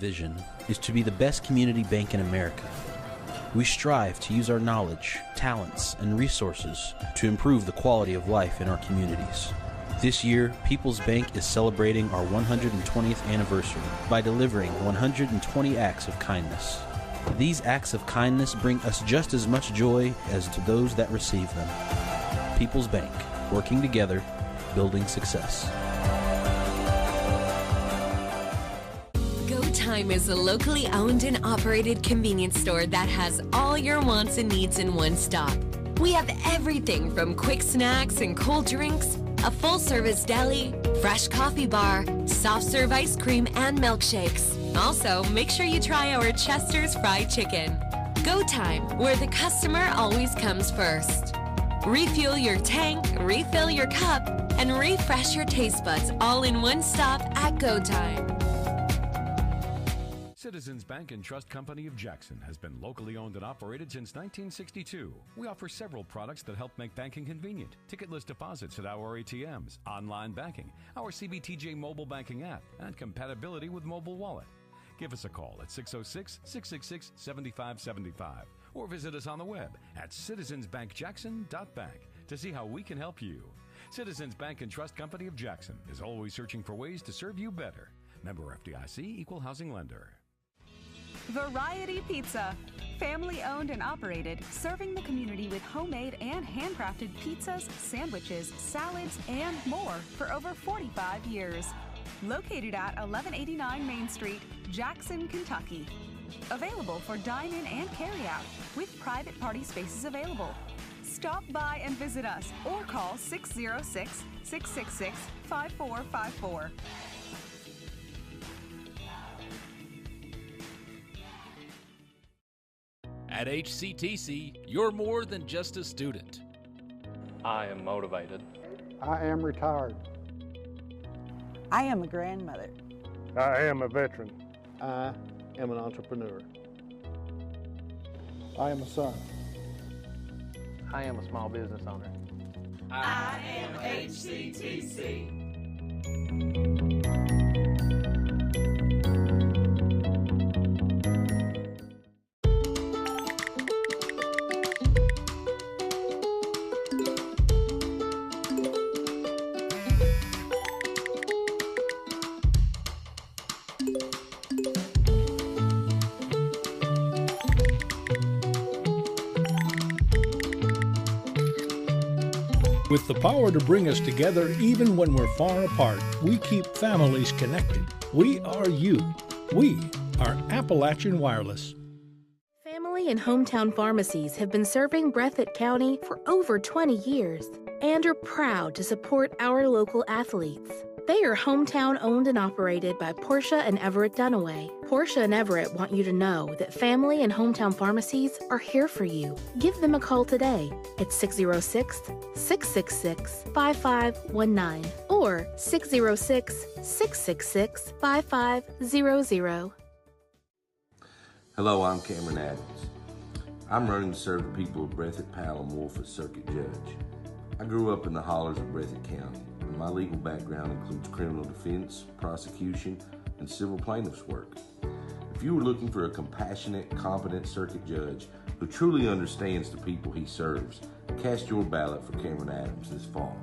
vision is to be the best community bank in America. We strive to use our knowledge, talents, and resources to improve the quality of life in our communities. This year, People's Bank is celebrating our 120th anniversary by delivering 120 acts of kindness. These acts of kindness bring us just as much joy as to those that receive them. People's Bank, working together, building success. Time is a locally owned and operated convenience store that has all your wants and needs in one stop. We have everything from quick snacks and cold drinks, a full-service deli, fresh coffee bar, soft-serve ice cream, and milkshakes. Also, make sure you try our Chester's Fried Chicken. Go Time, where the customer always comes first. Refuel your tank, refill your cup, and refresh your taste buds all in one stop at Go Time. Citizens Bank and Trust Company of Jackson has been locally owned and operated since 1962. We offer several products that help make banking convenient. Ticketless deposits at our ATMs, online banking, our CBTJ mobile banking app, and compatibility with mobile wallet. Give us a call at 606-666-7575 or visit us on the web at citizensbankjackson.bank to see how we can help you. Citizens Bank and Trust Company of Jackson is always searching for ways to serve you better. Member FDIC, Equal Housing Lender. Variety Pizza. Family owned and operated, serving the community with homemade and handcrafted pizzas, sandwiches, salads, and more for over 45 years. Located at 1189 Main Street, Jackson, Kentucky. Available for dine-in and carry-out, with private party spaces available. Stop by and visit us or call 606-666-5454. At HCTC, you're more than just a student. I am motivated. I am retired. I am a grandmother. I am a veteran. I am an entrepreneur. I am a son. I am a small business owner. I am HCTC. With the power to bring us together even when we're far apart, we keep families connected. We are you. We are Appalachian Wireless. Family and hometown pharmacies have been serving Breathitt County for over 20 years and are proud to support our local athletes. They are hometown owned and operated by Portia and Everett Dunaway. Portia and Everett want you to know that family and hometown pharmacies are here for you. Give them a call today at 606-666-5519 or 606-666-5500. Hello, I'm Cameron Adams. I'm running to serve the people of Breathitt, Powell, and Wolf as Circuit Judge. I grew up in the hollers of Breathitt County. My legal background includes criminal defense, prosecution, and civil plaintiffs' work. If you are looking for a compassionate, competent circuit judge who truly understands the people he serves, cast your ballot for Cameron Adams this fall.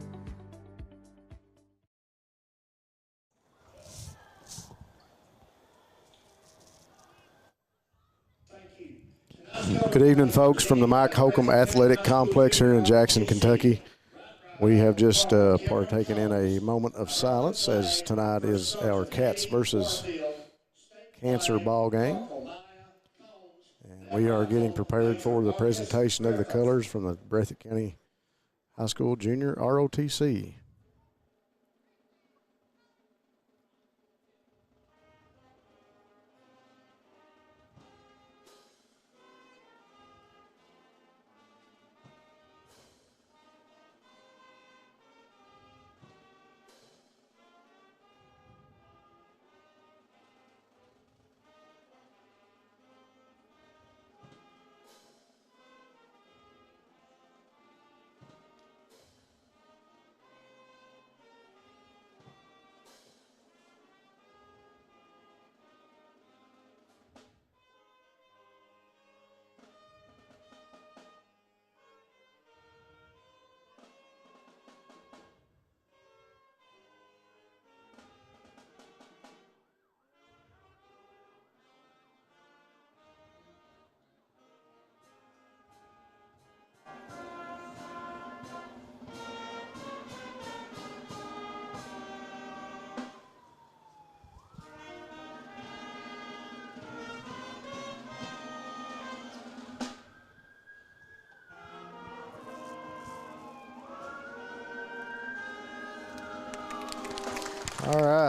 Good evening, folks, from the Mike Holcomb Athletic Complex here in Jackson, Kentucky. We have just partaken in a moment of silence as tonight is our Cats versus Cancer ball game. And we are getting prepared for the presentation of the colors from the Breathitt County High School Junior ROTC.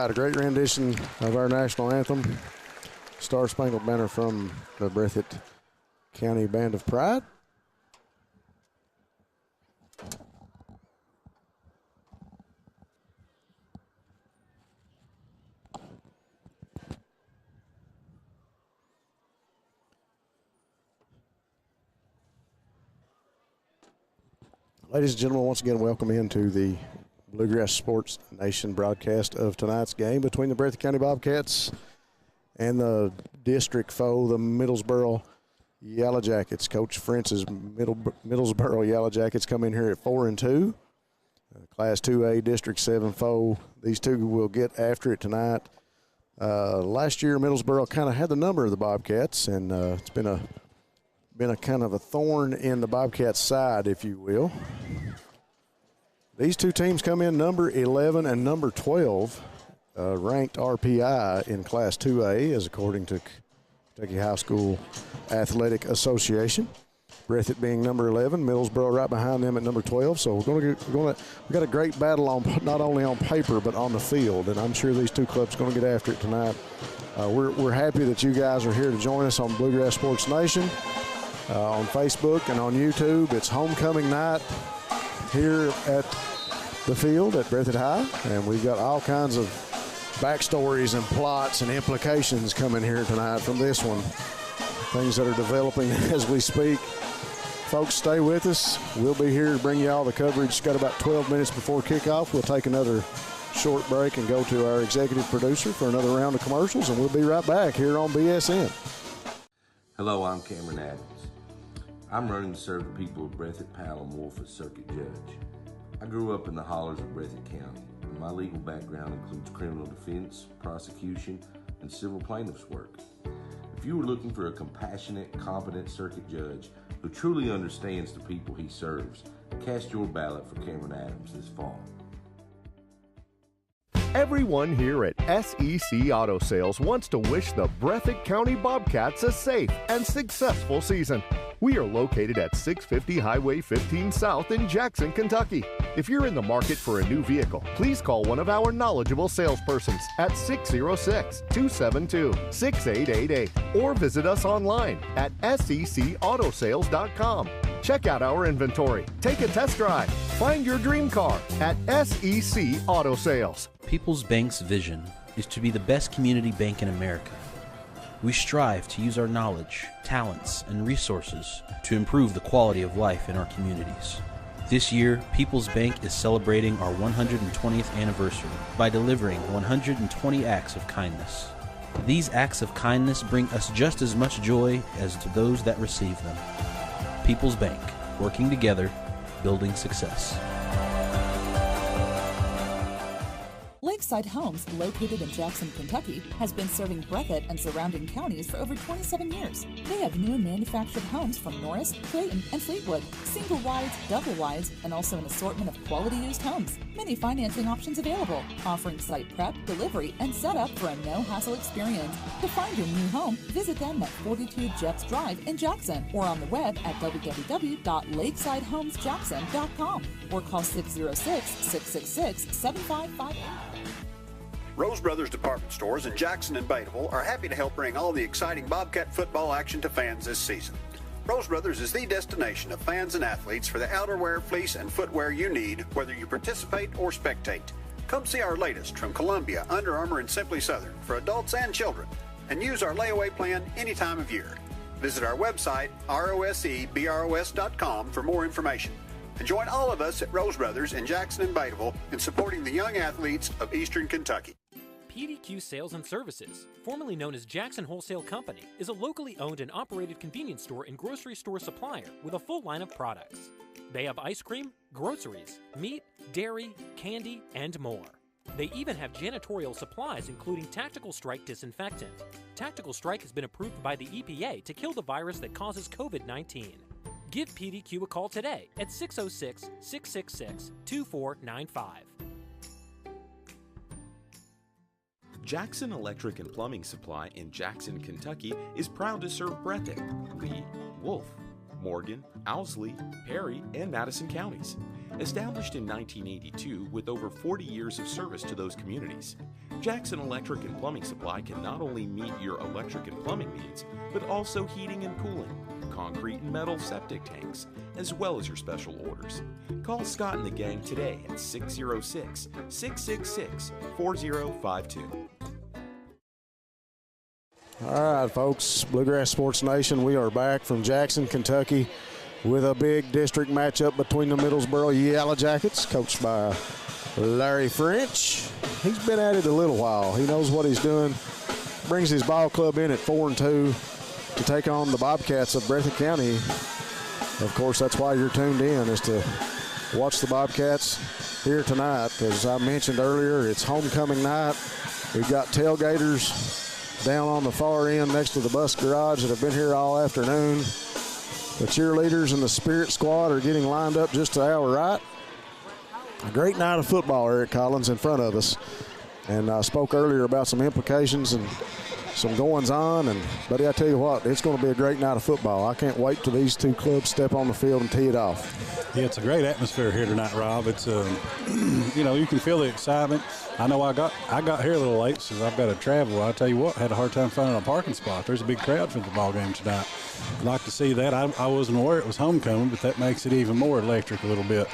right, a great rendition of our national anthem, Star Spangled Banner from the Breathitt County Band of Pride. Ladies and gentlemen, once again, welcome into the Bluegrass Sports Nation broadcast of tonight's game between the Breathitt County Bobcats and the district foe, the Middlesboro Yellow Jackets. Coach French's Middlesboro Yellow Jackets come in here at 4-2. Class 2A District 7 foe. These two will get after it tonight. Last year, Middlesboro kind of had the number of the Bobcats, and it's been a kind of a thorn in the Bobcats' side, if you will. These two teams come in number 11 and number 12, ranked RPI in Class 2A, as according to Kentucky High School Athletic Association. Breathitt being number 11, Middlesboro right behind them at number 12. So we got a great battle on not only on paper but on the field, and I'm sure these two clubs are going to get after it tonight. We're happy that you guys are here to join us on Bluegrass Sports Nation. On Facebook and on YouTube. It's homecoming night here at the field at Breathitt High, and we've got all kinds of backstories and plots and implications coming here tonight from this one. Things that are developing as we speak. Folks, stay with us. We'll be here to bring you all the coverage. It's got about 12 minutes before kickoff. We'll take another short break and go to our executive producer for another round of commercials, and we'll be right back here on BSN. Hello, I'm Cameron Adams. I'm running to serve the people of Breathitt, Powell, and Wolf as circuit judge. I grew up in the hollers of Breathitt County, and my legal background includes criminal defense, prosecution, and civil plaintiffs work. If you are looking for a compassionate, competent circuit judge who truly understands the people he serves, cast your ballot for Cameron Adams this fall. Everyone here at SEC Auto Sales wants to wish the Breathitt County Bobcats a safe and successful season. We are located at 650 Highway 15 South in Jackson, Kentucky. If you're in the market for a new vehicle, please call one of our knowledgeable salespersons at 606-272-6888 or visit us online at secautosales.com. Check out our inventory, take a test drive, find your dream car at SEC Auto Sales. People's Bank's vision is to be the best community bank in America. We strive to use our knowledge, talents, and resources to improve the quality of life in our communities. This year, People's Bank is celebrating our 120th anniversary by delivering 120 acts of kindness. These acts of kindness bring us just as much joy as to those that receive them. People's Bank, working together, building success. Lakeside Homes, located in Jackson, Kentucky, has been serving Breathitt and surrounding counties for over 27 years. They have new manufactured homes from Norris, Clayton, and Fleetwood, single wides, double wides, and also an assortment of quality used homes. Many financing options available, offering site prep, delivery, and setup for a no-hassle experience. To find your new home, visit them at 42 Jets Drive in Jackson or on the web at www.lakesidehomesjackson.com or call 606-666-7558. Rose Brothers Department Stores in Jackson and Bateville are happy to help bring all the exciting Bobcat football action to fans this season. Rose Brothers is the destination of fans and athletes for the outerwear, fleece, and footwear you need, whether you participate or spectate. Come see our latest from Columbia, Under Armour, and Simply Southern for adults and children, and use our layaway plan any time of year. Visit our website, rosebros.com, for more information. And join all of us at Rose Brothers in Jackson and Bateville in supporting the young athletes of Eastern Kentucky. PDQ Sales and Services, formerly known as Jackson Wholesale Company, is a locally owned and operated convenience store and grocery store supplier with a full line of products. They have ice cream, groceries, meat, dairy, candy, and more. They even have janitorial supplies, including Tactical Strike disinfectant. Tactical Strike has been approved by the EPA to kill the virus that causes COVID-19. Give PDQ a call today at 606-666-2495. Jackson Electric and Plumbing Supply in Jackson, Kentucky is proud to serve Breathitt, Lee, Wolf, Morgan, Owsley, Perry, and Madison counties. Established in 1982 with over 40 years of service to those communities, Jackson Electric and Plumbing Supply can not only meet your electric and plumbing needs, but also heating and cooling, concrete and metal septic tanks, as well as your special orders. Call Scott and the gang today at 606-666-4052. All right, folks, Bluegrass Sports Nation, we are back from Jackson, Kentucky with a big district matchup between the Middlesboro Yellow Jackets, coached by Larry French. He's been at it a little while. He knows what he's doing. Brings his ball club in at 4-2 to take on the Bobcats of Breathitt County. Of course, that's why you're tuned in, is to watch the Bobcats here tonight. As I mentioned earlier, it's homecoming night. We've got tailgaters down on the far end next to the bus garage that have been here all afternoon. The cheerleaders and the spirit squad are getting lined up just to our right. A great night of football, Eric Collins, in front of us. And I spoke earlier about some implications and some goings-on. And, buddy, I tell you what, it's going to be a great night of football. I can't wait till these two clubs step on the field and tee it off. Yeah, it's a great atmosphere here tonight, Rob. It's, you know, you can feel the excitement. I know I got here a little late, so I've got to travel. I tell you what, had a hard time finding a parking spot. There's a big crowd for the ball game tonight. I'd like to see that. I wasn't aware it was homecoming, but that makes it even more electric a little bit.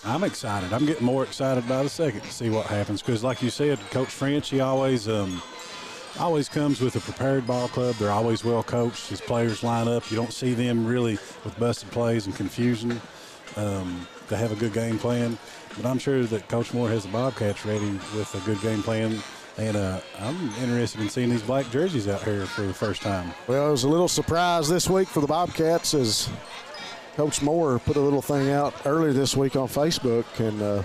I'm excited. I'm getting more excited by the second to see what happens because, like you said, Coach French, he always comes with a prepared ball club. They're always well coached. His players line up. You don't see them really with busted plays and confusion. They have a good game plan. But I'm sure that Coach Moore has the Bobcats ready with a good game plan. And I'm interested in seeing these black jerseys out here for the first time. Well, it was a little surprise this week for the Bobcats as Coach Moore put a little thing out earlier this week on Facebook and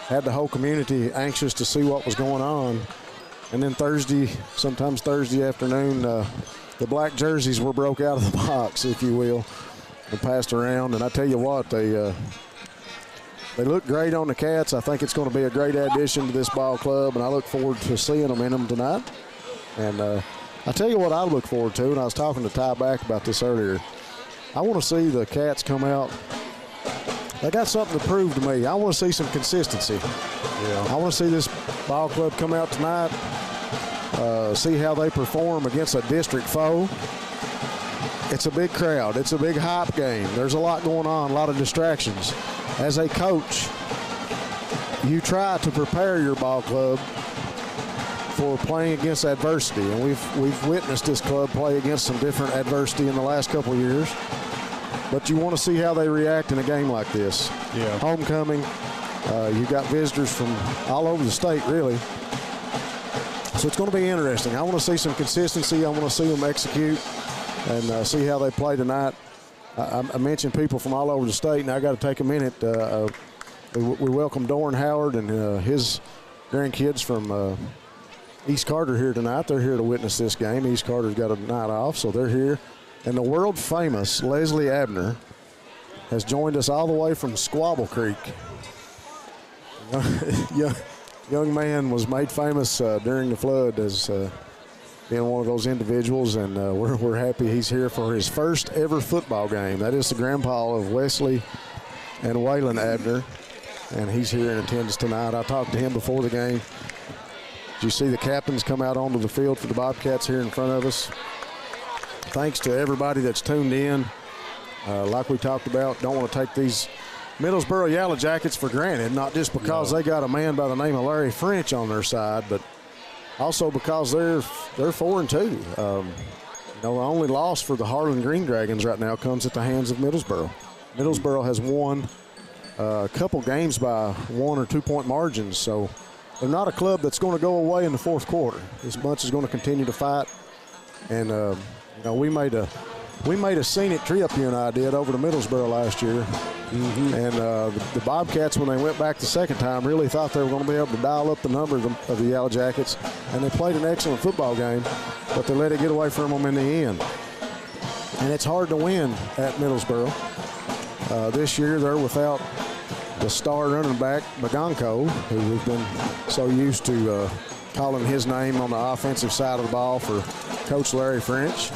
had the whole community anxious to see what was going on. And then sometimes Thursday afternoon, the black jerseys were broke out of the box, if you will, and passed around. And I tell you what, they look great on the Cats. I think it's going to be a great addition to this ball club, and I look forward to seeing them in them tonight. And I tell you what I look forward to, and I was talking to Ty Back about this earlier. I want to see the Cats come out. They got something to prove to me. I want to see some consistency. Yeah. I want to see this ball club come out tonight, see how they perform against a district foe. It's a big crowd. It's a big hype game. There's a lot going on, a lot of distractions. As a coach, you try to prepare your ball club for playing against adversity, and we've witnessed this club play against some different adversity in the last couple of years. But you want to see how they react in a game like this. Yeah. Homecoming, you got visitors from all over the state, really. So it's going to be interesting. I want to see some consistency. I want to see them execute and see how they play tonight. I mentioned people from all over the state, and I got to take a minute. We welcome Doran Howard and his grandkids from East Carter here tonight. They're here to witness this game. East Carter's got a night off, so they're here. And the world-famous Leslie Abner has joined us all the way from Squabble Creek. Young man was made famous during the flood as being one of those individuals, and we're happy he's here for his first ever football game. That is the grandpa of Wesley and Waylon Abner, and he's here in attendance tonight. I talked to him before the game. Did you see the captains come out onto the field for the Bobcats here in front of us? Thanks to everybody that's tuned in. Like we talked about, don't want to take these Middlesboro Yellow Jackets for granted, not just because they got a man by the name of Larry French on their side, but also because they're 4-2. The only loss for the Harlan Green Dragons right now comes at the hands of Middlesboro. Middlesboro has won a couple games by 1 or 2 point margins, so they're not a club that's going to go away in the fourth quarter. This bunch is going to continue to fight, and we made a scenic trip, you and I did, over to Middlesboro last year. Mm-hmm. And the Bobcats, when they went back the second time, really thought they were going to be able to dial up the number of the Yellow Jackets. And they played an excellent football game, but they let it get away from them in the end. And it's hard to win at Middlesboro. This year they're without the star running back, Baganko, who we've been so used to calling his name on the offensive side of the ball for Coach Larry French.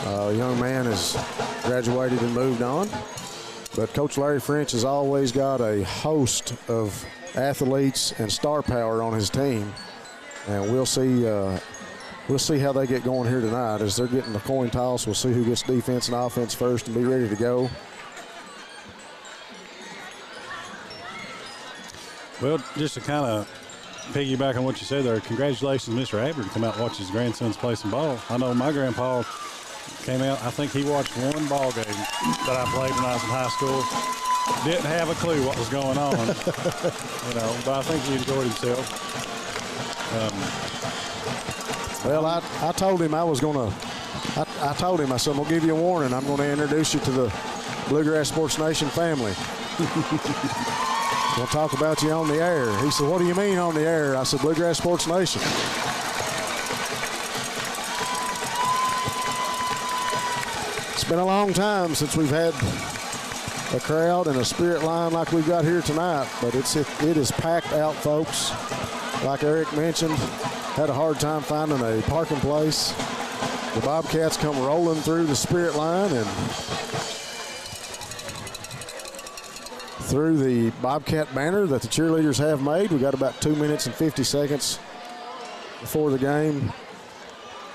A young man has graduated and moved on. But Coach Larry French has always got a host of athletes and star power on his team. And we'll see how they get going here tonight. As they're getting the coin toss, we'll see who gets defense and offense first and be ready to go. Well, just to kind of piggyback on what you said there, congratulations, Mr. Aber, to come out and watch his grandsons play some ball. I know my grandpa came out, I think he watched one ball game that I played when I was in high school. Didn't have a clue what was going on, but I think he enjoyed himself. Well, I told him I was going to, I told him, I said, we'll give you a warning. I'm going to introduce you to the Bluegrass Sports Nation family. We'll talk about you on the air. He said, what do you mean on the air? I said, Bluegrass Sports Nation. It's been a long time since we've had a crowd and a spirit line like we've got here tonight, but it is packed out, folks. Like Eric mentioned, had a hard time finding a parking place. The Bobcats come rolling through the spirit line and through the Bobcat banner that the cheerleaders have made. We got about 2 minutes and 50 seconds before the game.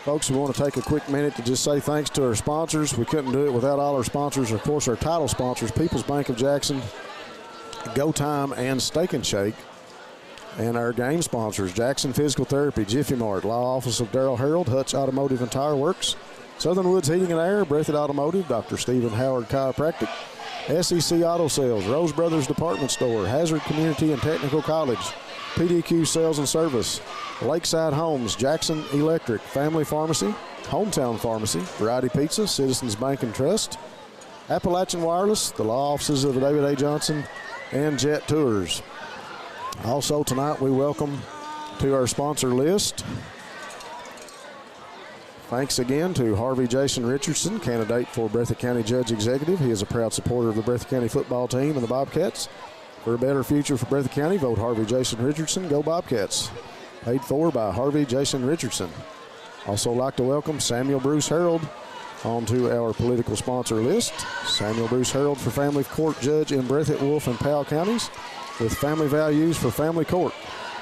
Folks, we want to take a quick minute to just say thanks to our sponsors. We couldn't do it without all our sponsors. Of course, our title sponsors, People's Bank of Jackson, Go Time, and Steak and Shake. And our game sponsors, Jackson Physical Therapy, Jiffy Mart, Law Office of Darrell Harold, Hutch Automotive and Tire Works, Southern Woods Heating and Air, Breathitt Automotive, Dr. Stephen Howard Chiropractic, SEC Auto Sales, Rose Brothers Department Store, Hazard Community and Technical College, PDQ Sales and Service, Lakeside Homes, Jackson Electric, Family Pharmacy, Hometown Pharmacy, Variety Pizza, Citizens Bank and Trust, Appalachian Wireless, the law offices of David A. Johnson, and Jet Tours. Also tonight we welcome to our sponsor list, thanks again to Harvey Jason Richardson, candidate for Breathitt County Judge Executive. He is a proud supporter of the Breathitt County football team and the Bobcats. For a better future for Breathitt County, vote Harvey Jason Richardson. Go Bobcats. Paid for by Harvey Jason Richardson. Also like to welcome Samuel Bruce Harold onto our political sponsor list. Samuel Bruce Harold for Family Court Judge in Breathitt, Wolf, and Powell counties with family values for family court.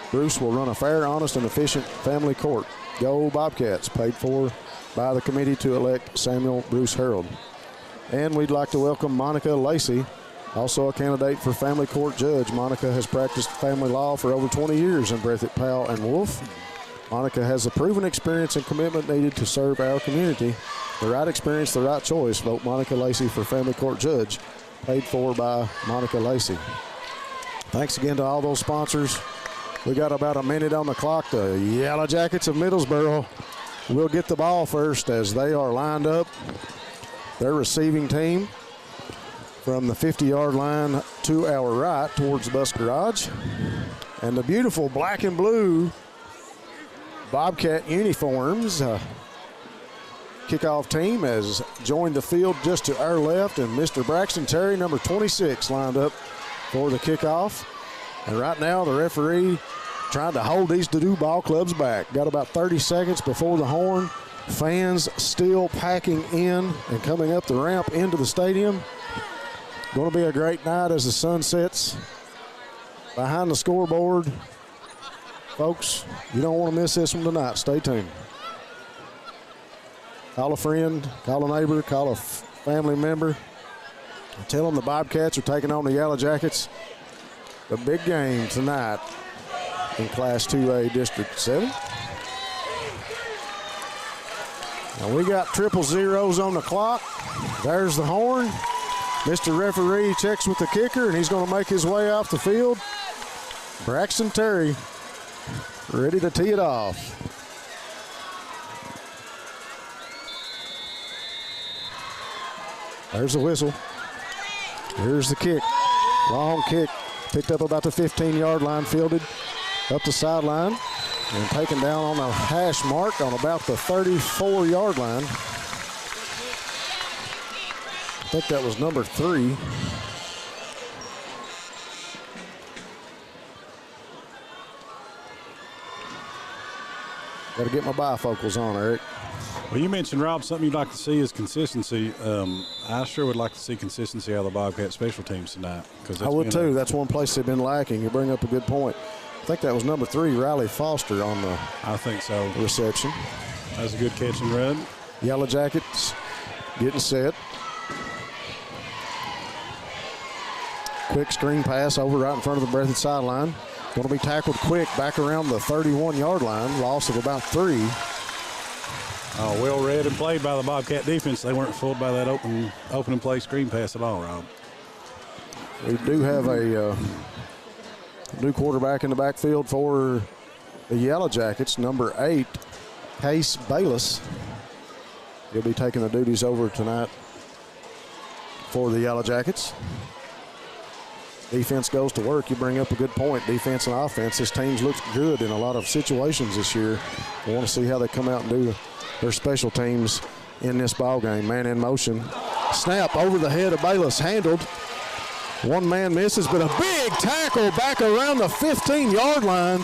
Bruce will run a fair, honest, and efficient family court. Go Bobcats, paid for by the committee to elect Samuel Bruce Harold. And we'd like to welcome Monica Lacey, also a candidate for family court judge. Monica has practiced family law for over 20 years in Breathitt, Powell, and Wolf. Monica has the proven experience and commitment needed to serve our community. The right experience, the right choice. Vote Monica Lacey for family court judge, paid for by Monica Lacey. Thanks again to all those sponsors. We got about a minute on the clock. The Yellow Jackets of Middlesboro will get the ball first as they are lined up. Their receiving team from the 50-yard line to our right towards the bus garage. And the beautiful black and blue Bobcat uniforms kickoff team has joined the field just to our left, and Mr. Braxton Terry, number 26, lined up for the kickoff. And right now the referee trying to hold these two ball clubs back. Got about 30 seconds before the horn. Fans still packing in and coming up the ramp into the stadium. Going to be a great night as the sun sets behind the scoreboard. Folks, you don't want to miss this one tonight. Stay tuned. Call a friend, call a neighbor, call a family member. Tell them the Bobcats are taking on the Yellow Jackets. The big game tonight in Class 2A District 7. Now we got triple zeros on the clock. There's the horn. Mr. Referee checks with the kicker, and he's going to make his way off the field. Braxton Terry ready to tee it off. There's the whistle. Here's the kick. Long kick. Picked up about the 15-yard line, fielded up the sideline, and taken down on the hash mark on about the 34-yard line. I think that was number 3. Got to get my bifocals on, Eric. Well, you mentioned, Rob, something you'd like to see is consistency. I sure would like to see consistency out of the Bobcat special teams tonight. I would too. That's one place they've been lacking. You bring up a good point. I think that was number 3, Riley Foster, on the reception. That was a good catch and run. Yellow Jackets getting set. Quick screen pass over right in front of the Breathitt sideline. Going to be tackled quick back around the 31-yard line. Loss of about 3. Oh, well read and played by the Bobcat defense. They weren't fooled by that open play screen pass at all, Rob. We do have a new quarterback in the backfield for the Yellow Jackets, number 8, Case Bayless. He'll be taking the duties over tonight for the Yellow Jackets. Defense goes to work. You bring up a good point. Defense and offense. This team looks good in a lot of situations this year. We want to see how they come out and do their special teams in this ball game. Man in motion. Snap over the head of Bayless. Handled. One man misses, but a big tackle back around the 15-yard line.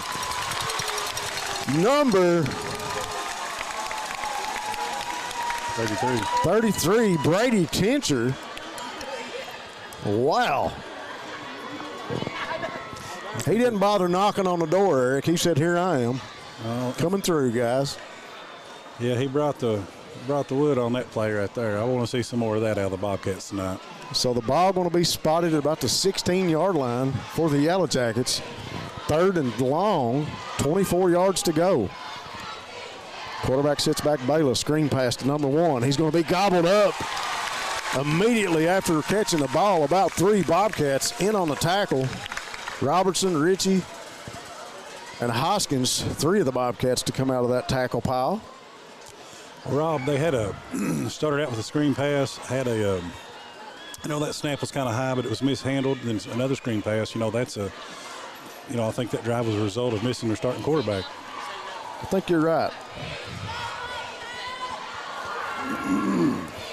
Number 33, Brady Tincher. Wow. He didn't bother knocking on the door, Eric. He said, "Here I am, coming through, guys." Yeah, he brought the wood on that play right there. I want to see some more of that out of the Bobcats tonight. So the ball going to be spotted at about the 16-yard line for the Yellow Jackets. 3rd and long, 24 yards to go. Quarterback sits back Bayless, screen pass to number 1. He's going to be gobbled up immediately after catching the ball. About 3 Bobcats in on the tackle. Robertson, Ritchie, and Hoskins, 3 of the Bobcats to come out of that tackle pile. Rob, they had started out with a screen pass, had a, that snap was kind of high, but it was mishandled. Then another screen pass, that's I think that drive was a result of missing their starting quarterback. I think you're right.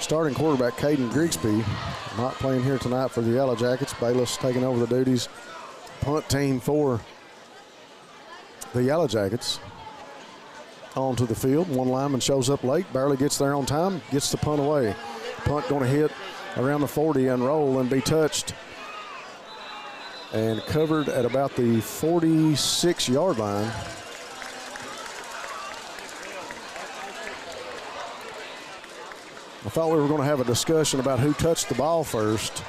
Starting quarterback Caden Grigsby not playing here tonight for the Yellow Jackets. Bayless taking over the duties. Punt team for the Yellow Jackets. Onto the field. One lineman shows up late, barely gets there on time, gets the punt away. Punt going to hit around the 40 and roll and be touched and covered at about the 46-yard line. I thought we were going to have a discussion about who touched the ball first.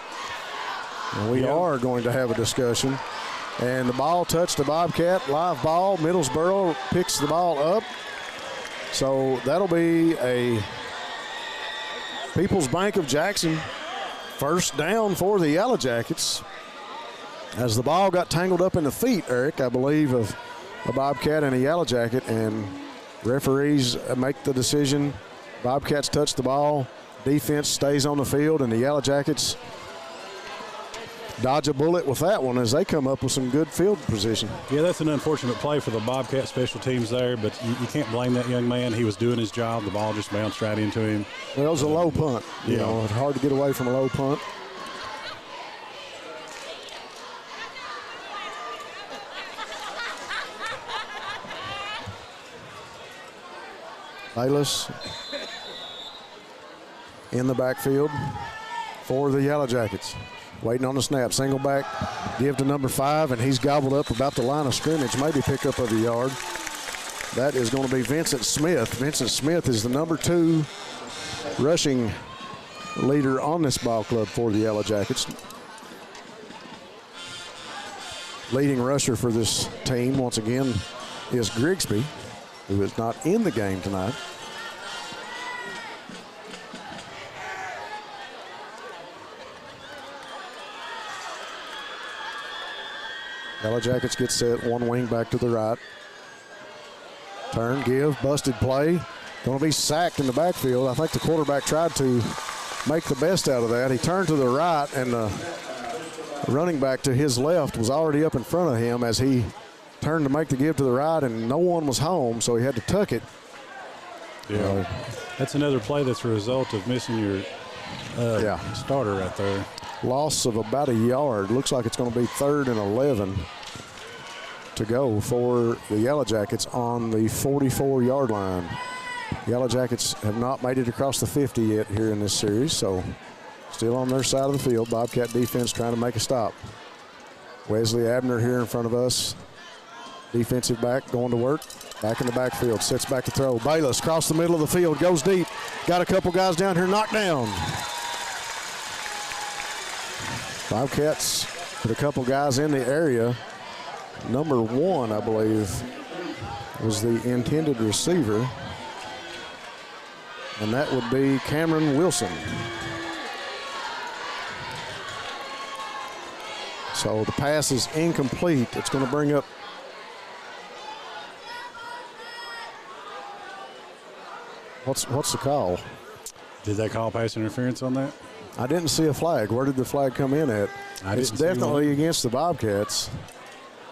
And we are going to have a discussion. And the ball touched the Bobcat, live ball. Middlesboro picks the ball up. So that'll be a People's Bank of Jackson first down for the Yellow Jackets. As the ball got tangled up in the feet, Eric, I believe, of a Bobcat and a Yellow Jacket, and referees make the decision. Bobcats touch the ball, defense stays on the field, and the Yellow Jackets dodge a bullet with that one as they come up with some good field position. Yeah, that's an unfortunate play for the Bobcat special teams there, but you can't blame that young man. He was doing his job. The ball just bounced right into him. Well, it was a low punt. You know, it's hard to get away from a low punt. Bayless in the backfield for the Yellow Jackets. Waiting on the snap, single back, give to number 5, and he's gobbled up about the line of scrimmage, maybe pick up of a yard. That is going to be Vincent Smith. Vincent Smith is the number 2 rushing leader on this ball club for the Yellow Jackets. Leading rusher for this team, once again, is Grigsby, who is not in the game tonight. Yellow Jackets get set, one wing back to the right. Turn, give, busted play. Going to be sacked in the backfield. I think the quarterback tried to make the best out of that. He turned to the right, and the running back to his left was already up in front of him as he turned to make the give to the right, and no one was home, so he had to tuck it. Yeah, that's another play that's a result of missing your starter right there. Loss of about a yard. Looks like it's going to be 3rd and 11 to go for the Yellow Jackets on the 44-yard line. Yellow Jackets have not made it across the 50 yet here in this series, so still on their side of the field. Bobcat defense trying to make a stop. Wesley Abner here in front of us. Defensive back going to work. Back in the backfield, sits back to throw. Bayless across the middle of the field, goes deep. Got a couple guys down here knocked down. Bobcats put a couple guys in the area. Number 1, I believe, was the intended receiver. And that would be Cameron Wilson. So the pass is incomplete. It's going to bring up what's the call? Did they call pass interference on that? I didn't see a flag. Where did the flag come in at? It's definitely against the Bobcats.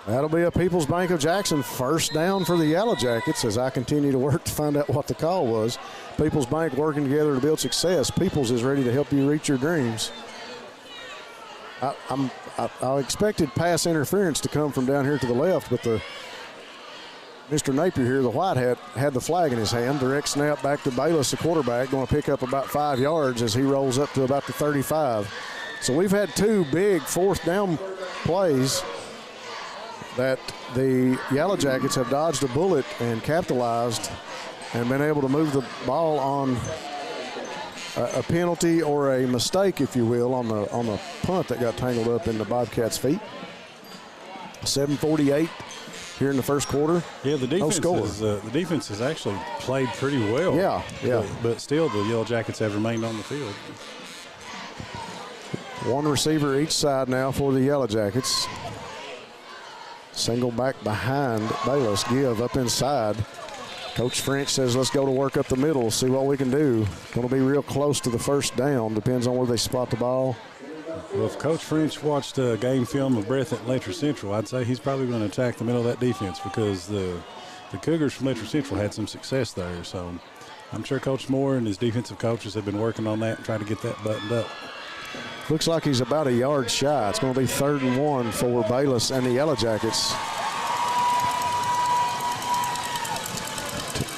That'll be a People's Bank of Jackson first down for the Yellow Jackets as I continue to work to find out what the call was. People's Bank working together to build success. People's is ready to help you reach your dreams. I expected pass interference to come from down here to the left, but Mr. Napier here, the white hat, had the flag in his hand. Direct snap back to Bayless, the quarterback, going to pick up about 5 yards as he rolls up to about the 35. So we've had 2 big fourth down plays that the Yellow Jackets have dodged a bullet and capitalized and been able to move the ball on a penalty or a mistake, if you will, on the punt that got tangled up in the Bobcats' feet. 7:48 here in the first quarter. Yeah, the defense no score. The defense has actually played pretty well. Yeah. But still, the Yellow Jackets have remained on the field. 1 receiver each side now for the Yellow Jackets. Single back behind Bayless. Give up inside. Coach French says, let's go to work up the middle, see what we can do. Going to be real close to the first down. Depends on where they spot the ball. Well, if Coach French watched a game film of Breathitt and Letcher Central, I'd say he's probably going to attack the middle of that defense because the Cougars from Letcher Central had some success there. So I'm sure Coach Moore and his defensive coaches have been working on that and trying to get that buttoned up. Looks like he's about a yard shy. It's going to be 3rd and 1 for Bayless and the Yellow Jackets.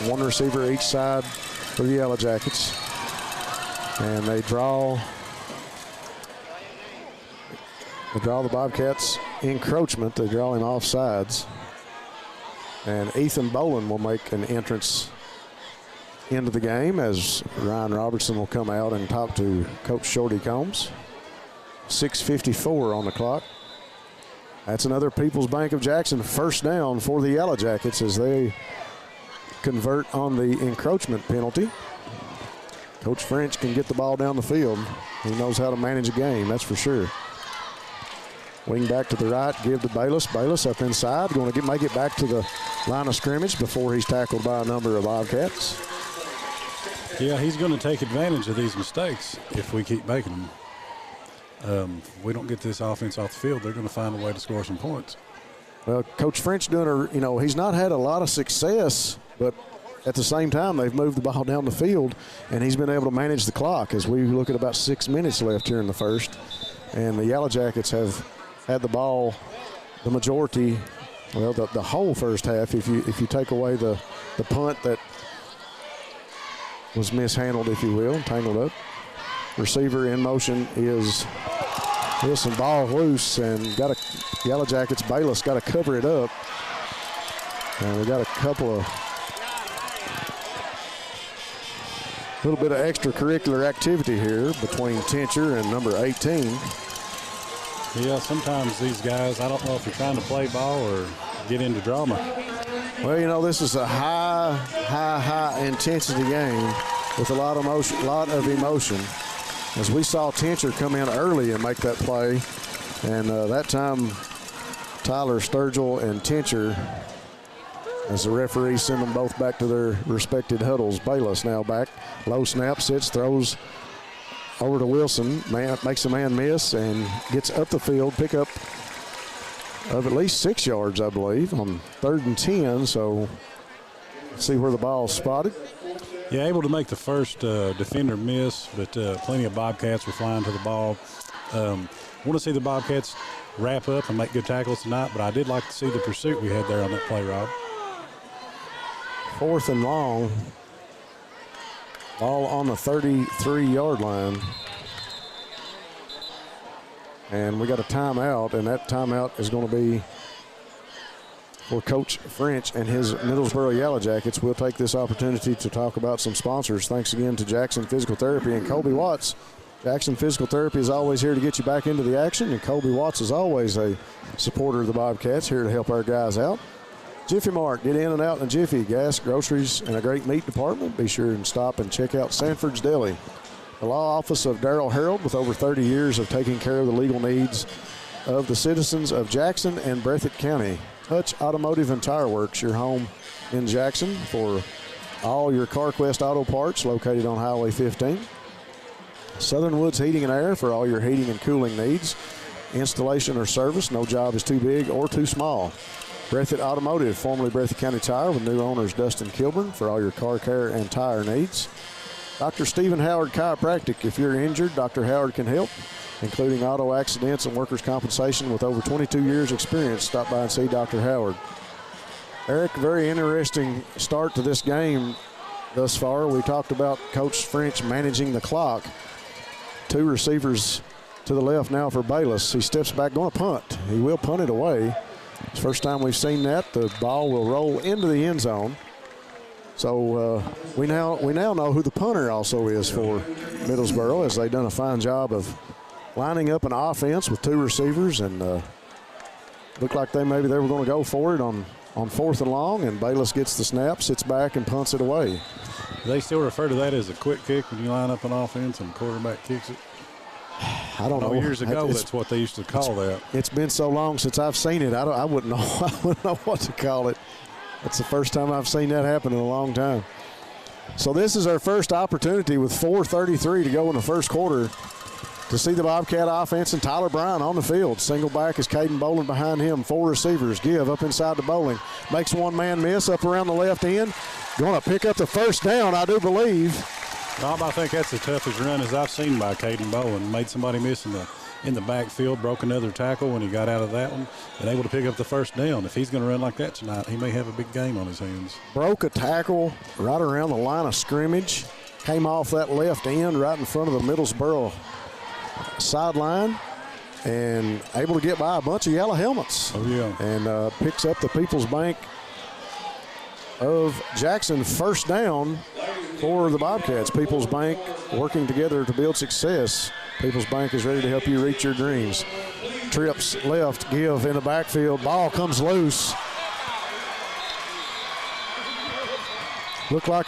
1 receiver each side for the Yellow Jackets. And they draw the Bobcats encroachment. They draw him off sides. And Ethan Boland will make an entrance into the game as Ryan Robertson will come out and talk to Coach Shorty Combs. 6:54 on the clock. That's another People's Bank of Jackson first down for the Yellow Jackets as they convert on the encroachment penalty. Coach French can get the ball down the field. He knows how to manage a game, that's for sure. Wing back to the right, give to Bayless. Bayless up inside, going to make it back to the line of scrimmage before he's tackled by a number of Bobcats. Yeah, he's going to take advantage of these mistakes if we keep making them. We don't get this offense off the field, they're going to find a way to score some points. Well, Coach French he's not had a lot of success, but at the same time, they've moved the ball down the field, and he's been able to manage the clock as we look at about 6 minutes left here in the first. And the Yellow Jackets have had the ball the majority, well, the whole first half, if you take away the punt that was mishandled, if you will, tangled up. Receiver in motion is Wilson, ball loose, and Yellow Jackets, Bayless got to cover it up. And we got a couple of little bit of extracurricular activity here between Tincher and number 18. Yeah, sometimes these guys, I don't know if they're trying to play ball or get into drama. Well, this is a high intensity game with a lot of emotion. As we saw Tincher come in early and make that play, and that time Tyler Sturgill and Tincher, as the referees send them both back to their respected huddles. Bayless now back, low snap, sits, throws over to Wilson, makes a man miss and gets up the field, pick up of at least 6 yards, I believe, on 3rd and 10. So let's see where the ball's spotted. Yeah, able to make the first defender miss, but plenty of Bobcats were flying to the ball. Want to see the Bobcats wrap up and make good tackles tonight, but I did like to see the pursuit we had there on that play, Rob. 4th and long Ball on the 33-yard line. And we got a timeout, and that timeout is going to be for Coach French and his Middlesboro Yellow Jackets. We'll take this opportunity to talk about some sponsors. Thanks again to Jackson Physical Therapy and Colby Watts. Jackson Physical Therapy is always here to get you back into the action, and Colby Watts is always a supporter of the Bobcats, here to help our guys out. Jiffy Mart, get in and out in a jiffy. Gas, groceries, and a great meat department. Be sure and stop and check out Sanford's Deli. The law office of Darrell Harold, with over 30 years of taking care of the legal needs of the citizens of Jackson and Breathitt County. Hutch Automotive and Tire Works, your home in Jackson for all your CarQuest auto parts, located on Highway 15. Southern Woods Heating and Air for all your heating and cooling needs. Installation or service, no job is too big or too small. Breathitt Automotive, formerly Breathitt County Tire, with new owners Dustin Kilburn, for all your car care and tire needs. Dr. Stephen Howard Chiropractic, if you're injured, Dr. Howard can help, including auto accidents and workers' compensation. With over 22 years experience, stop by and see Dr. Howard. Eric, very interesting start to this game thus far. We talked about Coach French managing the clock. Two receivers to the left now for Bayless. He steps back, going to punt. He will punt it away. It's the first time we've seen that. The ball will roll into the end zone. So we now know who the punter also is for Middlesboro, as they've done a fine job of lining up an offense with two receivers, and looked like they were going to go for it on 4th and long, and Bayless gets the snap, sits back, and punts it away. They still refer to that as a quick kick when you line up an offense and the quarterback kicks it? I don't know. Years ago, that's what they used to call that. It's been so long since I've seen it. I wouldn't know. I wouldn't know what to call it. That's the first time I've seen that happen in a long time. So this is our first opportunity with 4:33 to go in the first quarter to see the Bobcat offense and Tyler Bryan on the field. Single back is Caden Bowling behind him. 4 receivers. Give up inside the Bowling. Makes one man miss up around the left end. Going to pick up the first down, I do believe. Rob, I think that's the toughest run as I've seen by Caden Bowling. Made somebody miss in the backfield, broke another tackle when he got out of that one, and able to pick up the first down. If he's going to run like that tonight, he may have a big game on his hands. Broke a tackle right around the line of scrimmage. Came off that left end right in front of the Middlesboro sideline, and able to get by a bunch of yellow helmets. Oh, yeah. And picks up the People's Bank of Jackson first down for the Bobcats. People's Bank working together to build success. People's Bank is ready to help you reach your dreams. Trips left, give in the backfield. Ball comes loose. Looked like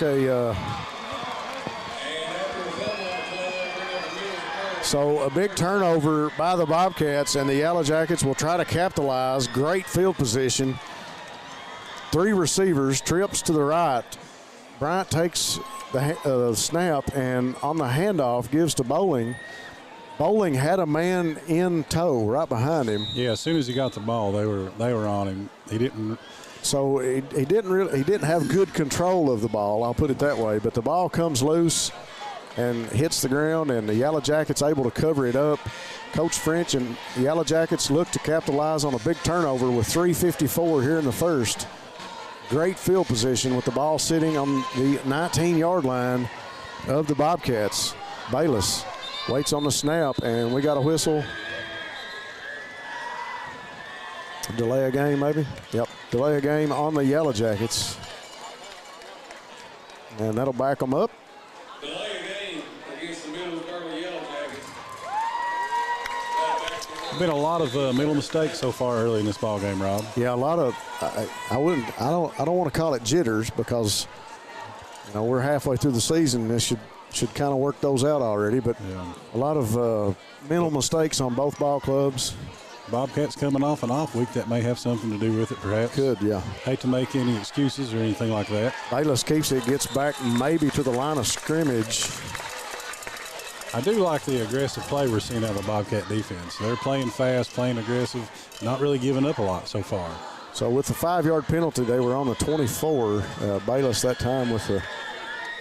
so a big turnover by the Bobcats, and the Yellow Jackets will try to capitalize. Great field position. 3 receivers, trips to the right. Bryant takes the snap, and on the handoff gives to Bowling. Bowling had a man in tow right behind him. Yeah, as soon as he got the ball, they were on him. He didn't. So he didn't have good control of the ball. I'll put it that way. But the ball comes loose and hits the ground, and the Yellow Jackets able to cover it up. Coach French and the Yellow Jackets look to capitalize on a big turnover with 3:54 here in the first. Great field position with the ball sitting on the 19-yard line of the Bobcats. Bayless waits on the snap, and we got a whistle. Delay a game, maybe? Yep, delay a game on the Yellow Jackets. And that'll back them up. Delay a game against the Middlesboro Yellow Jackets. Been a lot of middle mistakes so far early in this ball game, Rob. Yeah, a lot of. I don't want to call it jitters, because we're halfway through the season. This should kind of work those out already. But yeah, a lot of mental mistakes on both ball clubs. Bobcats coming off an off week, that may have something to do with it, perhaps. Could, yeah. Hate to make any excuses or anything like that. Bayless keeps it, gets back maybe to the line of scrimmage. I do like the aggressive play we're seeing out of the Bobcat defense. They're playing fast, playing aggressive, not really giving up a lot so far. So with the 5-yard penalty, they were on the 24. Bayless that time with the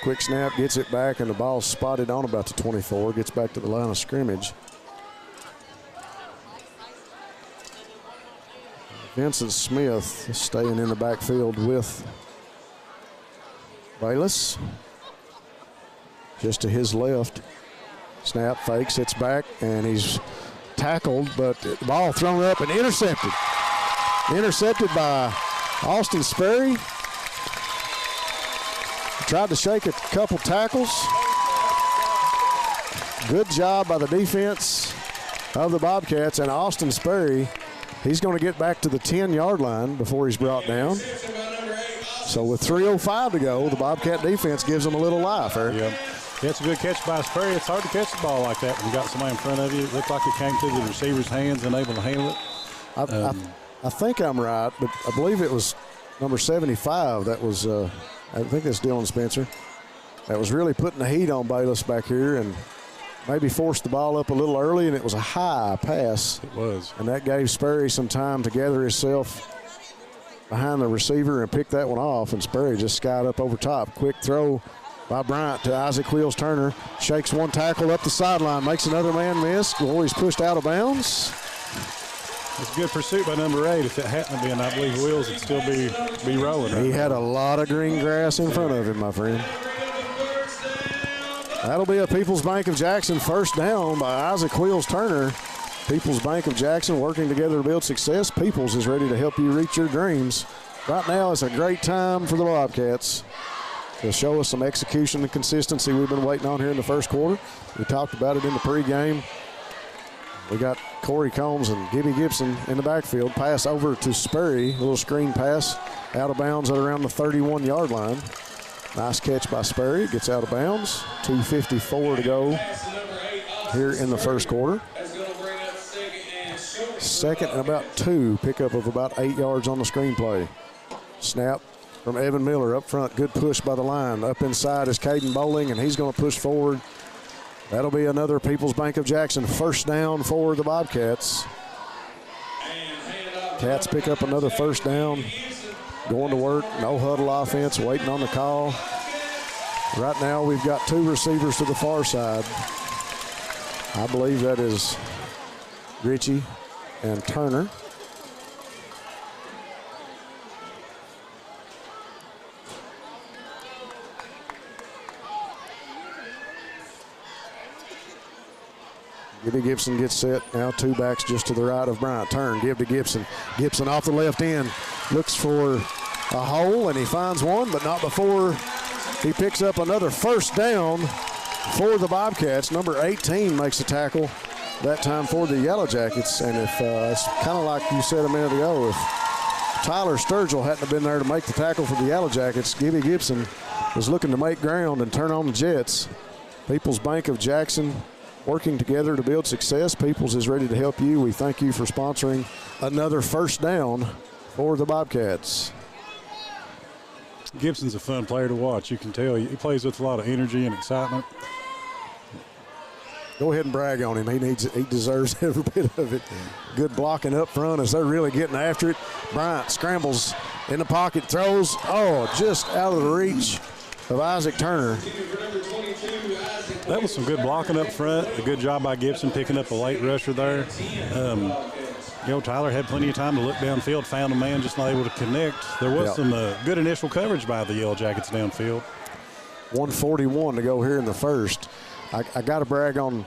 quick snap, gets it back, and the ball's spotted on about the 24, gets back to the line of scrimmage. Vincent Smith staying in the backfield with Bayless. just to his left. Snap, fake, sits back, and he's tackled, but the ball thrown up and intercepted. Intercepted by Austin Sperry. Tried to shake a couple tackles. Good job by the defense of the Bobcats, and Austin Sperry, he's going to get back to the 10-yard line before he's brought down. So with 3:05 to go, the Bobcat defense gives them a little life. Yeah, it's a good catch by Sperry. It's hard to catch the ball like that when you got somebody in front of you. It looked like it came through the receiver's hands and able to handle it. I think I'm right, but I believe it was number 75 that was, I think that's Dylan Spencer, that was really putting the heat on Bayless back here and maybe forced the ball up a little early, and it was a high pass. It was. And that gave Sperry some time to gather himself behind the receiver and pick that one off, and Sperry just skied up over top. Quick throw by Bryant to Isaac Wheels Turner. Shakes one tackle up the sideline, makes another man miss before he's pushed out of bounds. It's a good pursuit by number 8. If it hadn't been, I believe Wheels would still be rolling. He had a lot of green grass in front of him, my friend. That'll be a People's Bank of Jackson first down by Isaac Wheels Turner. People's Bank of Jackson working together to build success. People's is ready to help you reach your dreams. Right now it's a great time for the Bobcats to show us some execution and consistency we've been waiting on here in the first quarter. We talked about it in the pregame. We got Corey Combs and Gibby Gibson in the backfield. Pass over to Sperry, a little screen pass, out of bounds at around the 31-yard line. Nice catch by Sperry, gets out of bounds. 2:54 to go here in the first quarter. Second and about 2, pickup of about 8 yards on the screen play. Snap from Evan Miller up front, good push by the line. Up inside is Caden Bowling, and he's going to push forward. That'll be another People's Bank of Jackson first down for the Bobcats. Cats pick up another first down. Going to work, no huddle offense, waiting on the call. Right now we've got 2 receivers to the far side. I believe that is Ritchie and Turner. Gibby Gibson gets set. Now 2 backs just to the right of Bryant. Turn, give to Gibson. Gibson off the left end. Looks for a hole, and he finds one, but not before he picks up another first down for the Bobcats. Number 18 makes a tackle, that time for the Yellow Jackets. And if it's kind of like you said a minute ago, if Tyler Sturgill hadn't have been there to make the tackle for the Yellow Jackets, Gibby Gibson was looking to make ground and turn on the Jets. People's Bank of Jackson working together to build success. People's is ready to help you. We thank you for sponsoring another first down for the Bobcats. Gibson's a fun player to watch. You can tell he plays with a lot of energy and excitement. Go ahead and brag on him. He deserves every bit of it. Good blocking up front as they're really getting after it. Bryant scrambles in the pocket, throws, just out of the reach of Isaac Turner. That was some good blocking up front. A good job by Gibson picking up a late rusher there. Tyler had plenty of time to look downfield, found a man, just not able to connect. There was some good initial coverage by the Yellow Jackets downfield. 1:41 to go here in the first. I got to brag on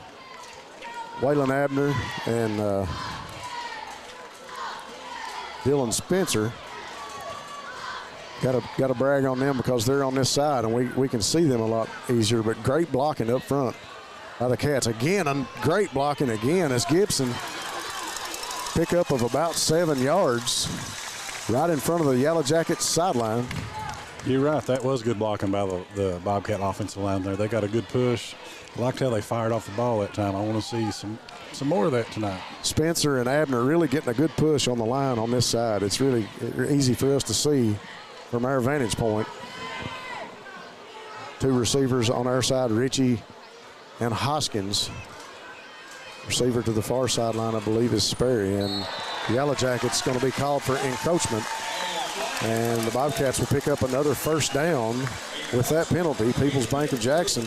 Waylon Abner and Dylan Spencer. Got to brag on them because they're on this side and we can see them a lot easier. But great blocking up front by the Cats. Again, great blocking again as Gibson pickup of about 7 yards right in front of the Yellow Jackets sideline. You're right. That was good blocking by the Bobcat offensive line there. They got a good push. I liked how they fired off the ball that time. I want to see some more of that tonight. Spencer and Abner really getting a good push on the line on this side. It's really easy for us to see from our vantage point. 2 receivers on our side, Ritchie and Hoskins. Receiver to the far sideline, I believe, is Sperry. And the Yellow Jackets going to be called for encroachment. And the Bobcats will pick up another first down with that penalty. People's Bank of Jackson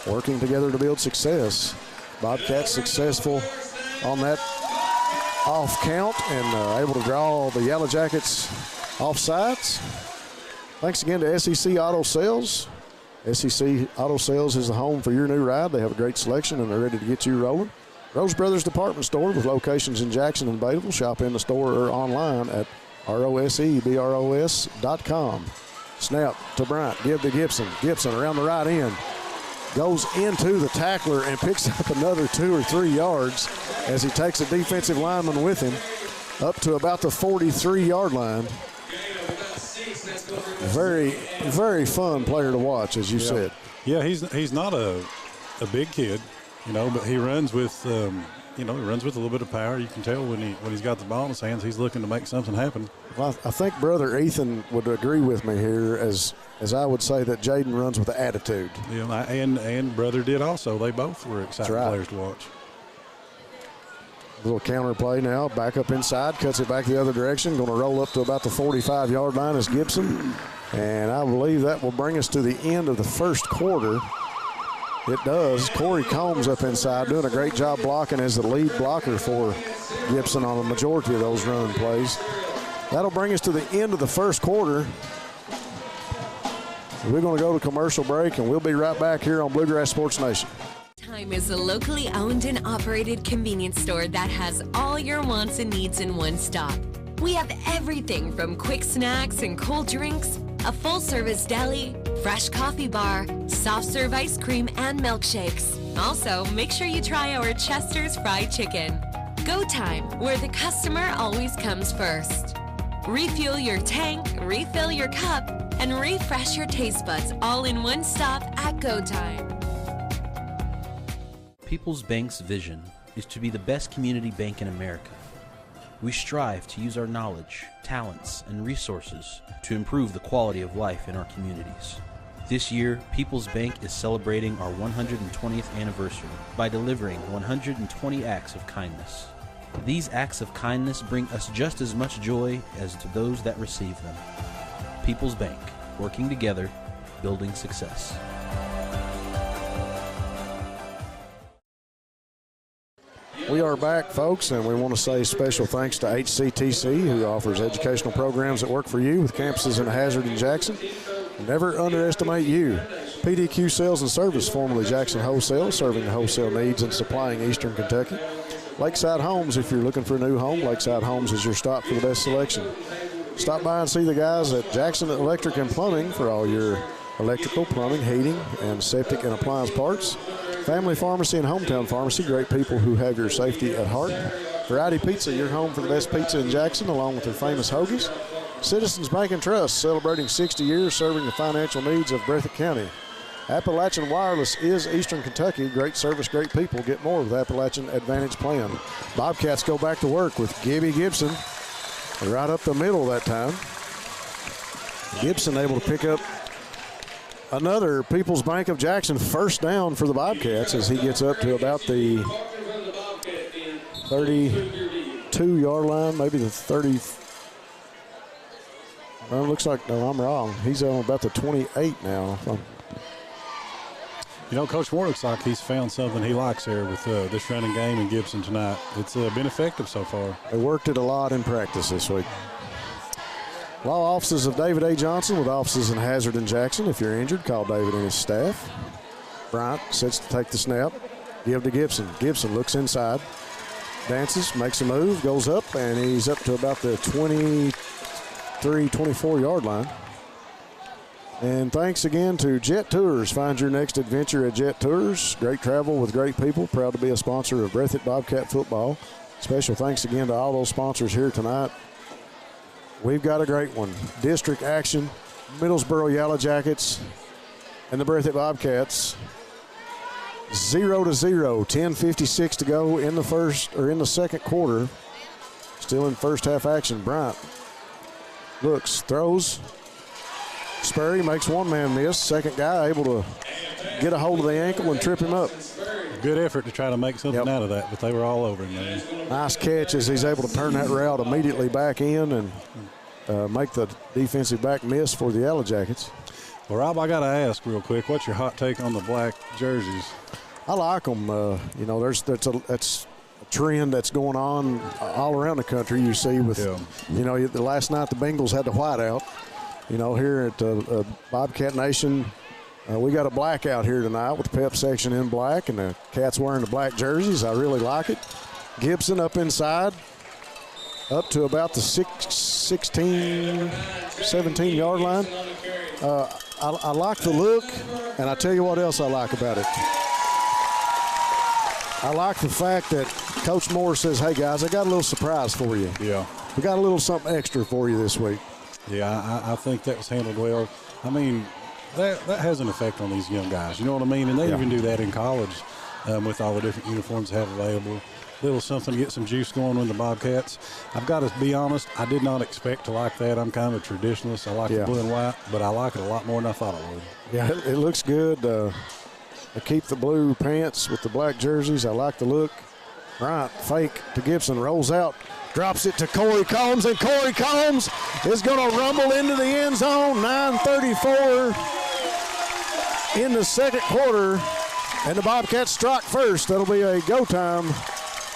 working together to build success. Bobcats successful on that off count and able to draw the Yellow Jackets off sides. Thanks again to SEC Auto Sales, SEC Auto Sales is the home for your new ride. They have a great selection, and they're ready to get you rolling. Rose Brothers Department Store with locations in Jackson and Batesville. Shop in the store or online at rosebros.com. Snap to Bryant. Give to Gibson. Gibson around the right end. Goes into the tackler and picks up another 2 or 3 yards as he takes a defensive lineman with him up to about the 43-yard line. Very, very fun player to watch, as you said. Yeah, he's not a big kid, but he runs with, he runs with a little bit of power. You can tell when he's got the ball in his hands, he's looking to make something happen. Well, I think Brother Ethan would agree with me here, as I would say that Jaden runs with attitude. Yeah, and Brother did also. They both were exciting players to watch. A little counter play now, back up inside, cuts it back the other direction, going to roll up to about the 45-yard line is Gibson. And I believe that will bring us to the end of the first quarter. It does. Corey Combs up inside doing a great job blocking as the lead blocker for Gibson on the majority of those run plays. That'll bring us to the end of the first quarter. We're going to go to commercial break, and we'll be right back here on Bluegrass Sports Nation. Time is a locally owned and operated convenience store that has all your wants and needs in one stop. We have everything from quick snacks and cold drinks, a full-service deli, fresh coffee bar, soft-serve ice cream, and milkshakes. Also, make sure you try our Chester's Fried Chicken. Go Time, where the customer always comes first. Refuel your tank, refill your cup, and refresh your taste buds all in one stop at Go Time. People's Bank's vision is to be the best community bank in America. We strive to use our knowledge, talents, and resources to improve the quality of life in our communities. This year, People's Bank is celebrating our 120th anniversary by delivering 120 acts of kindness. These acts of kindness bring us just as much joy as to those that receive them. People's Bank, working together, building success. We are back, folks, and we want to say special thanks to HCTC, who offers educational programs that work for you with campuses in Hazard and Jackson. Never underestimate you. PDQ Sales and Service, formerly Jackson Wholesale, serving the wholesale needs and supplying Eastern Kentucky. Lakeside Homes, if you're looking for a new home, Lakeside Homes is your stop for the best selection. Stop by and see the guys at Jackson Electric and Plumbing for all your electrical, plumbing, heating, and septic and appliance parts. Family Pharmacy and Hometown Pharmacy, great people who have your safety at heart. Variety Pizza, your home for the best pizza in Jackson, along with their famous hoagies. Citizens Bank and Trust, celebrating 60 years serving the financial needs of Breathitt County. Appalachian Wireless is Eastern Kentucky. Great service, great people. Get more with Appalachian Advantage Plan. Bobcats go back to work with Gibby Gibson right up the middle that time. Gibson able to pick up another People's Bank of Jackson first down for the Bobcats as he gets up to about the 32-yard line, maybe the 30. Well, it looks like, no, I'm wrong. He's on about the 28 now. Coach Moore looks like he's found something he likes here with this running game in Gibson tonight. It's been effective so far. They worked it a lot in practice this week. Law offices of David A. Johnson with offices in Hazard and Jackson. If you're injured, call David and his staff. Bryant sets to take the snap. Give to Gibson. Gibson looks inside. Dances, makes a move, goes up, and he's up to about the 23, 24-yard line. And thanks again to Jet Tours. Find your next adventure at Jet Tours. Great travel with great people. Proud to be a sponsor of Breathitt Bobcat football. Special thanks again to all those sponsors here tonight. We've got a great one. District action, Middlesboro Yellow Jackets and the Breathitt Bobcats. 0-0, 10:56 to go in the second quarter. Still in first half action. Bryant looks, throws. Sperry makes one man miss. Second guy able to get a hold of the ankle and trip him up. Good effort to try to make something out of that, but they were all over him, man. Nice catch as he's able to turn that route immediately back in and make the defensive back miss for the Yellow Jackets. Well, Rob, I got to ask real quick, what's your hot take on the black jerseys? I like them. That's a trend that's going on all around the country. You see with, the last night the Bengals had the white out. Here at Bobcat Nation, We got a blackout here tonight with the pep section in black and the Cats wearing the black jerseys. I really like it. Gibson up inside, up to about the 16, 17-yard line. I like the look, and I tell you what else I like about it. I like the fact that Coach Moore says, hey, guys, I got a little surprise for you. Yeah. We got a little something extra for you this week. Yeah, I think that was handled well. I mean, that has an effect on these young guys. You know what I mean? And they even do that in college with all the different uniforms they have available. Little something to get some juice going with the Bobcats. I've got to be honest, I did not expect to like that. I'm kind of a traditionalist. I like the blue and white, but I like it a lot more than I thought I would. Yeah, it looks good. They keep the blue pants with the black jerseys. I like the look. Right, fake to Gibson, rolls out, drops it to Corey Combs, and Corey Combs is going to rumble into the end zone. 9:34 in the second quarter, and the Bobcats strike first. That'll be a go time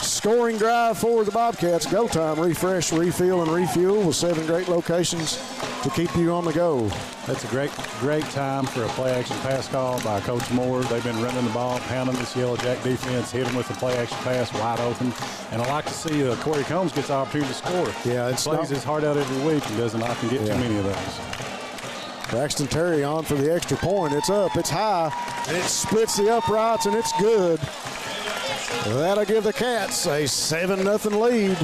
scoring drive for the Bobcats. Go time, refresh, refill, and refuel with 7 great locations to keep you on the go. That's a great time for a play-action pass call by Coach Moore. They've been running the ball, pounding this Yellow Jack defense, hit them with a play-action pass wide open. And I like to see Corey Combs gets the opportunity to score. Yeah, it's plays his heart out every week and doesn't often get too many of those. Braxton Terry on for the extra point. It's up, it's high, and it splits the uprights, and it's good. That'll give the Cats a 7-0 lead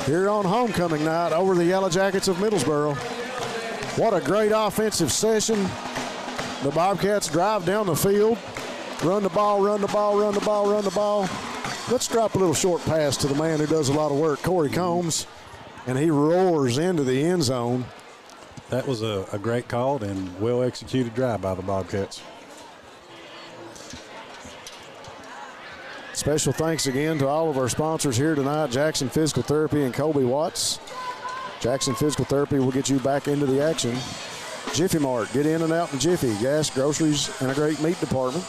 here on homecoming night over the Yellow Jackets of Middlesboro. What a great offensive session. The Bobcats drive down the field, run the ball, run the ball, run the ball, run the ball. Let's drop a little short pass to the man who does a lot of work, Corey Combs, and he roars into the end zone. That was a great call and well-executed drive by the Bobcats. Special thanks again to all of our sponsors here tonight, Jackson Physical Therapy and Colby Watts. Jackson Physical Therapy will get you back into the action. Jiffy Mart, get in and out in Jiffy. Gas, groceries, and a great meat department.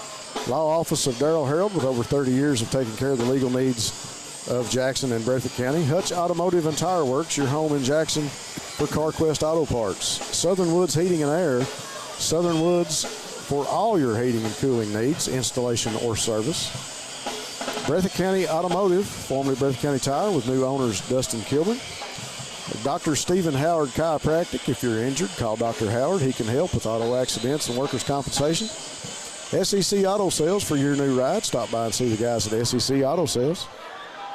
Law Office of Darrell Harold with over 30 years of taking care of the legal needs of Jackson and Breathitt County. Hutch Automotive and Tire Works, your home in Jackson for CarQuest Auto Parts. Southern Woods Heating and Air. Southern Woods for all your heating and cooling needs, installation or service. Breathitt County Automotive, formerly Breathitt County Tire, with new owners Dustin Kilburn. Dr. Stephen Howard Chiropractic. If you're injured, call Dr. Howard. He can help with auto accidents and workers' compensation. SEC Auto Sales for your new ride. Stop by and see the guys at SEC Auto Sales.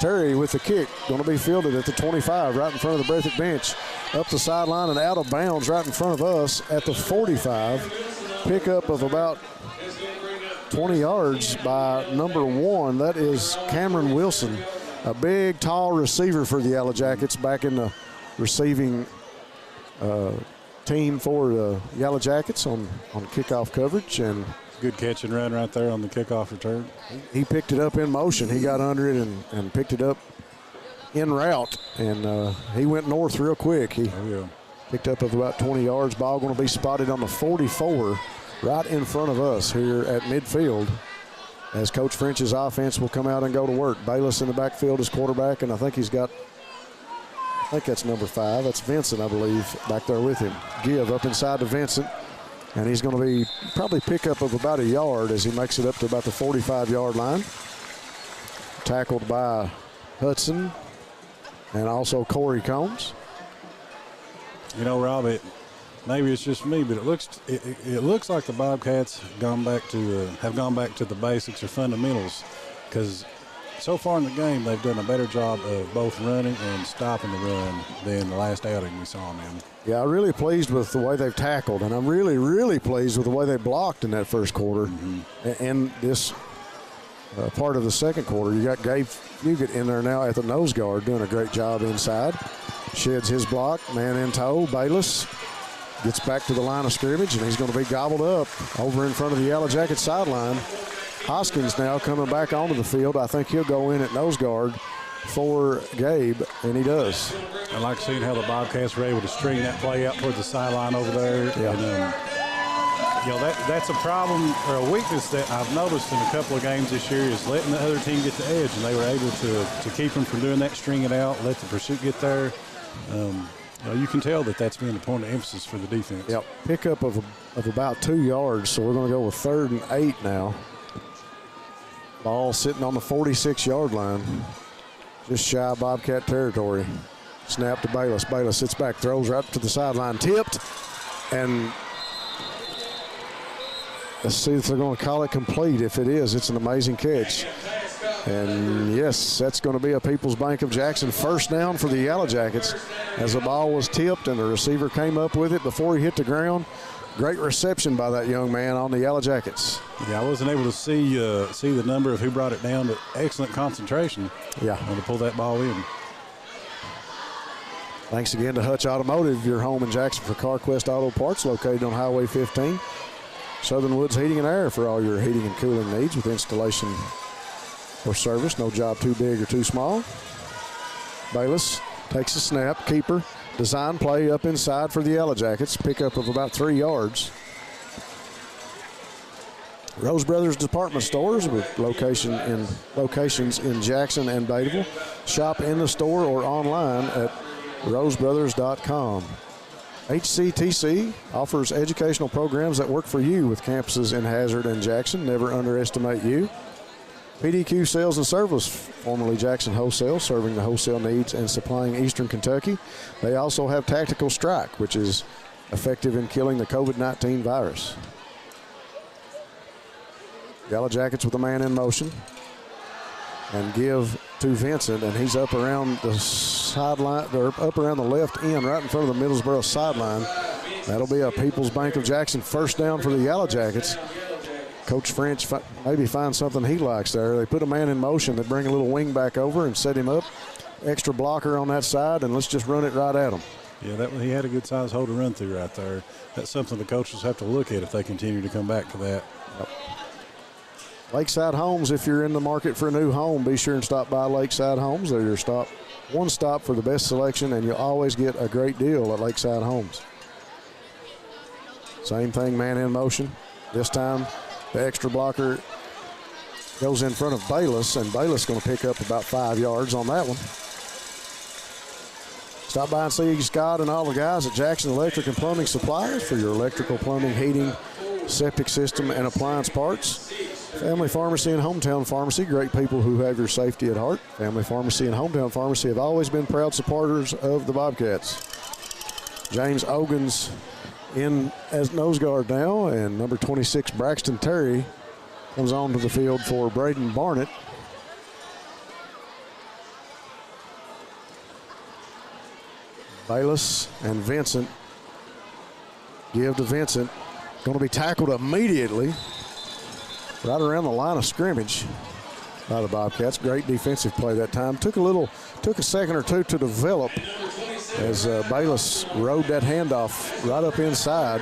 Terry with the kick, going to be fielded at the 25, right in front of the Breathitt bench. Up the sideline and out of bounds right in front of us at the 45. Pickup of about 20 yards by number 1. That is Cameron Wilson, a big, tall receiver for the Yellow Jackets, back in the receiving team for the Yellow Jackets on kickoff coverage. And good catch and run right there on the kickoff return. He picked it up in motion. He got under it and picked it up en route, and he went north real quick. He picked up of about 20 yards. Ball going to be spotted on the 44 right in front of us here at midfield as Coach French's offense will come out and go to work. Bayless in the backfield is quarterback, and I think that's number 5. That's Vincent, I believe, back there with him. Give up inside to Vincent, and he's going to be probably pickup of about a yard as he makes it up to about the 45-yard line. Tackled by Hudson and also Corey Combs. You know, Rob, maybe it's just me, but it looks like the Bobcats have gone back to the basics or fundamentals, because so far in the game they've done a better job of both running and stopping the run than the last outing we saw them in. Yeah, I'm really pleased with the way they've tackled, and I'm really, really pleased with the way they blocked in that first quarter. And this part of the second quarter, you got Gabe Fugit in there now at the nose guard doing a great job inside. Sheds his block, man in tow. Bayless gets back to the line of scrimmage, and he's going to be gobbled up over in front of the Yellow Jacket sideline. Hoskins now coming back onto the field. I think he'll go in at nose guard for Gabe, and he does. I like seeing how the Bobcats were able to string that play out towards the sideline over there. Yeah. And, that's a problem or a weakness that I've noticed in a couple of games this year is letting the other team get the edge, and they were able to keep them from doing that, string it out, let the pursuit get there. You can tell that that's been the point of emphasis for the defense. Yep, pickup of about 2 yards, so we're going to go with 3rd and 8 now. Ball sitting on the 46-yard line, just shy of Bobcat territory. Snap to Bayless. Bayless sits back, throws right to the sideline, tipped, and let's see if they're going to call it complete. If it is, it's an amazing catch. And yes, that's going to be a People's Bank of Jackson first down for the Yellow Jackets as the ball was tipped and the receiver came up with it before he hit the ground. Great reception by that young man on the Yellow Jackets. Yeah, I wasn't able to see the number of who brought it down, but excellent concentration. Yeah. To pull that ball in. Thanks again to Hutch Automotive, your home in Jackson for CarQuest Auto Parts, located on Highway 15. Southern Woods Heating and Air for all your heating and cooling needs with installation or service. No job too big or too small. Bayless takes a snap, keeper, design play up inside for the Yellow Jackets, pickup of about 3 yards. Rose Brothers Department Stores with locations in Jackson and Bateville. Shop in the store or online at rosebrothers.com. HCTC offers educational programs that work for you with campuses in Hazard and Jackson. Never underestimate you. PDQ Sales and Service, formerly Jackson Wholesale, serving the wholesale needs and supplying Eastern Kentucky. They also have Tactical Strike, which is effective in killing the COVID-19 virus. Yellow Jackets with a man in motion. And give to Vincent, and he's up around the sideline, or up around the left end, right in front of the Middlesboro sideline. That'll be a People's Bank of Jackson first down for the Yellow Jackets. Coach French maybe finds something he likes there. They put a man in motion. They bring a little wing back over and set him up. Extra blocker on that side, and let's just run it right at him. Yeah, he had a good size hole to run through right there. That's something the coaches have to look at if they continue to come back to that. Yep. Lakeside Homes, if you're in the market for a new home, be sure and stop by Lakeside Homes. They're your one stop for the best selection, and you'll always get a great deal at Lakeside Homes. Same thing, man in motion. This time, the extra blocker goes in front of Bayless, and Bayless going to pick up about 5 yards on that one. Stop by and see Scott and all the guys at Jackson Electric and Plumbing Supplies for your electrical, plumbing, heating, septic system, and appliance parts. Family Pharmacy and Hometown Pharmacy, great people who have your safety at heart. Family Pharmacy and Hometown Pharmacy have always been proud supporters of the Bobcats. James Ogans in as nose guard now, and number 26, Braxton Terry, comes onto the field for Braden Barnett. Bayless and Vincent give to Vincent. Going to be tackled immediately right around the line of scrimmage by the Bobcats. Great defensive play that time. Took a second or two to develop as Bayless rode that handoff right up inside,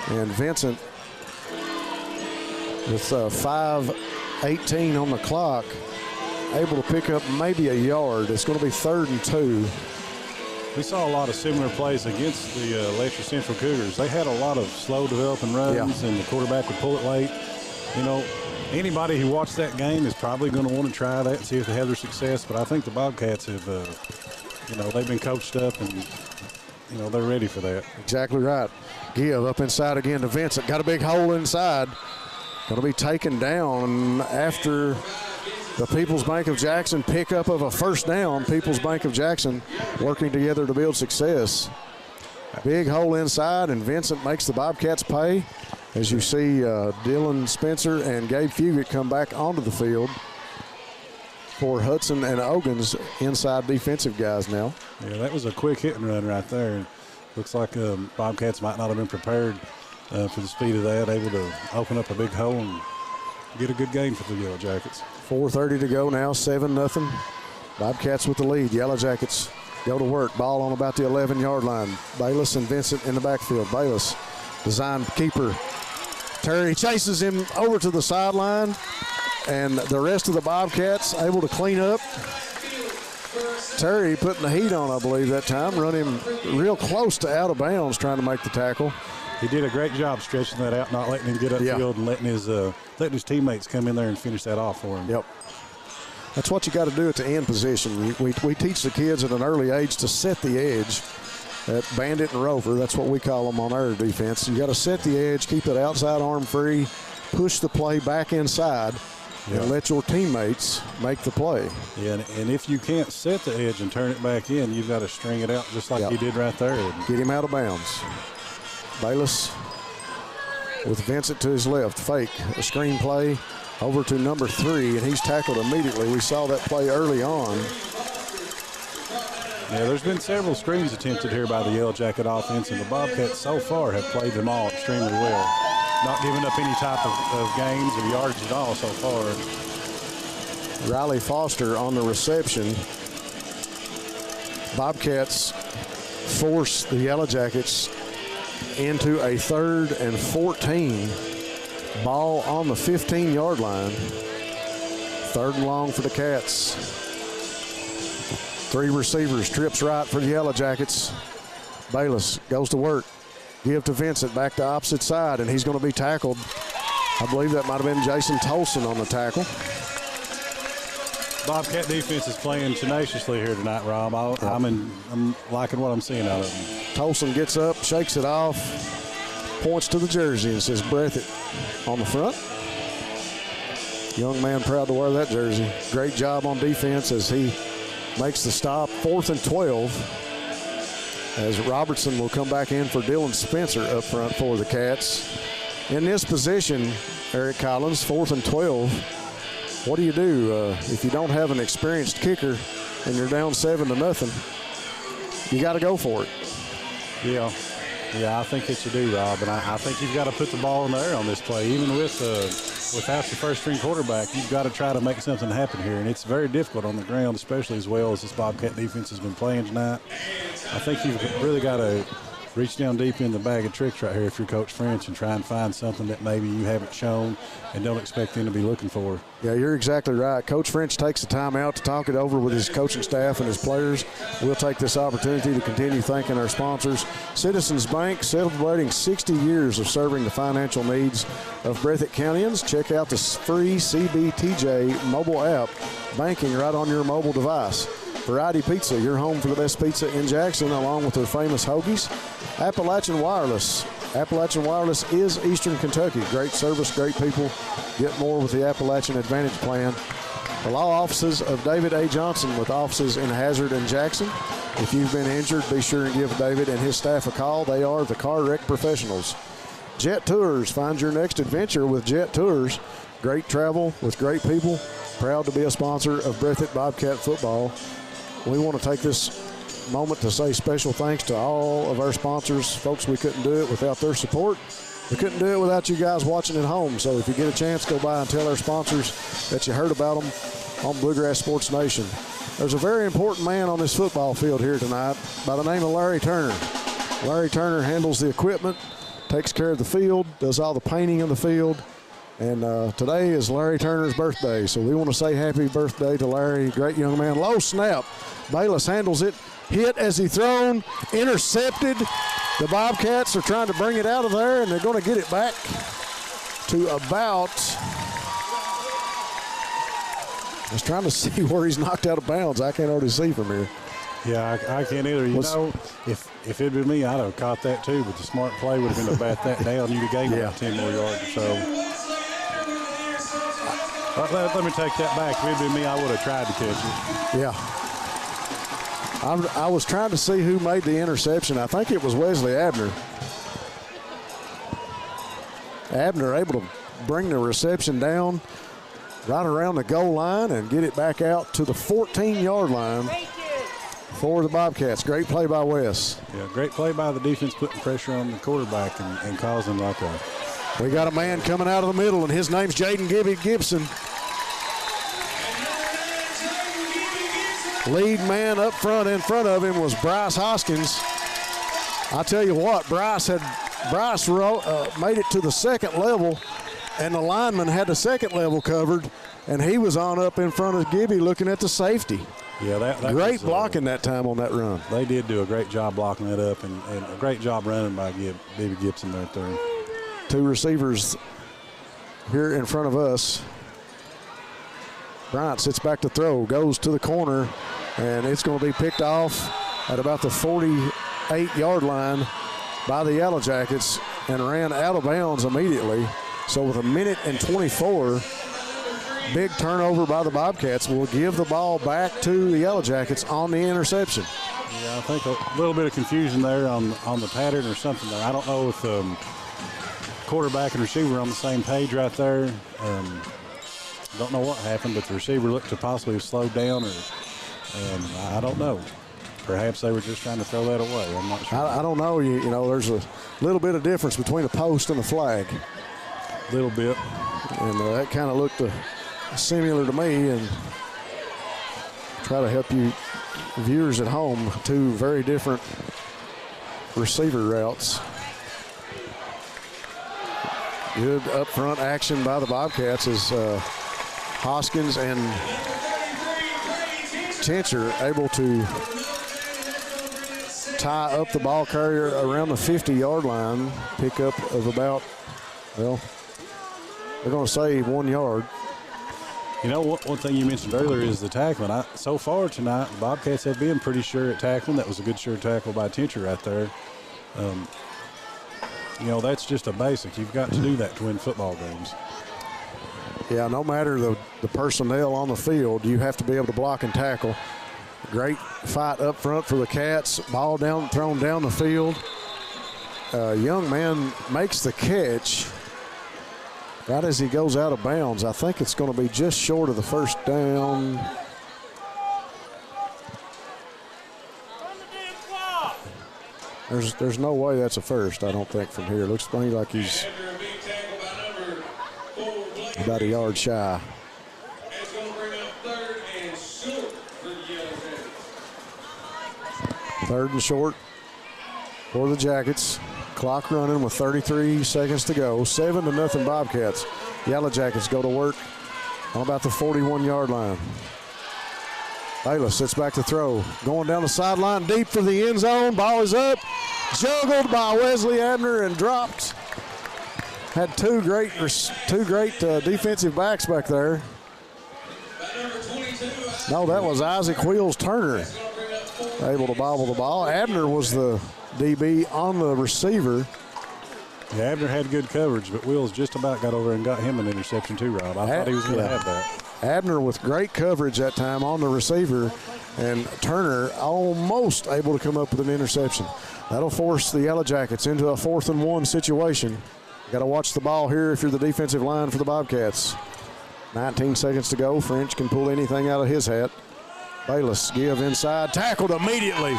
and Vincent with 5:18 on the clock, able to pick up maybe a yard. It's going to be 3rd and 2. We saw a lot of similar plays against the Letcher Central Cougars. They had a lot of slow developing runs, and the quarterback would pull it late. You know, anybody who watched that game is probably going to want to try that and see if they have their success. But I think the Bobcats have, they've been coached up, and, they're ready for that. Exactly right. Give up inside again to Vincent. Got a big hole inside. Going to be taken down after the People's Bank of Jackson pickup of a first down. People's Bank of Jackson working together to build success. Big hole inside, and Vincent makes the Bobcats pay. As you see, Dylan Spencer and Gabe Fugit come back onto the field for Hudson and Ogans, inside defensive guys now. Yeah, that was a quick hit and run right there. Looks like Bobcats might not have been prepared for the speed of that, able to open up a big hole and get a good game for the Yellow Jackets. 4:30 to go now, 7-0. Bobcats with the lead. Yellow Jackets go to work. Ball on about the 11-yard line. Bayless and Vincent in the backfield. Bayless, design keeper. Terry chases him over to the sideline, and the rest of the Bobcats able to clean up. Terry putting the heat on, I believe, that time. Run him real close to out of bounds trying to make the tackle. He did a great job stretching that out, not letting him get upfield and letting his teammates come in there and finish that off for him. Yep. That's what you got to do at the end position. We teach the kids at an early age to set the edge that bandit and rover. That's what we call them on our defense. You got to set the edge, keep it outside arm free, push the play back inside, and let your teammates make the play. Yeah, and if you can't set the edge and turn it back in, you've got to string it out just like you did right there. Get him out of bounds. Bayless with Vincent to his left. Fake a screen play over to number 3, and he's tackled immediately. We saw that play early on. Yeah, there's been several screens attempted here by the Yellow Jacket offense, and the Bobcats so far have played them all extremely well. Not giving up any type of gains or yardage at all so far. Riley Foster on the reception. Bobcats force the Yellow Jackets into a 3rd and 14. Ball on the 15-yard line. 3rd and long for the Cats. 3 receivers, trips right for the Yellow Jackets. Bayless goes to work. Give to Vincent, back to opposite side, and he's going to be tackled. I believe that might have been Jason Tolson on the tackle. Bobcat defense is playing tenaciously here tonight, Rob. I'm liking what I'm seeing out of them. Tolson gets up, shakes it off, points to the jersey and says Breathitt on the front. Young man proud to wear that jersey. Great job on defense as he makes the stop. 4th and 12. As Robertson will come back in for Dylan Spencer up front for the Cats. In this position, Eric Collins, 4th and 12. What do you do if you don't have an experienced kicker and you're down 7-0? You got to go for it. Yeah, I think that you do, Rob, and I think you've got to put the ball in the air on this play. Even without your first-string quarterback, you've got to try to make something happen here, and it's very difficult on the ground, especially as well as this Bobcat defense has been playing tonight. I think you've really got to reach down deep in the bag of tricks right here if you're Coach French and try and find something that maybe you haven't shown and don't expect them to be looking for. Yeah, you're exactly right. Coach French takes the time out to talk it over with his coaching staff and his players. We'll take this opportunity to continue thanking our sponsors. Citizens Bank, celebrating 60 years of serving the financial needs of Breathitt Countyans. Check out the free CBTJ mobile app, banking right on your mobile device. Variety Pizza, your home for the best pizza in Jackson, along with their famous hoagies. Appalachian Wireless. Appalachian Wireless is Eastern Kentucky. Great service, great people. Get more with the Appalachian Advantage Plan. The law offices of David A. Johnson with offices in Hazard and Jackson. If you've been injured, be sure and give David and his staff a call. They are the car wreck professionals. Jet Tours. Find your next adventure with Jet Tours. Great travel with great people. Proud to be a sponsor of Breathitt Bobcat football. We want to take this moment to say special thanks to all of our sponsors. Folks, we couldn't do it without their support. We couldn't do it without you guys watching at home. So if you get a chance, go by and tell our sponsors that you heard about them on Bluegrass Sports Nation. There's a very important man on this football field here tonight by the name of Larry Turner. Larry Turner handles the equipment, takes care of the field, does all the painting of the field. And today is Larry Turner's birthday, so we want to say happy birthday to Larry. Great young man. Low snap. Bayless handles it. Hit as he thrown. Intercepted. The Bobcats are trying to bring it out of there, and they're going to get it back to about. I was trying to see where he's knocked out of bounds. I can't hardly see from here. Yeah, I can't either. You know, if it had been me, I'd have caught that too, but the smart play would have been to bat that down. You'd have gained about 10 more yards or so. Let me take that back. If it had been me, I would have tried to catch it. Yeah. I was trying to see who made the interception. I think it was Wesley Abner. Abner able to bring the reception down right around the goal line and get it back out to the 14-yard line for the Bobcats. Great play by Wes. Yeah, great play by the defense, putting pressure on the quarterback and causing like a. We got a man coming out of the middle, and his name's Jaden Gibson. Lead man up front in front of him was Bryce Hoskins. I tell you what, Bryce made it to the second level, and the lineman had the second level covered, and he was on up in front of Gibby looking at the safety. Yeah, that great blocking that time on that run. They did do a great job blocking that up, and a great job running by Baby Gibson right there. 2 receivers here in front of us. Bryant sits back to throw, goes to the corner, and it's going to be picked off at about the 40 8-yard line by the Yellow Jackets and ran out of bounds immediately. So with 1:24, big turnover by the Bobcats will give the ball back to the Yellow Jackets on the interception. Yeah, I think a little bit of confusion there on the pattern or something there. I don't know if quarterback and receiver are on the same page right there. Don't know what happened, but the receiver looked to possibly have slowed down, or I don't know. Perhaps they were just trying to throw that away. I'm not sure. I don't know. You know, there's a little bit of difference between a post and a flag. A little bit. And that kind of looked similar to me, and try to help you viewers at home, two very different receiver routes. Good up front action by the Bobcats as Hoskins and Tincher able to tie up the ball carrier around the 50-yard line. Pickup of about, well, they're going to say 1 yard. You know, one thing you mentioned earlier is the tackling. So far tonight, the Bobcats have been pretty sure at tackling. That was a good sure tackle by Tincher right there. You know, that's just a basic. You've got to do that to win football games. Yeah, no matter the personnel on the field, you have to be able to block and tackle. Great fight up front for the Cats. Ball thrown down the field. Young man makes the catch right as he goes out of bounds. I think it's going to be just short of the first down. There's no way that's a first, I don't think, from here. Looks to me like he's about a yard shy. Third and short for the Jackets. Clock running with 33 seconds to go. 7-0 Bobcats. Yellow Jackets go to work on about the 41-yard line. Bayless sits back to throw. Going down the sideline deep for the end zone. Ball is up. Juggled by Wesley Abner and dropped. Had two great defensive backs back there. No, that was Isaac Wheels Turner able to bobble the ball. Abner was the DB on the receiver. Yeah, Abner had good coverage, but Wheels just about got over and got him an interception too, Rob. I thought he was going to have that. Abner with great coverage that time on the receiver, and Turner almost able to come up with an interception. That'll force the Yellow Jackets into a 4th and 1 situation. Got to watch the ball here if you're the defensive line for the Bobcats. 19 seconds to go. French can pull anything out of his hat. Bayless give inside, tackled immediately.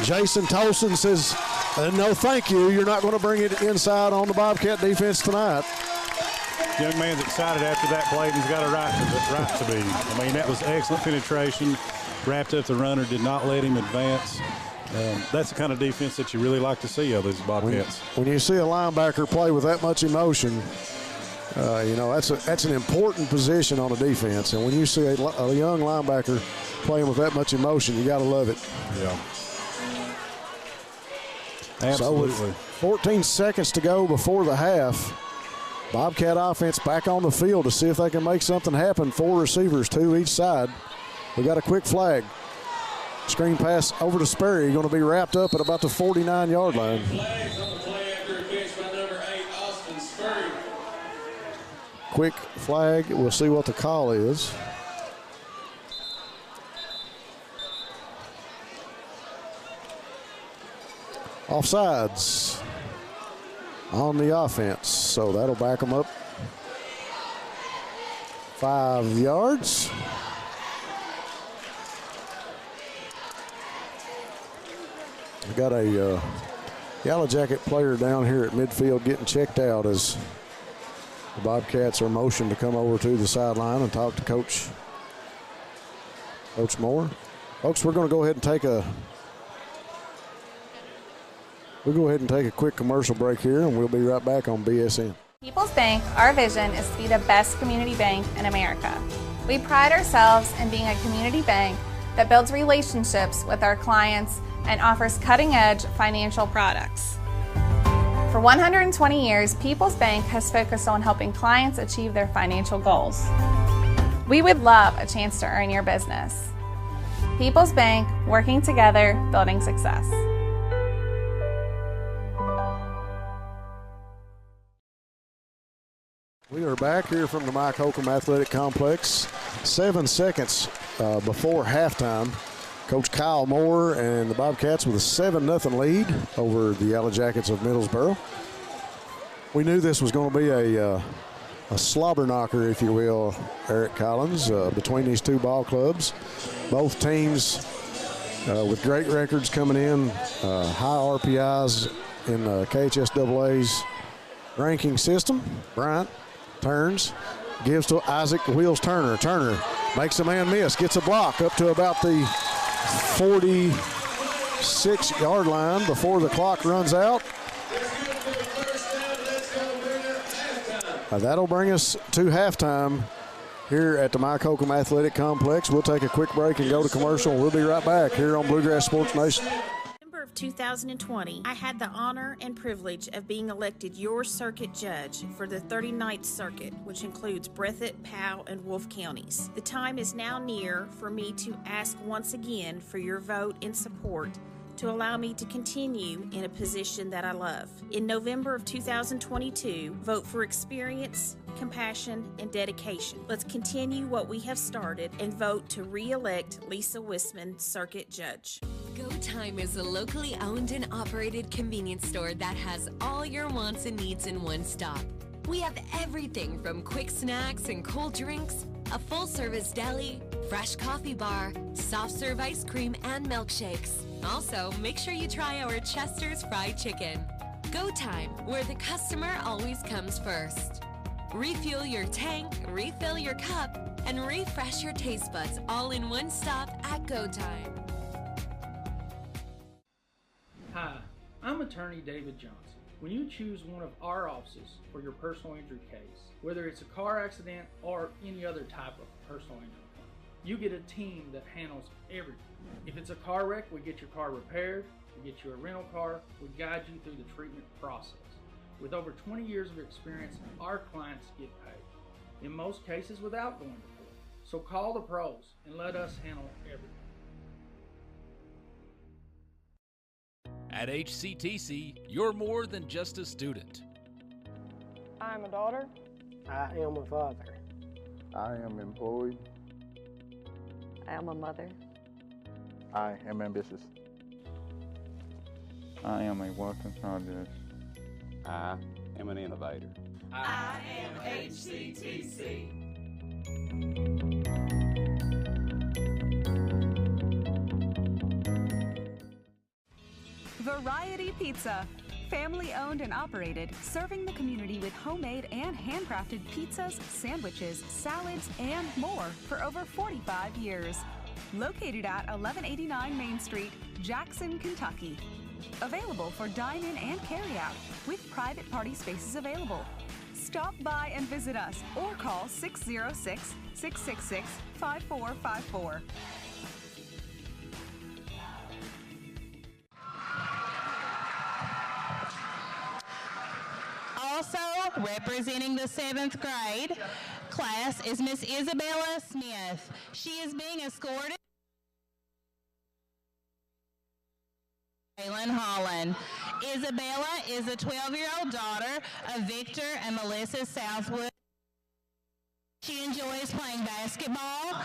Jason Tolson says, no thank you, you're not going to bring it inside on the Bobcat defense tonight. Young man's excited after that play, and he's got a right to be. I mean, that was excellent penetration. Wrapped up the runner, did not let him advance. That's the kind of defense that you really like to see of these Bobcats. When you see a linebacker play with that much emotion, you know, that's an important position on a defense. And when you see a young linebacker playing with that much emotion, you got to love it. Yeah. Absolutely. So with 14 seconds to go before the half, Bobcat offense back on the field to see if they can make something happen. 4 receivers, 2 each side. We got a quick flag. Screen pass over to Sperry, going to be wrapped up at about the 49-yard line. Quick flag. We'll see what the call is. Offsides on the offense, so that'll back them up 5 yards. We got a Yellow Jacket player down here at midfield getting checked out as the Bobcats are motioned to come over to the sideline and talk to Coach Moore. Folks, we're going to go ahead and take a quick commercial break here, and we'll be right back on BSN. People's Bank, our vision is to be the best community bank in America. We pride ourselves in being a community bank that builds relationships with our clients and offers cutting-edge financial products. For 120 years, People's Bank has focused on helping clients achieve their financial goals. We would love a chance to earn your business. People's Bank, working together, building success. We are back here from the Mike Holcomb Athletic Complex. 7 seconds before halftime. Coach Kyle Moore and the Bobcats with a 7-0 lead over the Yellow Jackets of Middlesboro. We knew this was going to be a slobber knocker, if you will, Eric Collins, between these two ball clubs. Both teams with great records coming in, high RPIs in KHSAA's ranking system. Bryant turns, gives to Isaac Wheels Turner. Turner makes a man miss, gets a block up to about the 46-yard line before the clock runs out. That'll bring us to halftime here at the Mike Holcomb Athletic Complex. We'll take a quick break and go to commercial. We'll be right back here on Bluegrass Sports Nation. Of 2020, I had the honor and privilege of being elected your circuit judge for the 39th Circuit, which includes Breathitt, Powell, and Wolfe counties. The time is now near for me to ask once again for your vote and support to allow me to continue in a position that I love. In November of 2022, vote for experience, compassion, and dedication. Let's continue what we have started and vote to re-elect Lisa Wisman, Circuit Judge. Go Time is a locally owned and operated convenience store that has all your wants and needs in one stop. We have everything from quick snacks and cold drinks, a full-service deli, fresh coffee bar, soft-serve ice cream, and milkshakes. Also, make sure you try our Chester's Fried Chicken. Go Time, where the customer always comes first. Refuel your tank, refill your cup, and refresh your taste buds all in one stop at Go Time. Hi, I'm attorney David Johnson. When you choose one of our offices for your personal injury case, whether it's a car accident or any other type of personal injury claim, you get a team that handles everything. If it's a car wreck, we get your car repaired, we get you a rental car, we guide you through the treatment process. With over 20 years of experience, our clients get paid, in most cases without going to court. So call the pros and let us handle everything. At HCTC, you're more than just a student. I'm a daughter. I am a father. I am employed. I am a mother. I am ambitious. I am a work in progress. I am an innovator. I am HCTC. Variety Pizza. Family owned and operated, serving the community with homemade and handcrafted pizzas, sandwiches, salads, and more for over 45 years. Located at 1189 Main Street, Jackson, Kentucky. Available for dine-in and carry-out, with private party spaces available. Stop by and visit us or call 606-666-5454. Also representing the 7th grade class is Miss Isabella Smith. She is being escorted Jalen Holland. Isabella is a 12-year-old daughter of Victor and Melissa Southwood. She enjoys playing basketball,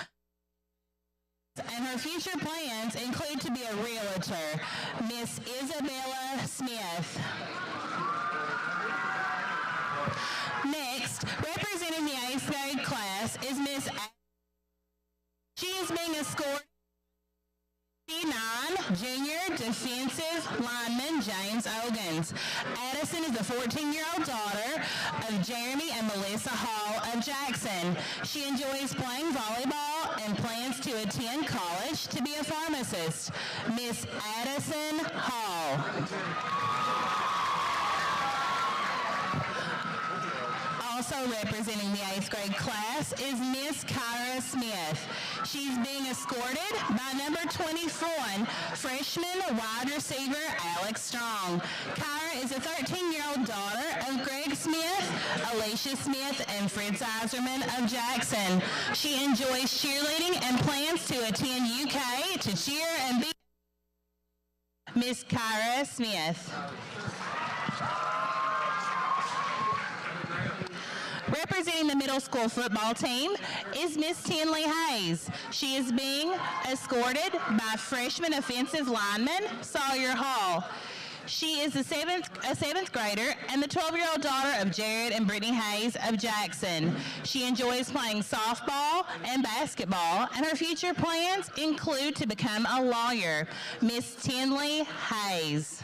and her future plans include to be a realtor. Miss Isabella Smith. Next, representing the 8th grade class is Miss She is being escorted by junior defensive lineman James Ogans. Addison is the 14-year-old daughter of Jeremy and Melissa Hall of Jackson. She enjoys playing volleyball and plans to attend college to be a pharmacist. Miss Addison Hall. Also representing the 8th grade class is Miss Kyra Smith. She's being escorted by number 21, freshman wide receiver Alex Strong. Kyra is a 13-year-old daughter of Greg Smith, Alicia Smith, and Fritz Eiserman of Jackson. She enjoys cheerleading and plans to attend UK to cheer and be Miss Kyra Smith. Representing the middle school football team is Miss Tinley Hayes. She is being escorted by freshman offensive lineman Sawyer Hall. She is a seventh grader and the 12-year-old daughter of Jared and Brittany Hayes of Jackson. She enjoys playing softball and basketball, and her future plans include to become a lawyer. Miss Tinley Hayes.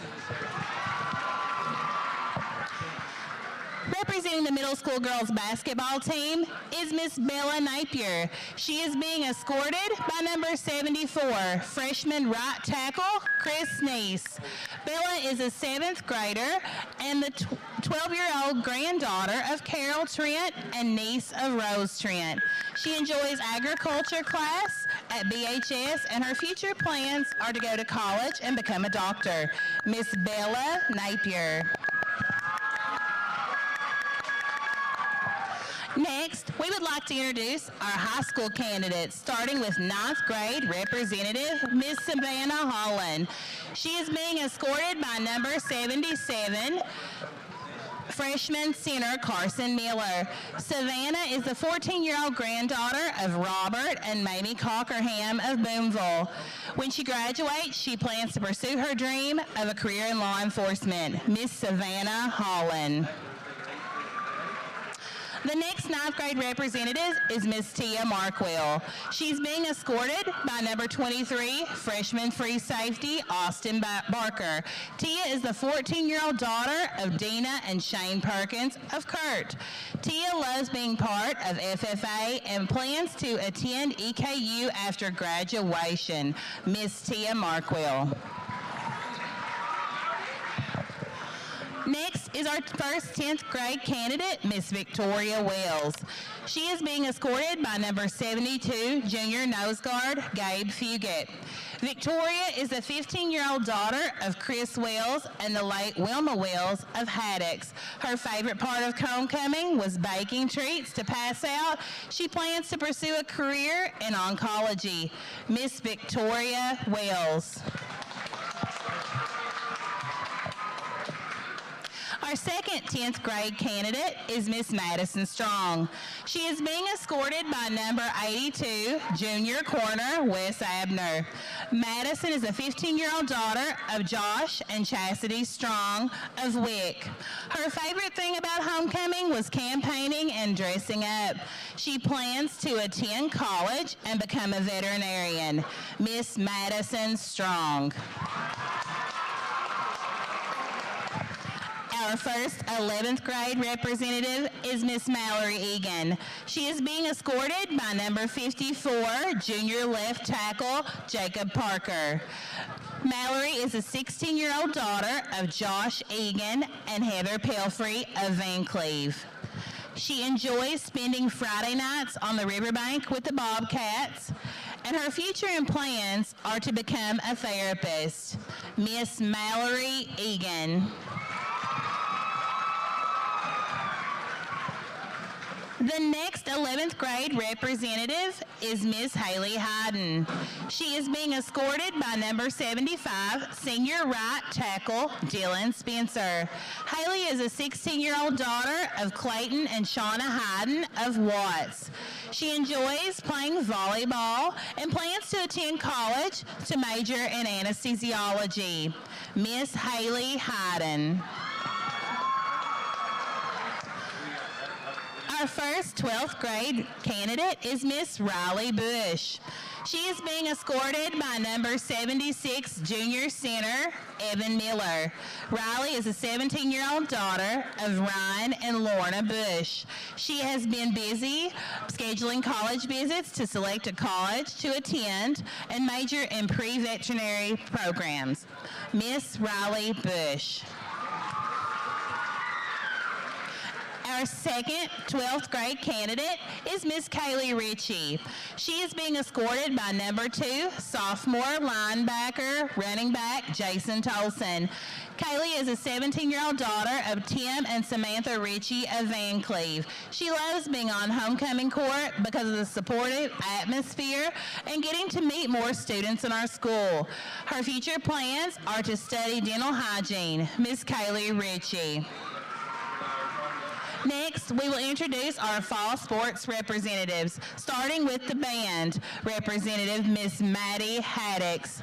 Representing the middle school girls basketball team is Miss Bella Napier. She is being escorted by number 74, freshman right tackle Chris Neese. Bella is a 7th grader and the 12-year-old granddaughter of Carol Trent and niece of Rose Trent. She enjoys agriculture class at BHS, and her future plans are to go to college and become a doctor. Miss Bella Napier. Next, we would like to introduce our high school candidates, starting with 9th grade representative, Miss Savannah Holland. She is being escorted by number 77, freshman center Carson Miller. Savannah is the 14-year-old granddaughter of Robert and Mamie Cockerham of Boonville. When she graduates, she plans to pursue her dream of a career in law enforcement. Miss Savannah Holland. The next 9th grade representative is Miss Tia Markwell. She's being escorted by number 23, freshman free safety Austin Barker. Tia is the 14-year-old daughter of Dina and Shane Perkins of Kurt. Tia loves being part of FFA and plans to attend EKU after graduation. Miss Tia Markwell. Next is our first 10th grade candidate, Miss Victoria Wells. She is being escorted by number 72, junior nose guard Gabe Fugate. Victoria is a 15-year-old daughter of Chris Wells and the late Wilma Wells of Haddocks. Her favorite part of homecoming was baking treats to pass out. She plans to pursue a career in oncology. Miss Victoria Wells. Our second 10th grade candidate is Miss Madison Strong. She is being escorted by number 82, junior corner Wes Abner. Madison is a 15-year-old daughter of Josh and Chastity Strong of Wick. Her favorite thing about homecoming was campaigning and dressing up. She plans to attend college and become a veterinarian. Miss Madison Strong. Our first 11th grade representative is Miss Mallory Egan. She is being escorted by number 54, junior left tackle Jacob Parker. Mallory is a 16-year-old daughter of Josh Egan and Heather Pelfrey of Van Cleve. She enjoys spending Friday nights on the Riverbank with the Bobcats, and her future and plans are to become a therapist. Miss Mallory Egan. The next 11th grade representative is Miss Haley Hayden. She is being escorted by number 75, senior right tackle Dylan Spencer. Haley is a 16-year-old daughter of Clayton and Shauna Hayden of Watts. She enjoys playing volleyball and plans to attend college to major in anesthesiology. Miss Haley Hayden. Our first 12th grade candidate is Miss Riley Bush. She is being escorted by number 76 junior center Evan Miller. Riley is a 17-year-old daughter of Ryan and Lorna Bush. She has been busy scheduling college visits to select a college to attend and major in pre-veterinary programs. Miss Riley Bush. Our Our second 12th grade candidate is Miss Kaylee Ritchie. She is being escorted by number 2 sophomore linebacker, running back Jason Tolson. Kaylee is a 17-year-old daughter of Tim and Samantha Ritchie of Van Cleve. She loves being on homecoming court because of the supportive atmosphere and getting to meet more students in our school. Her future plans are to study dental hygiene. Miss Kaylee Ritchie. Next, we will introduce our fall sports representatives, starting with the band representative, Miss Maddie Haddix.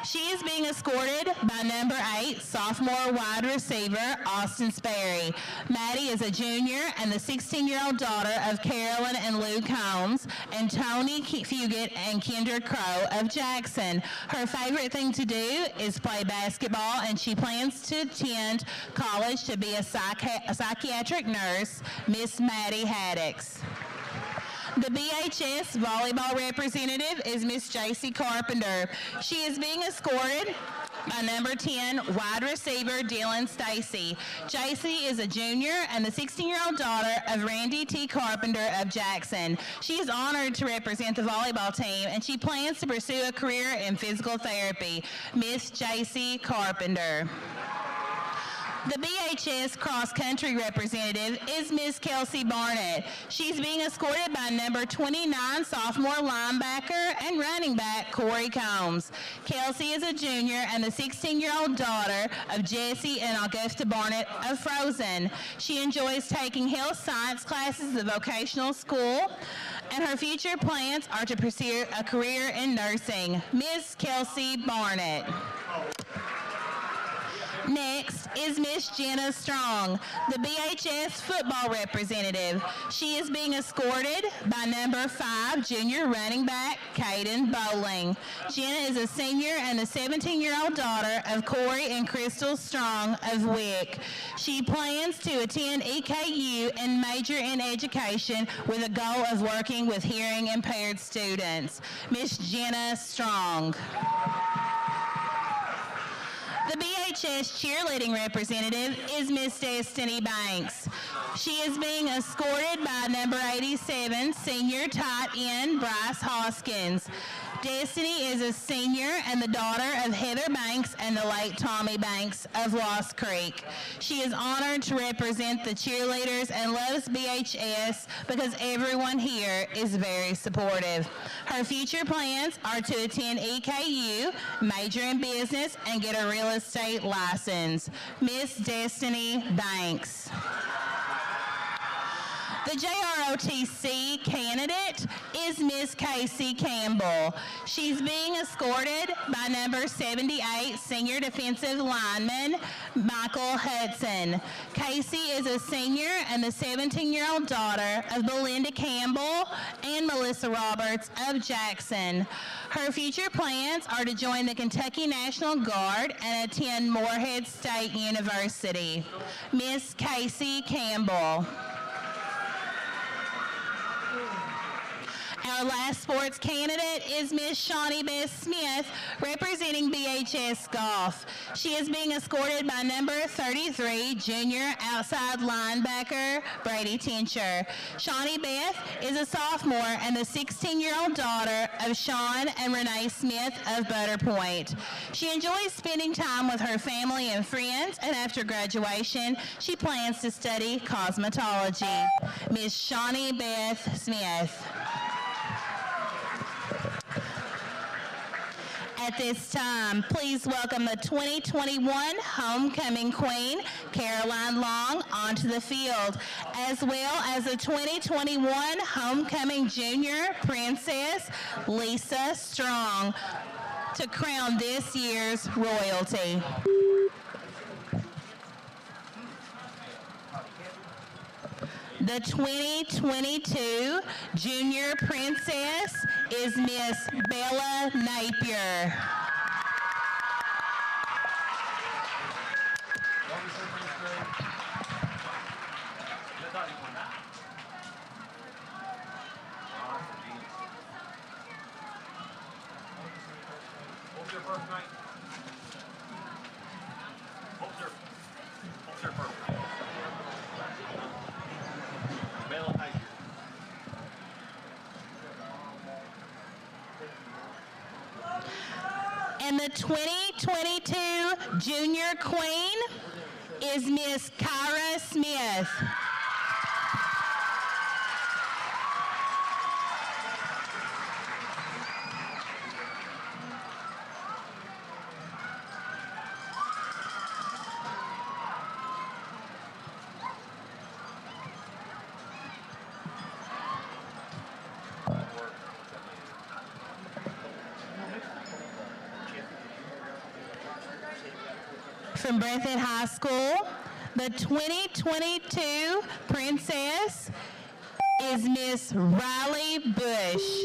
She is being escorted by number 8 sophomore wide receiver Austin Sperry. Maddie is a junior and the 16-year-old daughter of Carolyn and Lou Combs and Tony Fugit and Kendra Crow of Jackson. Her favorite thing to do is play basketball, and she plans to attend college to be a psychiatric nurse. Miss Maddie Haddix. The BHS volleyball representative is Miss J.C. Carpenter. She is being escorted by number 10 wide receiver Dylan Stacy. J.C. is a junior and the 16-year-old daughter of Randy T. Carpenter of Jackson. She is honored to represent the volleyball team, and she plans to pursue a career in physical therapy. Miss J.C. Carpenter. The BHS cross-country representative is Miss Kelsey Barnett. She's being escorted by number 29 sophomore linebacker and running back Corey Combs. Kelsey is a junior and the 16-year-old daughter of Jesse and Augusta Barnett of Frozen. She enjoys taking health science classes at the vocational school, and her future plans are to pursue a career in nursing. Miss Kelsey Barnett. Next is Miss Jenna Strong, the BHS football representative. She is being escorted by number 5 junior running back Caden Bowling. Jenna is a senior and the 17-year-old daughter of Corey and Crystal Strong of Wick. She plans to attend EKU and major in education with a goal of working with hearing impaired students. Miss Jenna Strong. The BHS cheerleading representative is Miss Destiny Banks. She is being escorted by number 87 senior tight end Bryce Hoskins. Destiny is a senior and the daughter of Heather Banks and the late Tommy Banks of Lost Creek. She is honored to represent the cheerleaders and loves BHS because everyone here is very supportive. Her future plans are to attend EKU, major in business, and get a real estate license. Miss Destiny Banks. The JROTC candidate is Miss Casey Campbell. She's being escorted by number 78 senior defensive lineman Michael Hudson. Casey is a senior and the 17-year-old daughter of Belinda Campbell and Melissa Roberts of Jackson. Her future plans are to join the Kentucky National Guard and attend Morehead State University. Miss Casey Campbell. Our last sports candidate is Miss Shawnee Beth Smith, representing BHS Golf. She is being escorted by number 33, junior outside linebacker Brady Tincher. Shawnee Beth is a sophomore and the 16-year-old daughter of Sean and Renee Smith of Butter Point. She enjoys spending time with her family and friends, and after graduation, she plans to study cosmetology. Miss Shawnee Beth Smith. At this time, please welcome the 2021 Homecoming Queen, Caroline Long, onto the field, as well as the 2021 Homecoming Junior Princess, Lisa Strong, to crown this year's royalty. The 2022 Junior Princess is Miss Bella Napier. And the 2022 Junior Queen is Miss Kyra Smith. From Breathitt High School, the 2022 Princess is Miss Riley Bush.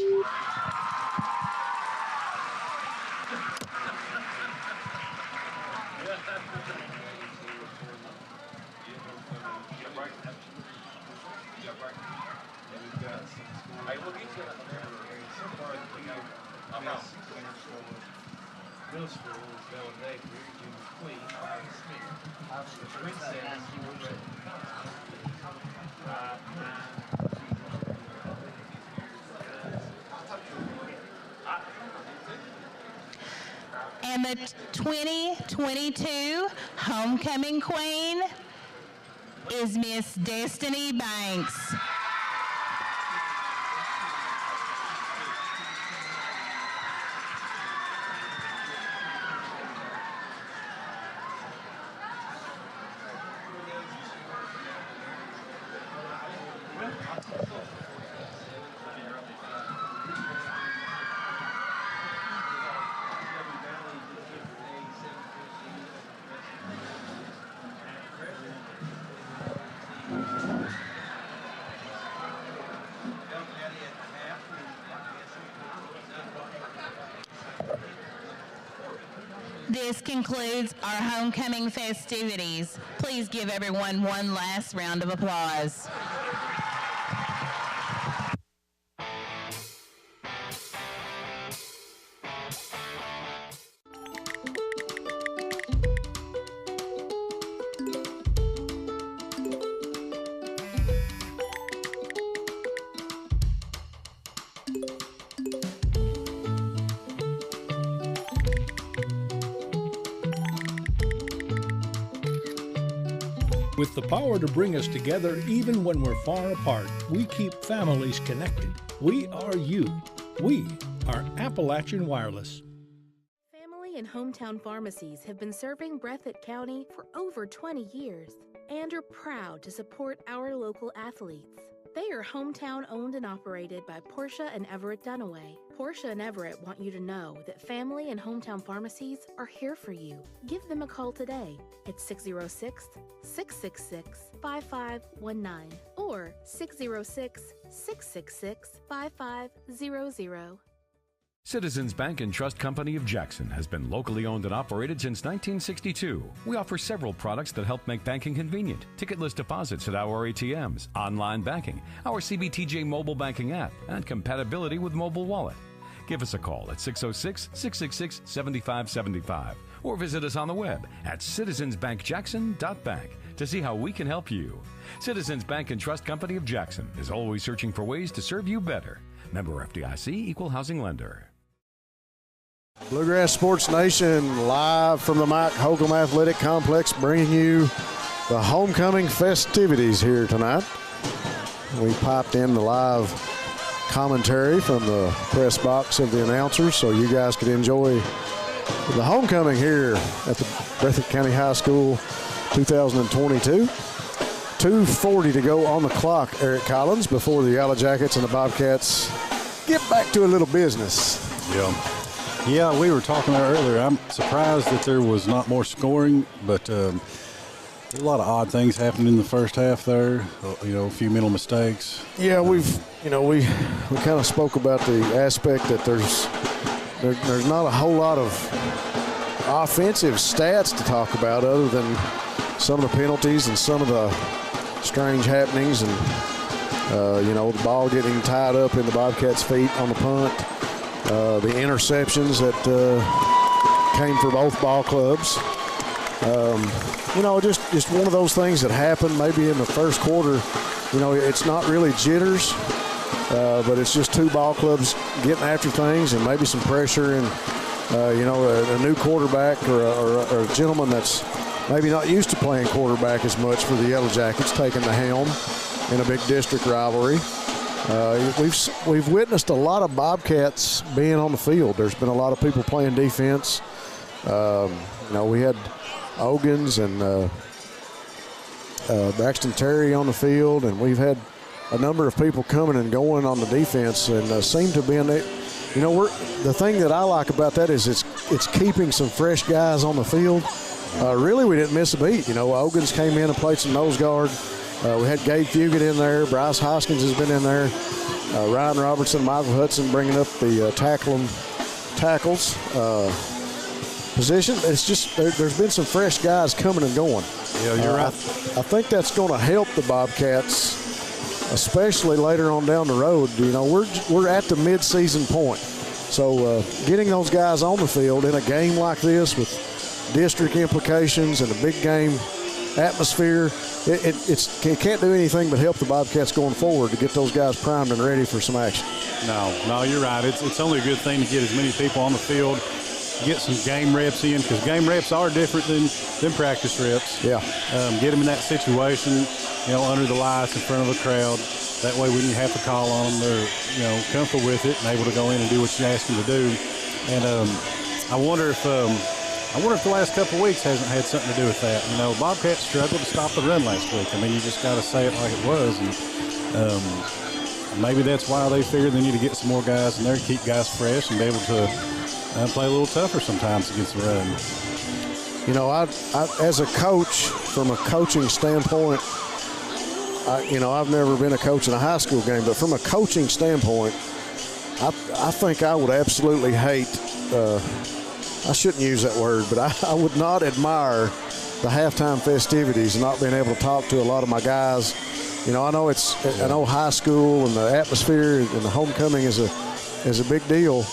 Middlesboro is going there. Queen, the princess, And the 2022 Homecoming Queen is Miss Destiny Banks. This concludes our homecoming festivities. Please give everyone one last round of applause. With the power to bring us together even when we're far apart, we keep families connected. We are you. We are Appalachian Wireless. Family and hometown pharmacies have been serving Breathitt County for over 20 years and are proud to support our local athletes. They are hometown owned and operated by Portia and Everett Dunaway. Portia and Everett want you to know that family and hometown pharmacies are here for you. Give them a call today at 606-666-5519 or 606-666-5500. Citizens Bank and Trust Company of Jackson has been locally owned and operated since 1962. We offer several products that help make banking convenient. Ticketless deposits at our ATMs, online banking, our CBTJ mobile banking app, and compatibility with mobile wallet. Give us a call at 606-666-7575 or visit us on the web at citizensbankjackson.bank to see how we can help you. Citizens Bank and Trust Company of Jackson is always searching for ways to serve you better. Member FDIC, Equal Housing Lender. Bluegrass Sports Nation, live from the Mike Holcomb Athletic Complex, bringing you the homecoming festivities here tonight. We piped in the live commentary from the press box of the announcers so you guys could enjoy the homecoming here at the Breathitt County High School 2022. 2:40 to go on the clock, Eric Collins, before the Yellow Jackets and the Bobcats get back to a little business. Yeah, we were talking about earlier. I'm surprised that there was not more scoring, but there's a lot of odd things happening in the first half there. You know, a few mental mistakes. Yeah, we kind of spoke about the aspect that there's not a whole lot of offensive stats to talk about other than some of the penalties and some of the strange happenings and, the ball getting tied up in the Bobcats' feet on the punt, the interceptions that came for both ball clubs. Just one of those things that happened maybe in the first quarter. It's not really jitters, but it's just two ball clubs getting after things and maybe some pressure and a new quarterback or a gentleman that's maybe not used to playing quarterback as much for the Yellow Jackets, taking the helm in a big district rivalry. We've witnessed a lot of Bobcats being on the field. There's been a lot of people playing defense. We had Ogans and Braxton Terry on the field, and we've had a number of people coming and going on the defense, and seem to be in it. The thing that I like about that is it's keeping some fresh guys on the field. Really, we didn't miss a beat. Ogans came in and played some nose guard. We had Gabe Fugit in there. Bryce Hoskins has been in there. Ryan Robertson, Michael Hudson bringing up the tackles position. It's just there's been some fresh guys coming and going. Yeah, you're right. I think that's going to help the Bobcats, especially later on down the road. We're at the mid-season point. So getting those guys on the field in a game like this with district implications and a big game atmosphere, it can't do anything but help the Bobcats going forward to get those guys primed and ready for some action. No, you're right. It's only a good thing to get as many people on the field, get some game reps in, because game reps are different than practice reps. Yeah. Get them in that situation, under the lights in front of a crowd. That way when you have to call on them, they're, comfortable with it and able to go in and do what you ask them to do. And I wonder if the last couple of weeks hasn't had something to do with that. Bobcats struggled to stop the run last week. You just got to say it like it was. And maybe that's why they figured they need to get some more guys in there, keep guys fresh, and be able to play a little tougher sometimes against the run. I as a coach, from a coaching standpoint, I've never been a coach in a high school game, but from a coaching standpoint, I think I would absolutely hate I shouldn't use that word, but I would not admire the halftime festivities and not being able to talk to a lot of my guys. I know high school and the atmosphere and the homecoming is a big deal,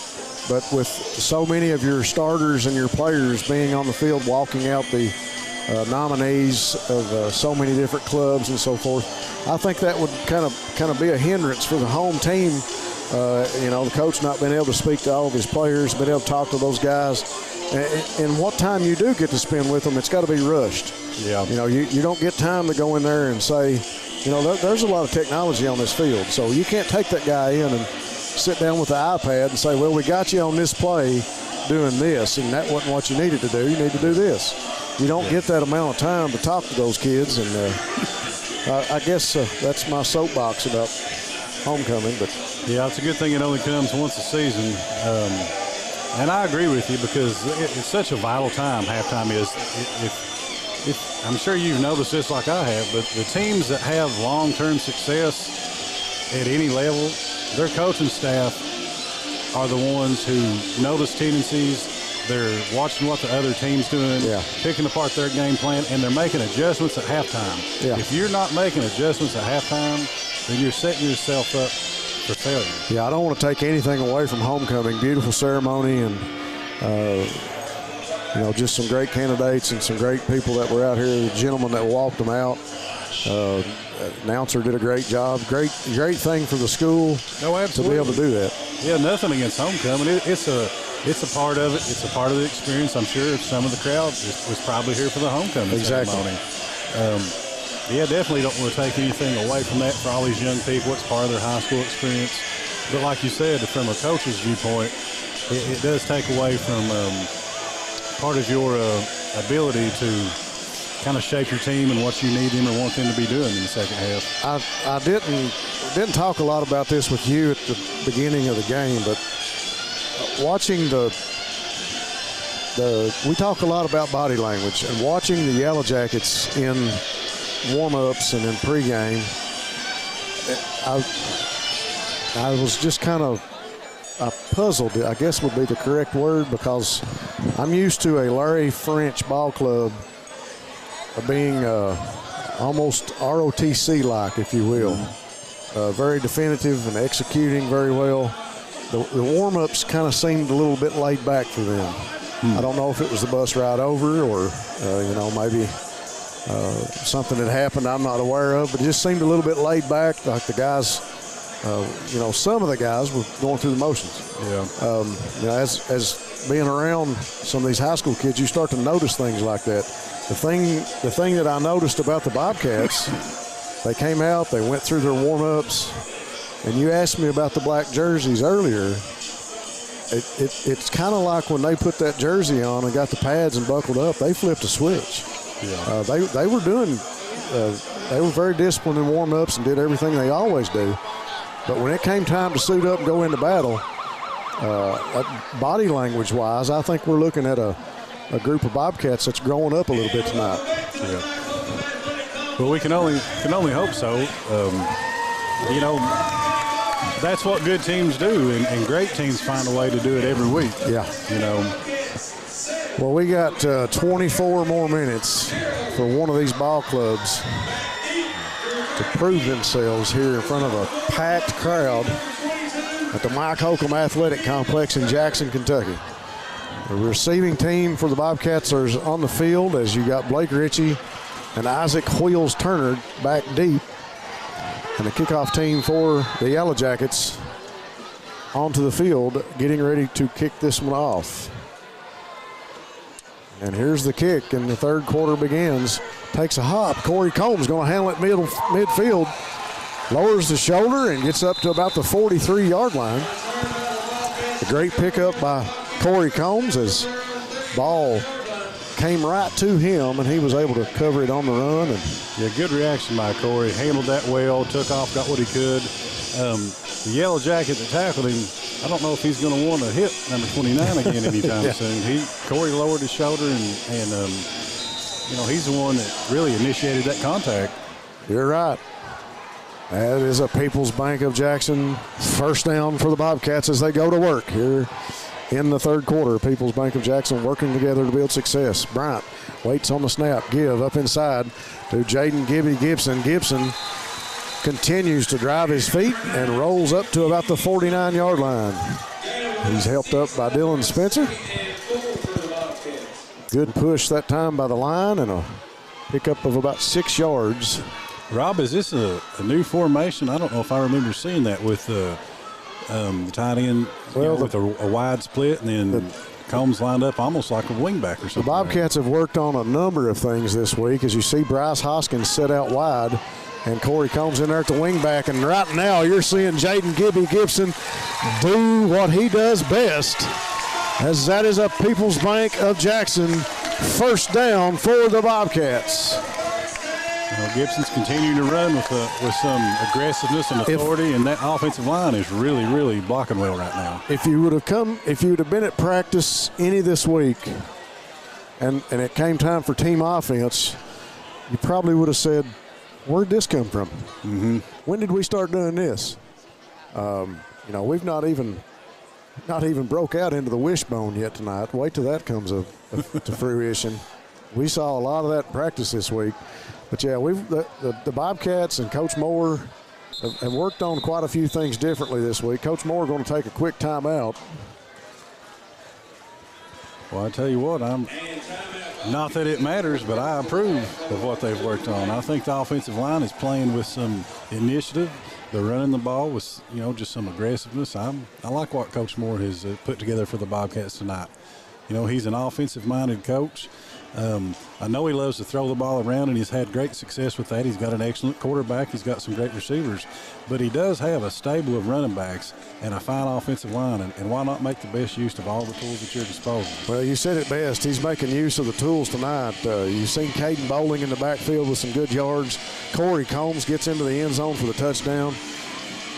but with so many of your starters and your players being on the field, walking out the nominees of so many different clubs and so forth, I think that would kind of be a hindrance for the home team. The coach not being able to speak to all of his players, being able to talk to those guys. And what time you do get to spend with them, it's got to be rushed. Yeah. You don't get time to go in there and say, there's a lot of technology on this field. So you can't take that guy in and sit down with the iPad and say, well, we got you on this play doing this, and that wasn't what you needed to do. You need to do this. You don't get that amount of time to talk to those kids. And I guess that's my soapbox about homecoming. But yeah, it's a good thing it only comes once a season. And I agree with you, because it's such a vital time, halftime is. If I'm sure you've noticed this like I have, but the teams that have long-term success at any level, their coaching staff are the ones who notice tendencies. They're watching what the other team's doing, picking apart their game plan, and they're making adjustments at halftime. Yeah. If you're not making adjustments at halftime, then you're setting yourself up for failure. Yeah, I don't want to take anything away from homecoming. Beautiful ceremony, and just some great candidates and some great people that were out here. The gentleman that walked them out, announcer did a great job. Great thing for the school to be able to do that. Yeah, nothing against homecoming. It's a part of it. It's a part of the experience. I'm sure some of the crowd was probably here for the homecoming ceremony. Definitely don't want to take anything away from that for all these young people. It's part of their high school experience. But like you said, from a coach's viewpoint, it does take away from part of your ability to kind of shape your team and what you need them or want them to be doing in the second half. I didn't talk a lot about this with you at the beginning of the game, but watching we talk a lot about body language, and watching the Yellow Jackets in warm-ups and in pregame, I was just kind of puzzled, I guess would be the correct word, because I'm used to a Larry French ball club being almost ROTC-like, if you will. Very definitive and executing very well. The warm-ups kind of seemed a little bit laid back for them. I don't know if it was the bus ride over or, maybe something had happened I'm not aware of, but it just seemed a little bit laid back, like the guys some of the guys were going through the motions. Yeah. As being around some of these high school kids, you start to notice things like that. The thing that I noticed about the Bobcats, they came out, they went through their warm-ups, and you asked me about the black jerseys earlier. It's kind of like when they put that jersey on and got the pads and buckled up, they flipped a switch. Yeah. They were doing, they were very disciplined in warm-ups and did everything they always do. But when it came time to suit up and go into battle, body language-wise, I think we're looking at a group of Bobcats that's growing up a little bit tonight. Yeah. Well, we can only hope so. That's what good teams do, and great teams find a way to do it every week. Yeah. Well, we got 24 more minutes for one of these ball clubs to prove themselves here in front of a packed crowd at the Mike Holcomb Athletic Complex in Jackson, Kentucky. The receiving team for the Bobcats are on the field as you got Blake Ritchie and Isaac Wheels Turner back deep. And the kickoff team for the Yellow Jackets onto the field, getting ready to kick this one off. And here's the kick, and the third quarter begins. Takes a hop. Corey Combs going to handle it midfield. Lowers the shoulder and gets up to about the 43-yard line. A great pickup by Corey Combs as ball came right to him, and he was able to cover it on the run. And yeah, good reaction by Corey. Handled that well, took off, got what he could. The Yellow Jacket that tackled him, I don't know if he's going to want to hit number 29 again anytime soon. Corey lowered his shoulder, and he's the one that really initiated that contact. You're right. That is a People's Bank of Jackson first down for the Bobcats as they go to work here in the third quarter. People's Bank of Jackson working together to build success. Bryant waits on the snap. Give up inside to Jaden Gibson. Gibson continues to drive his feet and rolls up to about the 49-yard line. He's helped up by Dylan Spencer. Good push that time by the line and a pickup of about 6 yards. Rob, is this a new formation? I don't know if I remember seeing that with the tight end with a wide split, and then Combs lined up almost like a wingback or something. The Bobcats have worked on a number of things this week. As you see, Bryce Hoskins set out wide, and Corey Combs in there at the wingback. And right now you're seeing Jaden Gibson do what he does best, as that is a People's Bank of Jackson first down for the Bobcats. Gibson's continuing to run with some aggressiveness and authority, and that offensive line is really, really blocking well right now. If you would have been at practice any this week, and it came time for team offense, you probably would have said, "Where'd this come from? Mm-hmm. When did we start doing this?" We've not even broke out into the wishbone yet tonight. Wait till that comes to fruition. We saw a lot of that in practice this week. But, yeah, the Bobcats and Coach Moore have worked on quite a few things differently this week. Coach Moore going to take a quick timeout. Well, I tell you what, not that it matters, but I approve of what they've worked on. I think the offensive line is playing with some initiative. They're running the ball with, just some aggressiveness. I like what Coach Moore has put together for the Bobcats tonight. He's an offensive-minded coach. I know he loves to throw the ball around, and he's had great success with that. He's got an excellent quarterback. He's got some great receivers. But he does have a stable of running backs and a fine offensive line, and why not make the best use of all the tools at your disposal? Well, you said it best. He's making use of the tools tonight. You've seen Caden Bowling in the backfield with some good yards. Corey Combs gets into the end zone for the touchdown.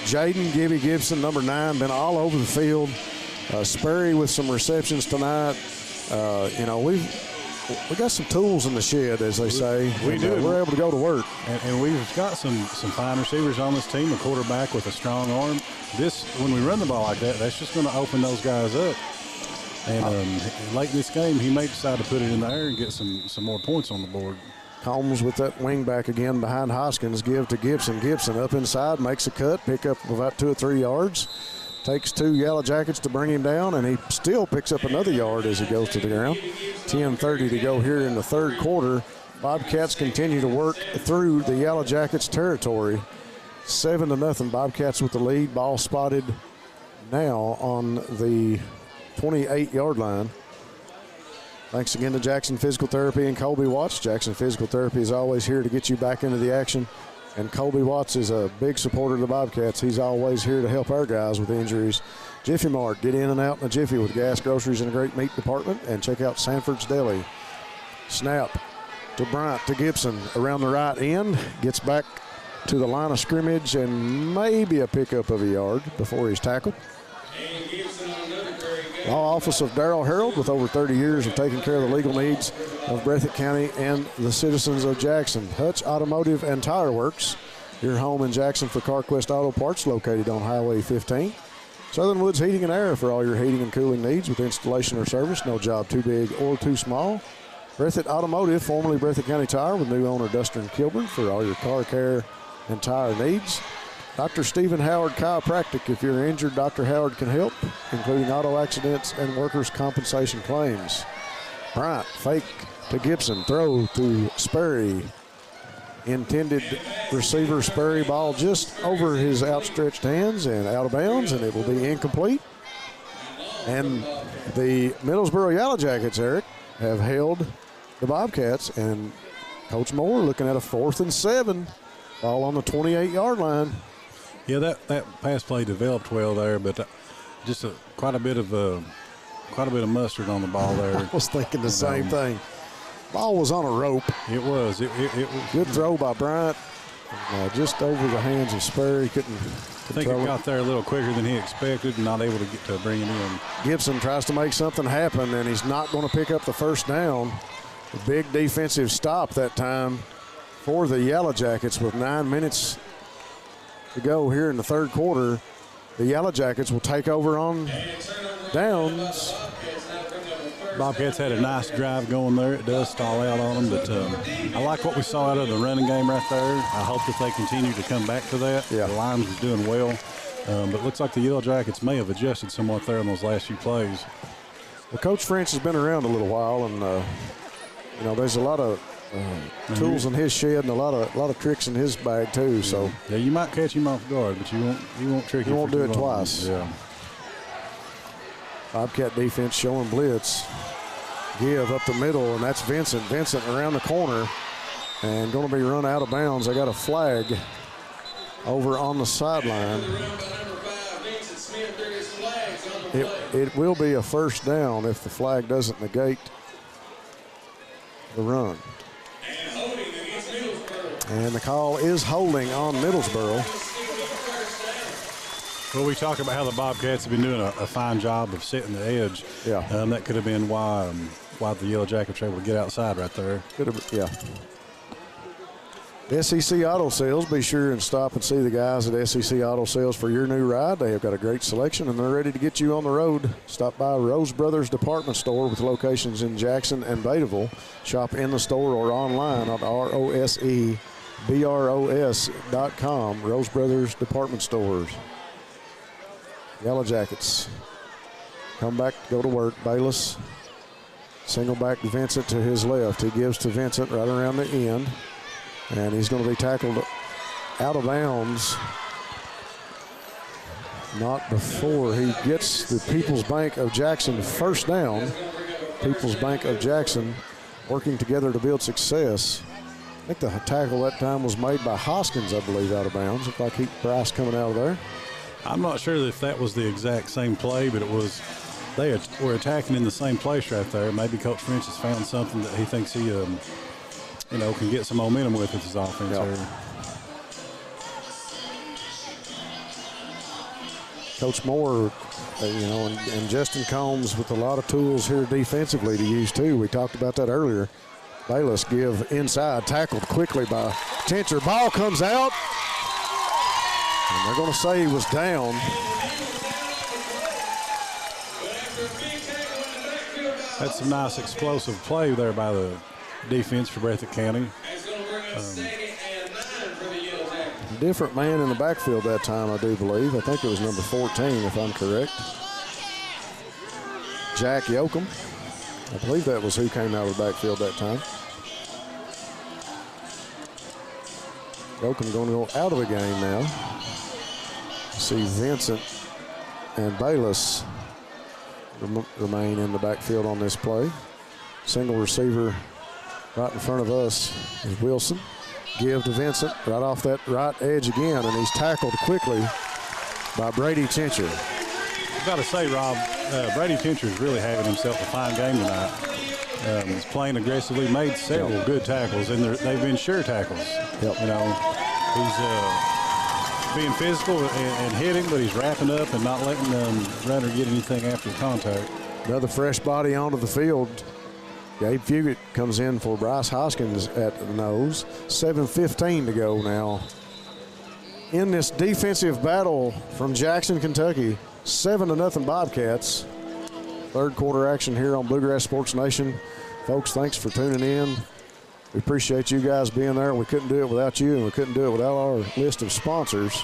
Jaden Gibson, number 9, been all over the field. Sperry with some receptions tonight. We got some tools in the shed, as they say. We do. We're able to go to work. And we've got some fine receivers on this team, a quarterback with a strong arm. When we run the ball like that, that's just going to open those guys up. And late in this game, he may decide to put it in the air and get some more points on the board. Combs with that wing back again behind Hoskins. Give to Gibson. Gibson up inside, makes a cut, pick up about 2 or 3 yards. Takes 2 Yellow Jackets to bring him down, and he still picks up another yard as he goes to the ground. 10:30 to go here in the third quarter. Bobcats continue to work through the Yellow Jackets territory. 7-0. Bobcats with the lead. Ball spotted now on the 28-yard line. Thanks again to Jackson Physical Therapy and Colby Watts. Jackson Physical Therapy is always here to get you back into the action. And Colby Watts is a big supporter of the Bobcats. He's always here to help our guys with injuries. Jiffy Mart, get in and out in a jiffy with gas, groceries, and a great meat department. And check out Sanford's Deli. Snap to Bryant to Gibson around the right end. Gets back to the line of scrimmage and maybe a pickup of a yard before he's tackled. Law Office of Darrell Harold, with over 30 years of taking care of the legal needs of Breathitt County and the citizens of Jackson. Hutch Automotive and Tire Works, your home in Jackson for CarQuest Auto Parts, located on Highway 15. Southern Woods Heating and Air for all your heating and cooling needs with installation or service. No job too big or too small. Breathitt Automotive, formerly Breathitt County Tire, with new owner Dustin Kilburn for all your car care and tire needs. Dr. Stephen Howard Chiropractic. If you're injured, Dr. Howard can help, including auto accidents and workers' compensation claims. Bryant, fake to Gibson, throw to Sperry. Intended receiver Sperry, ball just over his outstretched hands and out of bounds, and it will be incomplete. And the Middlesboro Yellow Jackets, Eric, have held the Bobcats, and Coach Moore looking at a 4th and 7. Ball on the 28-yard line. Yeah, that pass play developed well there, but just quite a bit of mustard on the ball there. I was thinking the same thing. Ball was on a rope. It was. It was good throw by Bryant. Just over the hands of Sperry. I think it got there a little quicker than he expected and not able to get to bring it in. Gibson tries to make something happen, and he's not going to pick up the first down. A big defensive stop that time for the Yellow Jackets with 9 minutes to go here in the third quarter. The Yellow Jackets will take over on downs. Bobcats had a nice drive going there. It does stall out on them, but I like what we saw out of the running game right there. I hope that they continue to come back to that. Yeah. The Lions was doing well, but it looks like the Yellow Jackets may have adjusted somewhat there in those last few plays. Well, Coach French has been around a little while, and there's a lot of tools in his shed and a lot of tricks in his bag too. So yeah, you might catch him off guard, but you won't trick him. You won't do it twice. Yeah. Bobcat defense showing blitz. Give up the middle, and that's Vincent. Vincent around the corner and going to be run out of bounds. I got a flag over on the sideline. It will be a first down if the flag doesn't negate the run. And the call is holding on Middlesboro. Well, we talk about how the Bobcats have been doing a fine job of setting the edge. Yeah. That could have been why the Yellow Jackets were able to get outside right there. Could have, yeah. SEC Auto Sales, be sure and stop and see the guys at SEC Auto Sales for your new ride. They have got a great selection, and they're ready to get you on the road. Stop by Rose Brothers Department Store with locations in Jackson and Bataville. Shop in the store or online at ROSEBROS.com. Rose Brothers Department Stores. Yellow Jackets come back, go to work. Bayless, single back to Vincent to his left. He gives to Vincent right around the end. And he's going to be tackled out of bounds. Not before he gets the People's Bank of Jackson first down. People's Bank of Jackson working together to build success. I think the tackle that time was made by Hoskins, I believe, out of bounds. Looked like Heath Bryce coming out of there. I'm not sure if that was the exact same play, but it was. They were attacking in the same place right there. Maybe Coach French has found something that he thinks he can get some momentum with his offense. Yep. Coach Moore, and Justin Combs with a lot of tools here defensively to use too. We talked about that earlier. Bayless give inside, tackled quickly by Tincher. Ball comes out, and they're going to say he was down. That's some nice explosive play there by the defense for Breathitt County. Different man in the backfield that time, I do believe. I think it was number 14, if I'm correct. Jack Yoakum. I believe that was who came out of the backfield that time. Yoakum going to go out of the game now. See Vincent and Bayless remain in the backfield on this play. Single receiver right in front of us is Wilson. Give to Vincent right off that right edge again, and he's tackled quickly by Brady Tincher. I've got to say, Rob, Brady Tincher is really having himself a fine game tonight. He's playing aggressively, made several good tackles, and they've been sure tackles. Yep. You know, he's being physical and hitting, but he's wrapping up and not letting the runner get anything after the contact. Another fresh body onto the field. Gabe Fugit comes in for Bryce Hoskins at the nose. 7:15 to go now. In this defensive battle from Jackson, Kentucky, 7-0 Bobcats. Third quarter action here on Bluegrass Sports Nation. Folks, thanks for tuning in. We appreciate you guys being there. We couldn't do it without you, and we couldn't do it without our list of sponsors.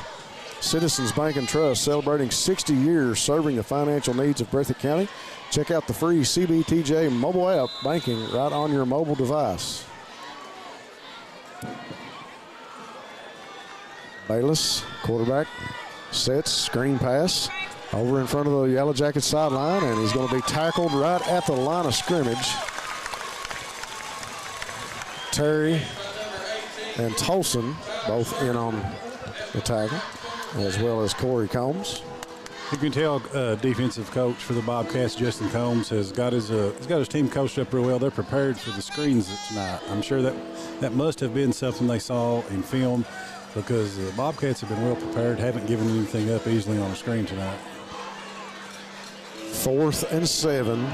Citizens Bank and Trust, celebrating 60 years serving the financial needs of Breathitt County. Check out the free CBTJ mobile app, banking right on your mobile device. Bayless, quarterback, sets, screen pass, over in front of the Yellow Jacket sideline, and he's going to be tackled right at the line of scrimmage. Terry and Tolson both in on the tackle, as well as Corey Combs. You can tell defensive coach for the Bobcats, Justin Combs, has got his team coached up real well. They're prepared for the screens tonight. I'm sure that must have been something they saw in film, because the Bobcats have been well prepared, haven't given anything up easily on a screen tonight. 4th and 7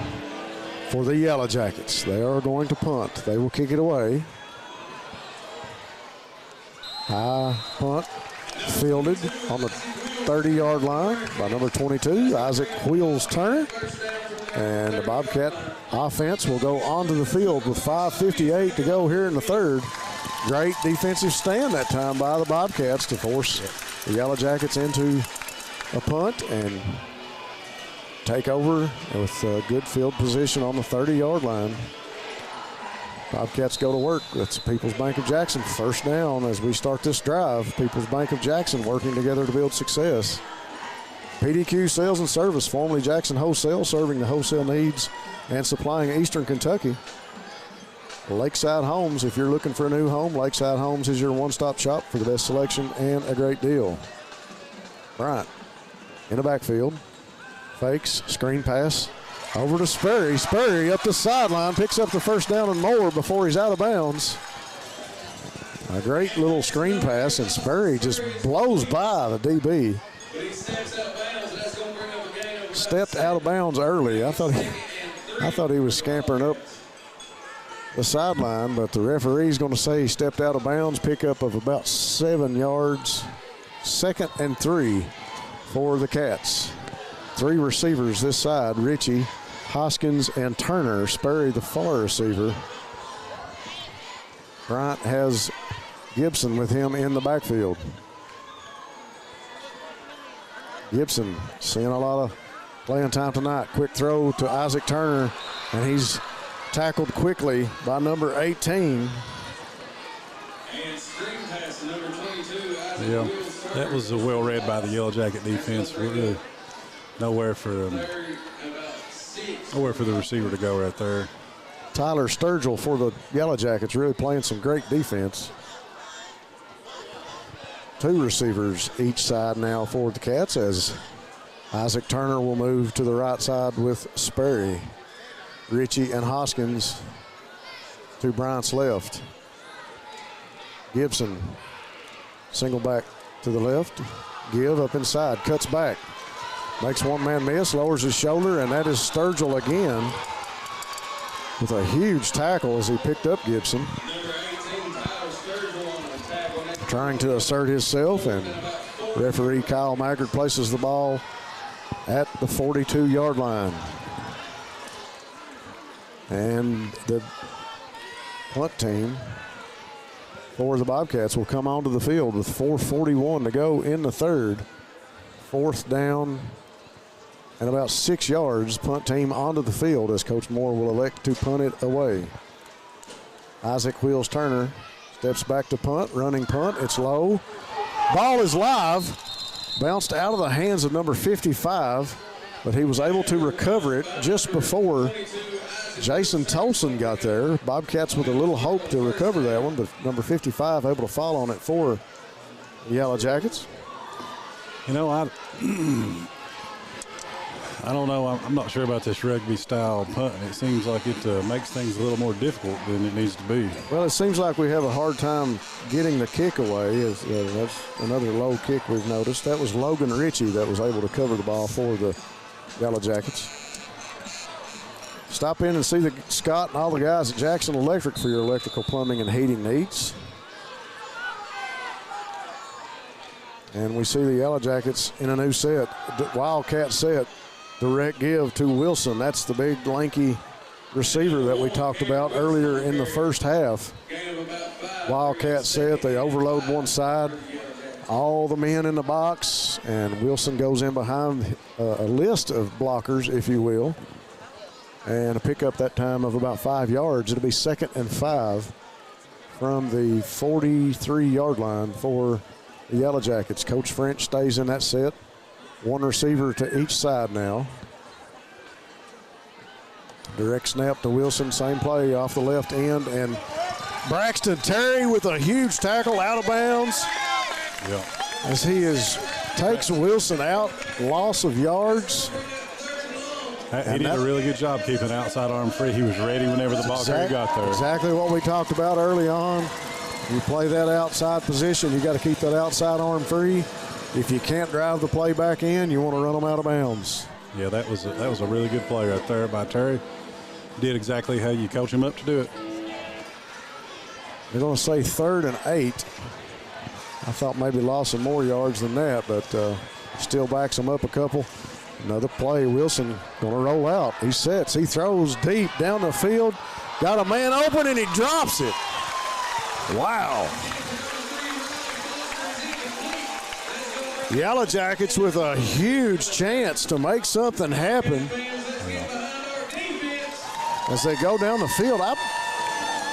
for the Yellow Jackets. They are going to punt. They will kick it away. High punt, fielded on the 30-yard line by number 22, Isaac Wheels Turner. And the Bobcat offense will go onto the field with 5:58 to go here in the third. Great defensive stand that time by the Bobcats to force the Yellow Jackets into a punt and take over with a good field position on the 30-yard line. Bobcats go to work. That's People's Bank of Jackson. First down as we start this drive. People's Bank of Jackson working together to build success. PDQ Sales and Service, formerly Jackson Wholesale, serving the wholesale needs and supplying Eastern Kentucky. Lakeside Homes, if you're looking for a new home, Lakeside Homes is your one-stop shop for the best selection and a great deal. Bryant in the backfield. Fakes, screen pass, over to Sperry. Sperry up the sideline, picks up the first down and more before he's out of bounds. A great little screen pass, and Sperry just blows by the DB. Stepped out of bounds early. I thought he was scampering up the sideline, but the referee's going to say he stepped out of bounds. Pickup of about 7 yards. 2nd and 3 for the Cats. 3 receivers this side, Ritchie, Hoskins, and Turner. Sperry, the far receiver. Bryant has Gibson with him in the backfield. Gibson seeing a lot of playing time tonight. Quick throw to Isaac Turner, and he's tackled quickly by number 18. And screen pass to number 22. Yeah, that was well read by the Yellow Jacket defense. Really nowhere for the receiver to go right there. Tyler Sturgill for the Yellow Jackets, really playing some great defense. 2 receivers each side now for the Cats, as Isaac Turner will move to the right side with Sperry. Ritchie and Hoskins to Bryant's left. Gibson, single back to the left. Give up inside, cuts back. Makes one man miss, lowers his shoulder, and that is Sturgill again with a huge tackle as he picked up Gibson. Trying to assert himself, and referee Kyle Maggard places the ball at the 42-yard line. And the punt team for the Bobcats will come onto the field with 4:41 to go in the third. 4th down and about 6 yards. Punt team onto the field as Coach Moore will elect to punt it away. Isaac Wheels Turner Steps back to punt, running punt. It's low. Ball is live. Bounced out of the hands of number 55, but he was able to recover it just before Jason Tolson got there. Bobcats with a little hope to recover that one, but number 55 able to fall on it for the Yellow Jackets. You know, I don't know. I'm not sure about this rugby-style punting. It seems like it makes things a little more difficult than it needs to be. Well, it seems like we have a hard time getting the kick away. That's another low kick we've noticed. That was Logan Ritchie that was able to cover the ball for the Yellow Jackets. Stop in and see Scott and all the guys at Jackson Electric for your electrical, plumbing, and heating needs. And we see the Yellow Jackets in a new set, Wildcat set. Direct give to Wilson. That's the big, lanky receiver that we talked about earlier in the first half. Wildcat set, they overload one side. All the men in the box, and Wilson goes in behind a list of blockers, if you will. And a pickup that time of about 5 yards. It'll be 2nd and 5 from the 43-yard line for the Yellow Jackets. Coach French stays in that set. One receiver to each side now. Direct snap to Wilson, same play off the left end, and Braxton Terry with a huge tackle out of bounds. Yeah. As he takes Wilson out, loss of yards. He did a really good job keeping outside arm free. He was ready whenever the ball got there. Exactly what we talked about early on. You play that outside position, you got to keep that outside arm free. If you can't drive the play back in, you want to run them out of bounds. Yeah, that was a really good play right there by Terry. Did exactly how you coach him up to do it. They're going to say 3rd and 8. I thought maybe lost some more yards than that, but still backs them up a couple. Another play, Wilson going to roll out. He sets, he throws deep down the field. Got a man open and he drops it. Wow. Yellow Jackets with a huge chance to make something happen. As they go down the field, I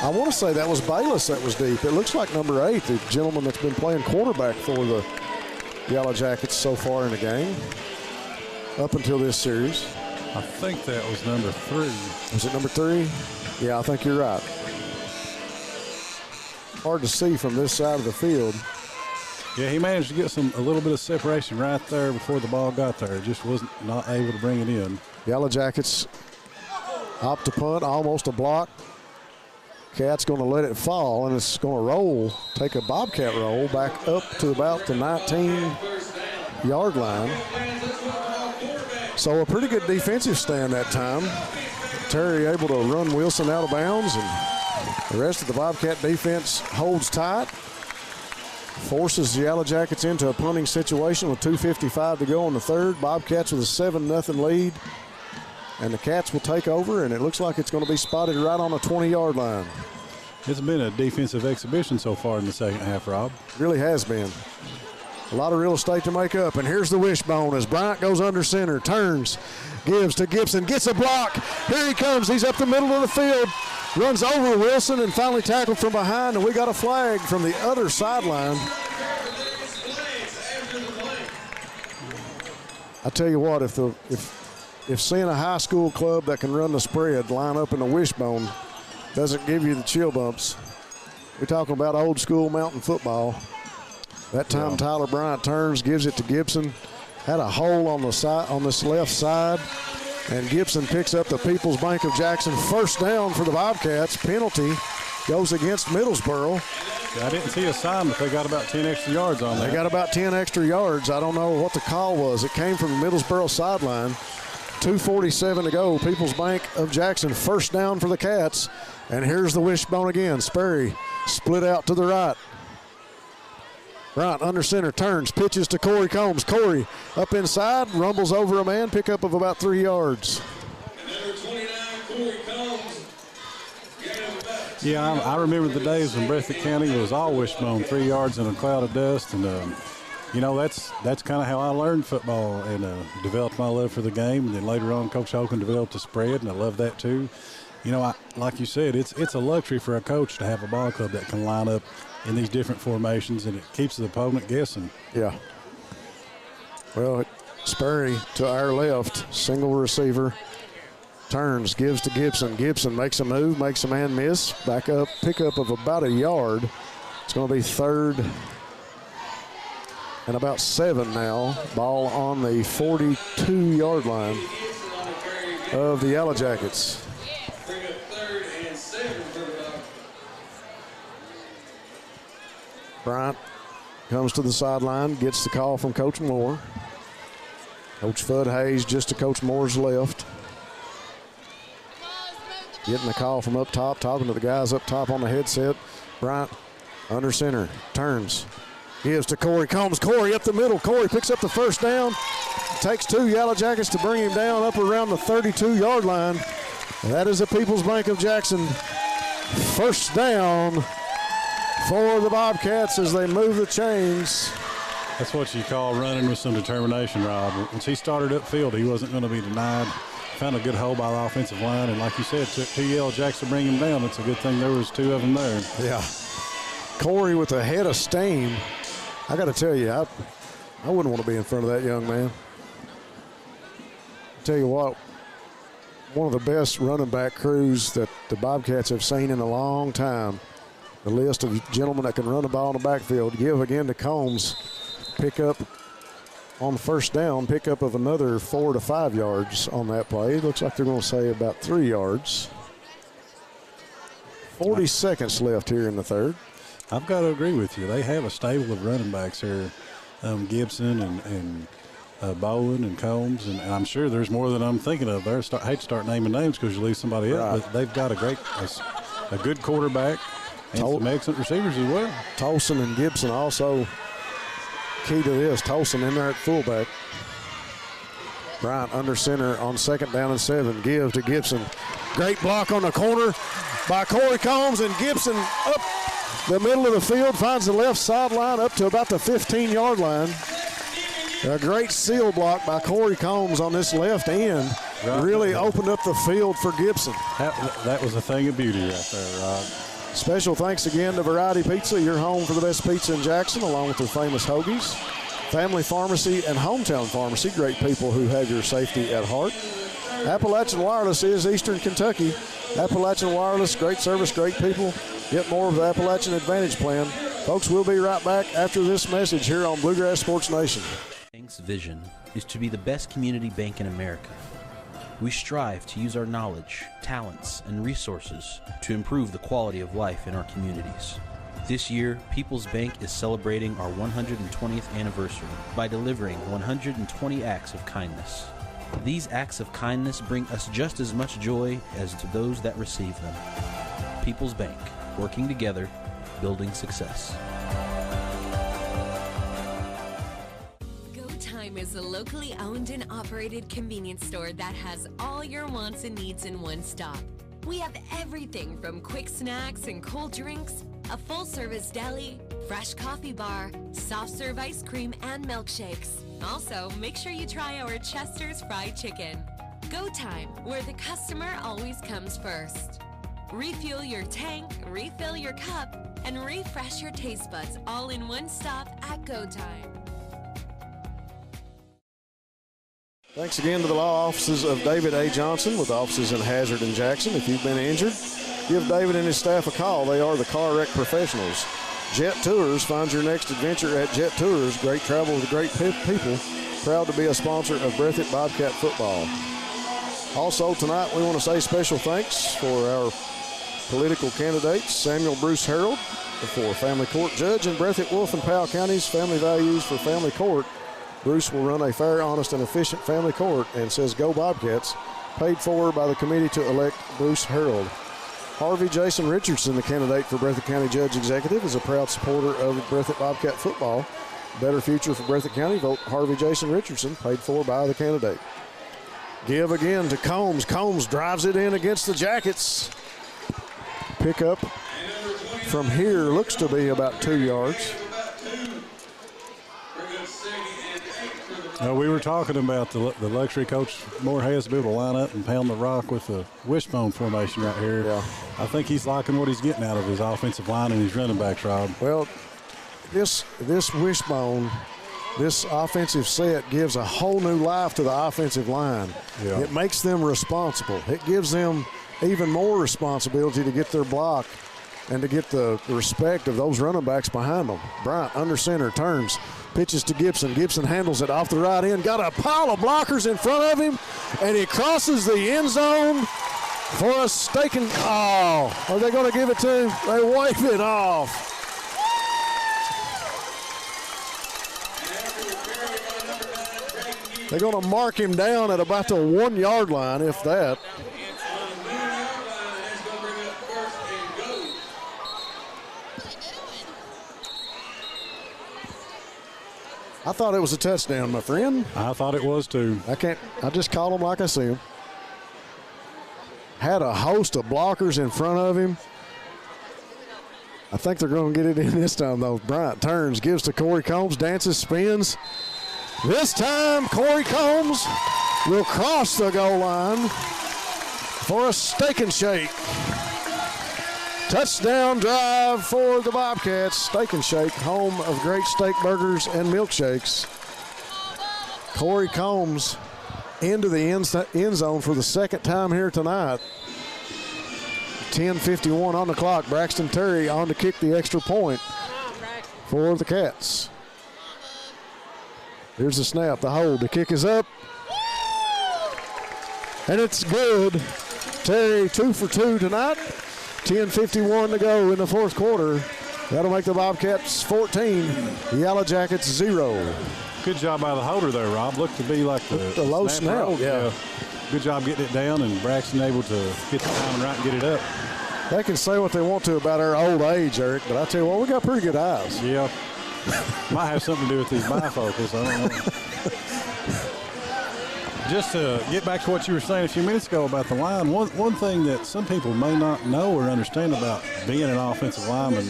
want to say that was Bayless that was deep. It looks like number 8, the gentleman that's been playing quarterback for the Yellow Jackets so far in the game, up until this series. I think that was number 3. Was it number 3? Yeah, I think you're right. Hard to see from this side of the field. Yeah, he managed to get a little bit of separation right there before the ball got there. Just wasn't not able to bring it in. Yellow Jackets opt to punt, almost a block. Cat's going to let it fall, and it's going to roll, take a Bobcat roll back up to about the 19-yard line. So a pretty good defensive stand that time. Terry able to run Wilson out of bounds, and the rest of the Bobcat defense holds tight. Forces the Yellow Jackets into a punting situation with 2:55 to go in the third. Bobcats with a 7-0 lead. And the Cats will take over, and it looks like it's going to be spotted right on the 20-yard line. It's been a defensive exhibition so far in the second half, Rob. Really has been. A lot of real estate to make up, and here's the wishbone as Bryant goes under center, turns, gives to Gibson, gets a block. Here he comes. He's up the middle of the field, runs over Wilson, and finally tackled from behind, and we got a flag from the other sideline. I tell you what, if seeing a high school club that can run the spread line up in the wishbone doesn't give you the chill bumps, we're talking about old school mountain football. That time Tyler Bryant turns, gives it to Gibson. Had a hole on the side, on this left side, and Gibson picks up the People's Bank of Jackson first down for the Bobcats. Penalty goes against Middlesboro. Yeah, I didn't see a sign, but they got about 10 extra yards on that. They got about 10 extra yards. I don't know what the call was. It came from the Middlesboro sideline. 2:47 to go. People's Bank of Jackson first down for the Cats. And here's the wishbone again. Sperry split out to the right. Bryant under center, turns, pitches to Corey Combs. Corey up inside, rumbles over a man, pickup of about 3 yards. Yeah, I remember the days when Breathitt County was all wishbone, 3 yards in a cloud of dust. And, you know, that's kind of how I learned football and developed my love for the game. And then later on, Coach Holcomb developed a spread, and I love that too. You know, like you said, it's a luxury for a coach to have a ball club that can line up in these different formations, and it keeps the opponent guessing. Yeah. Well, Sperry to our left, single receiver, turns, gives to Gibson. Gibson makes a move, makes a man miss, back up, pickup of about a yard. It's going to be 3rd and about 7 now. Ball on the 42-yard line of the Yellow Jackets. Bryant comes to the sideline, gets the call from Coach Moore. Coach Fudd Hayes just to Coach Moore's left. Getting the call from up top, talking to the guys up top on the headset. Bryant under center, turns, gives to Corey Combs. Corey up the middle. Corey picks up the first down. Takes 2 Yellow Jackets to bring him down up around the 32-yard line. That is the People's Bank of Jackson. First down for the Bobcats as they move the chains. That's what you call running with some determination, Rob. Once he started upfield, he wasn't going to be denied. Found a good hole by the offensive line, and like you said, took 2 Yellow Jackets to bring him down. It's a good thing there was 2 of them there. Yeah. Corey with a head of steam. I got to tell you, I wouldn't want to be in front of that young man. Tell you what, one of the best running back crews that the Bobcats have seen in a long time. The list of gentlemen that can run the ball in the backfield. Give again to Combs. Pick up on first down. Pick up of another 4 to 5 yards on that play. Looks like they're going to say about 3 yards. 40 seconds left here in the 3rd. I've got to agree with you. They have a stable of running backs here. Gibson and Bowen and Combs, and I'm sure there's more than I'm thinking of there. I hate to start naming names because you leave somebody out, but they've got a good quarterback and some excellent receivers as well. Tolson and Gibson also key to this. Tolson in there at fullback. Bryant under center on 2nd down and 7. Give to Gibson. Great block on the corner by Corey Combs, and Gibson up the middle of the field, finds the left sideline up to about the 15-yard line. A great seal block by Corey Combs on this left end. Really opened up the field for Gibson. That was a thing of beauty right there, Rob. Special thanks again to Variety Pizza, your home for the best pizza in Jackson, along with their famous hoagies. Family Pharmacy and Hometown Pharmacy, great people who have your safety at heart. Appalachian Wireless is Eastern Kentucky. Appalachian Wireless, great service, great people. Get more of the Appalachian Advantage plan. Folks, we'll be right back after this message here on Bluegrass Sports Nation. Bank's vision is to be the best community bank in America. We strive to use our knowledge, talents, and resources to improve the quality of life in our communities. This year, People's Bank is celebrating our 120th anniversary by delivering 120 acts of kindness. These acts of kindness bring us just as much joy as to those that receive them. People's Bank, working together, building success. Is a locally owned and operated convenience store that has all your wants and needs in one stop. We have everything from quick snacks and cold drinks, a full-service deli, fresh coffee bar, soft-serve ice cream, and milkshakes. Also, make sure you try our Chester's Fried Chicken. Go Time, where the customer always comes first. Refuel your tank, refill your cup, and refresh your taste buds all in one stop at Go Time. Thanks again to the law offices of David A. Johnson with offices in Hazard and Jackson. If you've been injured, give David and his staff a call. They are the car wreck professionals. Jet Tours, find your next adventure at Jet Tours. Great travel with great people. Proud to be a sponsor of Breathitt Bobcat football. Also tonight we want to say special thanks for our political candidates, Samuel Bruce Harold for Family Court Judge and Breathitt, Wolf, and Powell Counties Family Values for Family Court. Bruce will run a fair, honest, and efficient family court and says go Bobcats, paid for by the committee to elect Bruce Harold. Harvey Jason Richardson, the candidate for Breathitt County Judge Executive, is a proud supporter of Breathitt Bobcat football. Better future for Breathitt County, vote Harvey Jason Richardson, paid for by the candidate. Give again to Combs. Combs drives it in against the Jackets. Pick up from here looks to be about 2 yards. We were talking about the luxury Coach Moore has to be able to line up and pound the rock with a wishbone formation right here. Yeah. I think he's liking what he's getting out of his offensive line and his running backs, Rob. Well, this wishbone, this offensive set gives a whole new life to the offensive line. Yeah. It makes them responsible. It gives them even more responsibility to get their block and to get the respect of those running backs behind them. Bryant under center, turns, pitches to Gibson. Gibson handles it off the right end. Got a pile of blockers in front of him, and he crosses the end zone for a staking. Oh, are they going to give it to him? They wave it off. They're going to mark him down at about the 1 yard line, if that. I thought it was a touchdown, my friend. I thought it was too. I just call them like I see them. Had a host of blockers in front of him. I think they're going to get it in this time, though. Bryant turns, gives to Corey Combs, dances, spins. This time, Corey Combs will cross the goal line for a steak and shake. Touchdown drive for the Bobcats. Steak and Shake, home of great steak burgers and milkshakes. Corey Combs into the end zone for the second time here tonight. 10:51 on the clock. Braxton Terry on to kick the extra point for the Cats. Here's the snap, the hold, the kick is up. And it's good. Terry 2 for 2 tonight. 10:51 to go in the fourth quarter. That'll make the Bobcats 14, the Yellow Jackets 0. Good job by the holder there, Rob. Looked to be like the low snap. Yeah. Good job getting it down, and Braxton able to get the timing right and get it up. They can say what they want to about our old age, Eric, but I tell you what, we got pretty good eyes. Yeah. Might have something to do with these bifocals. I don't know. Just to get back to what you were saying a few minutes ago about the line, one thing that some people may not know or understand about being an offensive lineman,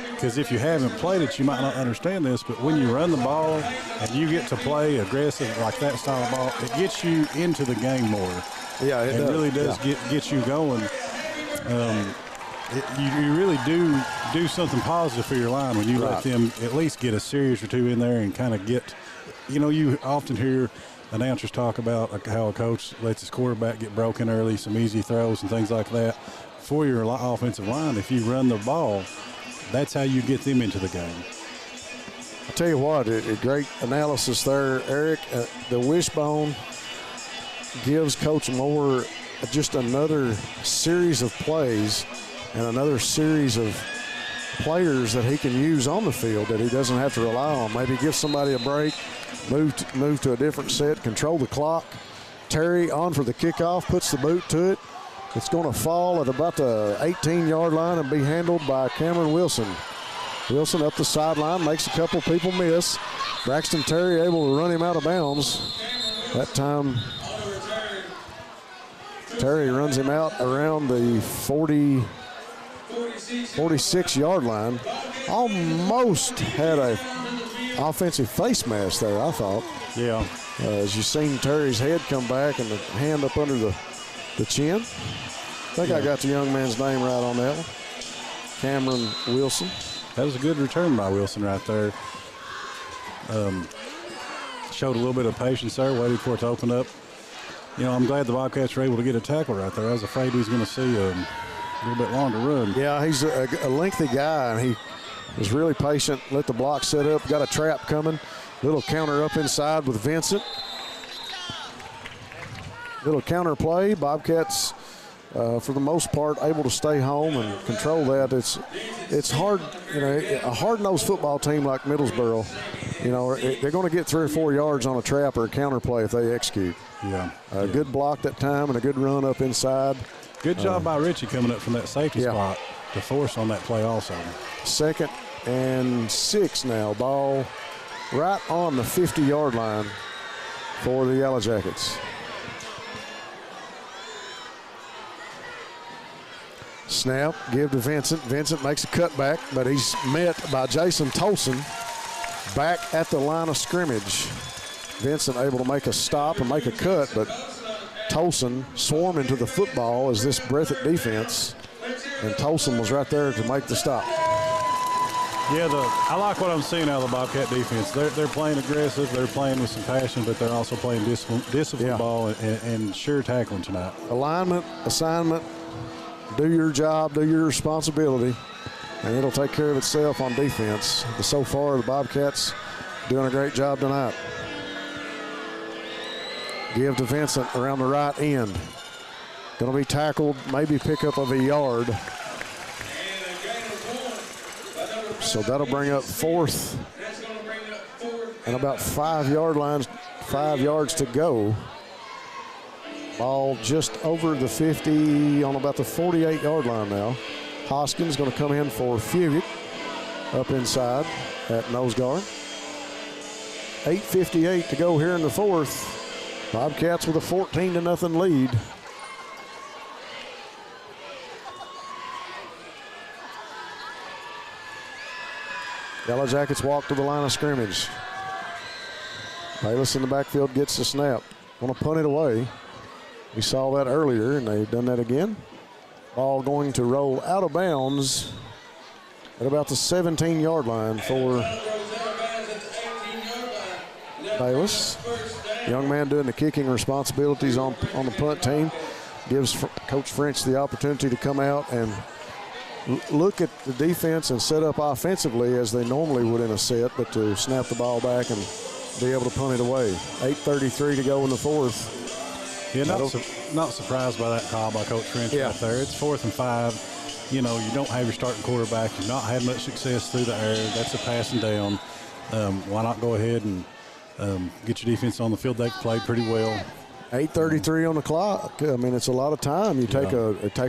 because if you haven't played it, you might not understand this, but when you run the ball and you get to play aggressive like that style of ball, it gets you into the game more. Yeah, it does. Really does get you going. You really do something positive for your line when you let them at least get a series or two in there and kind of get, you often hear announcers talk about how a coach lets his quarterback get broken early, some easy throws and things like that. For your offensive line, if you run the ball, that's how you get them into the game. I'll tell you what, a great analysis there, Eric. The wishbone gives Coach Moore just another series of plays and another series of players that he can use on the field that he doesn't have to rely on. Maybe give somebody a break, move to a different set, control the clock. Terry on for the kickoff, puts the boot to it. It's going to fall at about the 18-yard line and be handled by Cameron Wilson. Wilson up the sideline, makes a couple people miss. Braxton Terry able to run him out of bounds. That time, Terry runs him out around the 46-yard line. Almost had a offensive face mask there, I thought. Yeah. As you seen Terry's head come back and the hand up under the chin. I think I got the young man's name right on that one. Cameron Wilson. That was a good return by Wilson right there. Showed a little bit of patience there, waited for it to open up. I'm glad the Bobcats were able to get a tackle right there. I was afraid he was going to see a little bit longer run. Yeah, he's a lengthy guy, and he was really patient, let the block set up, got a trap coming. Little counter up inside with Vincent. Little counter play. Bobcats, for the most part, able to stay home and control that. It's hard, a hard-nosed football team like Middlesboro, they're going to get 3 or 4 yards on a trap or a counter play if they execute. Yeah. Good block that time and a good run up inside. Good job by Richie coming up from that safety spot to force on that play also. 2nd and 6 now. Ball right on the 50-yard line for the Yellow Jackets. Snap, give to Vincent. Vincent makes a cutback, but he's met by Jason Tolson back at the line of scrimmage. Vincent able to make a stop and make a cut, but Tolson swarming to the football as this Breathitt defense, and Tolson was right there to make the stop. Yeah, I like what I'm seeing out of the Bobcat defense. They're playing aggressive, they're playing with some passion, but they're also playing disciplined ball and sure tackling tonight. Alignment, assignment, do your job, do your responsibility, and it'll take care of itself on defense. But so far, the Bobcats doing a great job tonight. Give to Vincent around the right end. Going to be tackled, maybe pick up of a yard. So that'll bring up fourth and about 5 yards to go. Ball just over the 50 on about the 48-yard line now. Hoskins going to come in for Fugit up inside at nose guard. 8:58 to go here in the fourth. Bobcats with a 14-0 lead. Yellow Jackets walk to the line of scrimmage. Bayless in the backfield gets the snap. Want to punt it away. We saw that earlier, and they've done that again. Ball going to roll out of bounds at about the 17-yard line for Bayless. Young man doing the kicking responsibilities on the punt team. Gives Coach French the opportunity to come out and look at the defense and set up offensively as they normally would in a set, but to snap the ball back and be able to punt it away. 8:33 to go in the fourth. Yeah, not surprised by that call by Coach French right there. It's 4th and 5. You know, you don't have your starting quarterback. You've not had much success through the air. That's a passing down. Why not go ahead and get your defense on the field? They played pretty well. 8:33 on the clock. I mean, it's a lot of time. You take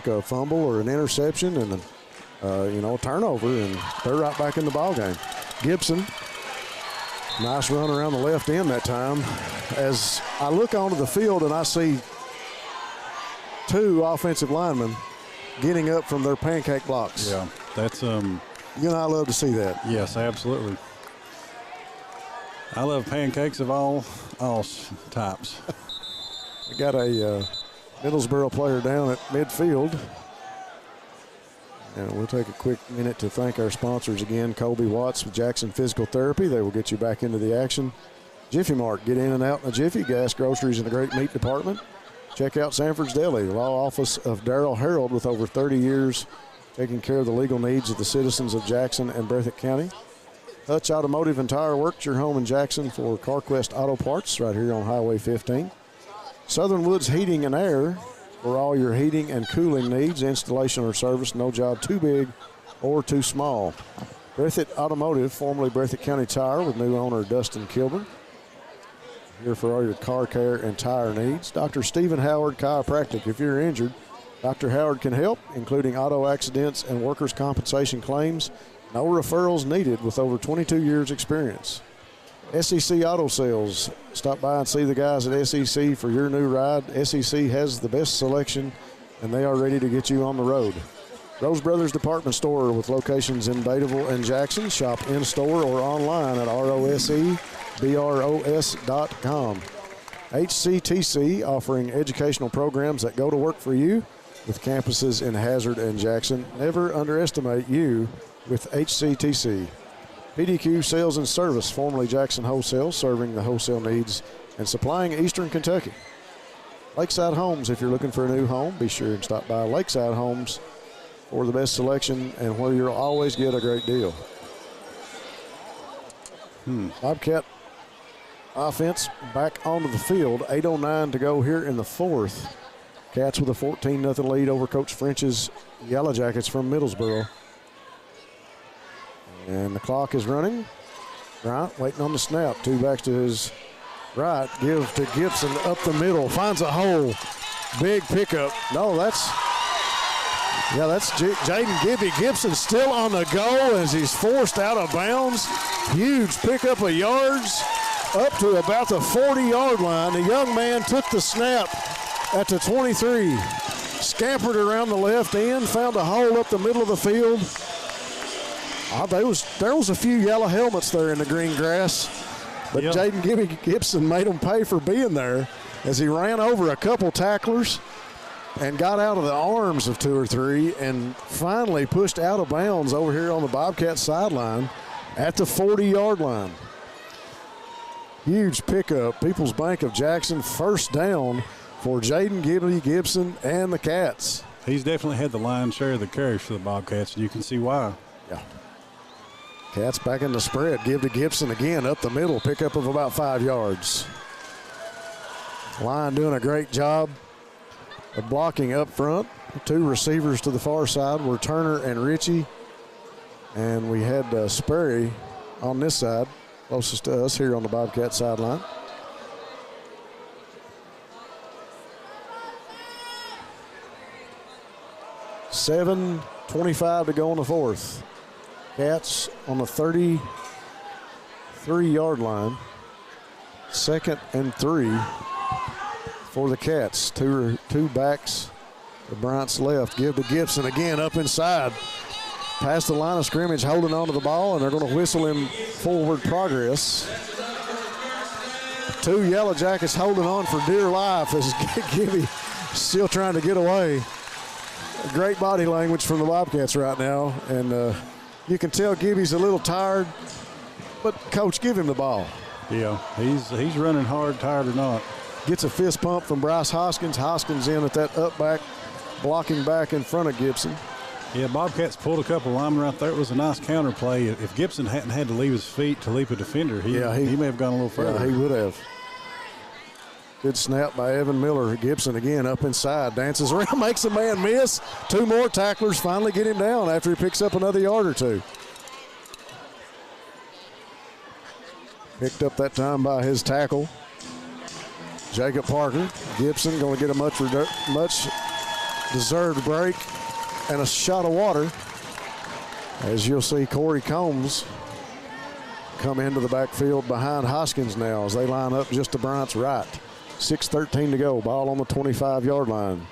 a fumble or an interception and a turnover, and they're right back in the ball game. Gibson, nice run around the left end that time. As I look onto the field and I see 2 offensive linemen getting up from their pancake blocks. Yeah, that's I love to see that. Yes, absolutely. I love pancakes of all types. We got a Middlesboro player down at midfield. And we'll take a quick minute to thank our sponsors again. Colby Watts with Jackson Physical Therapy. They will get you back into the action. Jiffy Mart, get in and out in a jiffy. Gas, groceries, and a great meat department. Check out Sanford's Deli, law office of Darrell Harold with over 30 years taking care of the legal needs of the citizens of Jackson and Breathitt County. Hutch Automotive and Tire Works, your home in Jackson for CarQuest Auto Parts right here on Highway 15. Southern Woods Heating and Air for all your heating and cooling needs, installation or service, no job too big or too small. Breathitt Automotive, formerly Breathitt County Tire with new owner Dustin Kilburn. Here for all your car care and tire needs. Dr. Stephen Howard Chiropractic. If you're injured, Dr. Howard can help, including auto accidents and workers' compensation claims. No referrals needed with over 22 years experience. SEC Auto Sales. Stop by and see the guys at SEC for your new ride. SEC has the best selection, and they are ready to get you on the road. Rose Brothers Department Store with locations in Bataville and Jackson. Shop in-store or online at ROSEBROS.com. HCTC offering educational programs that go to work for you with campuses in Hazard and Jackson. Never underestimate you with HCTC. PDQ Sales and Service, formerly Jackson Wholesale, serving the wholesale needs and supplying Eastern Kentucky. Lakeside Homes, if you're looking for a new home, be sure and stop by Lakeside Homes for the best selection and where you'll always get a great deal. Bobcat offense back onto the field. 8:09 to go here in the fourth. Cats with a 14-0 lead over Coach French's Yellow Jackets from Middlesboro. And the clock is running. Bryant waiting on the snap. 2 backs to his right. Give to Gibson up the middle. Finds a hole. Big pickup. No, that's Jaden Gibby. Gibson still on the go as he's forced out of bounds. Huge pickup of yards up to about the 40-yard line. The young man took the snap at the 23. Scampered around the left end. Found a hole up the middle of the field. There was a few yellow helmets there in the green grass. But Jaden Gibson made him pay for being there as he ran over a couple tacklers and got out of the arms of 2 or 3 and finally pushed out of bounds over here on the Bobcat sideline at the 40-yard line. Huge pickup. People's Bank of Jackson, first down for Jaden Gibson and the Cats. He's definitely had the lion's share of the carries for the Bobcats, and you can see why. Yeah. Cats back in the spread. Give to Gibson again up the middle. Pickup of about 5 yards. Line doing a great job of blocking up front. 2 receivers to the far side were Turner and Ritchie. And we had Sperry on this side, closest to us here on the Bobcat sideline. $7:25 to go in the fourth. Cats on the 33-yard line. 2nd and 3 for the Cats. Two backs to Bryant's left. Give to Gibson again up inside. Past the line of scrimmage, holding on to the ball, and they're going to whistle him forward progress. 2 Yellow Jackets holding on for dear life as Gibby still trying to get away. Great body language from the Bobcats right now, and you can tell Gibby's a little tired, but Coach, give him the ball. Yeah, he's running hard, tired or not. Gets a fist pump from Bryce Hoskins. Hoskins in at that up back, blocking back in front of Gibson. Yeah, Bobcats pulled a couple linemen right there. It was a nice counter play. If Gibson hadn't had to leave his feet to leap a defender, he may have gone a little further. Yeah, he would have. Good snap by Evan Miller. Gibson again up inside, dances around, makes a man miss. 2 more tacklers finally get him down after he picks up another yard or 2. Picked up that time by his tackle, Jacob Parker. Gibson going to get a much deserved break and a shot of water. As you'll see, Corey Combs come into the backfield behind Hoskins now as they line up just to Bryant's right. 6:13 to go. Ball on the 25-yard line.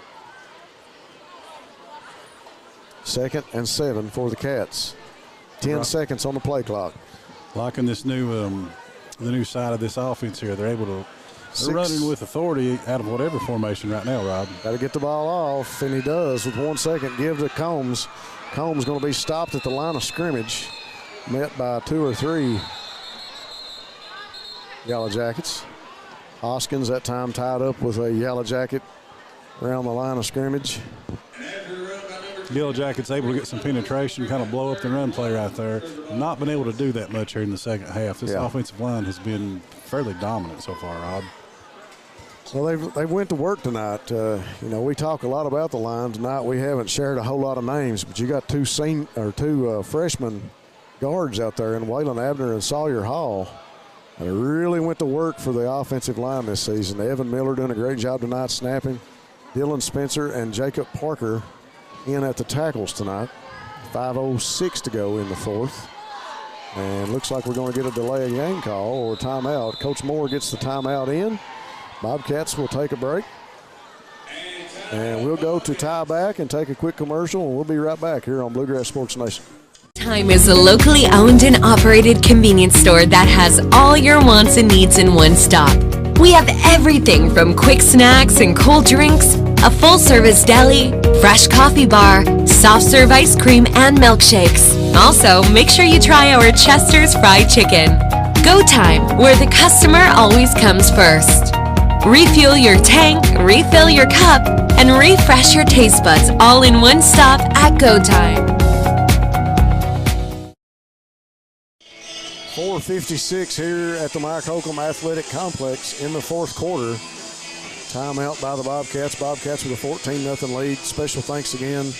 2nd and 7 for the Cats. 10 seconds on the play clock. Liking this new, the new side of this offense here. They're able to. They're running with authority out of whatever formation right now, Rob. Got to get the ball off, and he does with 1 second. Give to Combs. Combs going to be stopped at the line of scrimmage, met by 2 or 3 Yellow Jackets. Hoskins that time tied up with a Yellow Jacket around the line of scrimmage. Yellow Jackets able to get some penetration, kind of blow up the run play right there. Not been able to do that much here in the second half. This offensive line has been fairly dominant so far, Rob. Well, they went to work tonight. We talk a lot about the line tonight. We haven't shared a whole lot of names, but you got 2 freshman guards out there in Waylon Abner and Sawyer Hall. They really went to work for the offensive line this season. Evan Miller doing a great job tonight snapping. Dylan Spencer and Jacob Parker in at the tackles tonight. 5:06 to go in the fourth. And looks like we're going to get a delay of game call or timeout. Coach Moore gets the timeout in. Bobcats will take a break. And we'll go to tie back and take a quick commercial, and we'll be right back here on Bluegrass Sports Nation. Time is a locally owned and operated convenience store that has all your wants and needs in one stop. We have everything from quick snacks and cold drinks, a full-service deli, fresh coffee bar, soft-serve ice cream, and milkshakes. Also, make sure you try our Chester's Fried Chicken. Go Time, where the customer always comes first. Refuel your tank, refill your cup, and refresh your taste buds all in one stop at Go Time. 4:56 here at the Mike Holcomb Athletic Complex in the fourth quarter. Timeout by the Bobcats. Bobcats with a 14-0 lead. Special thanks again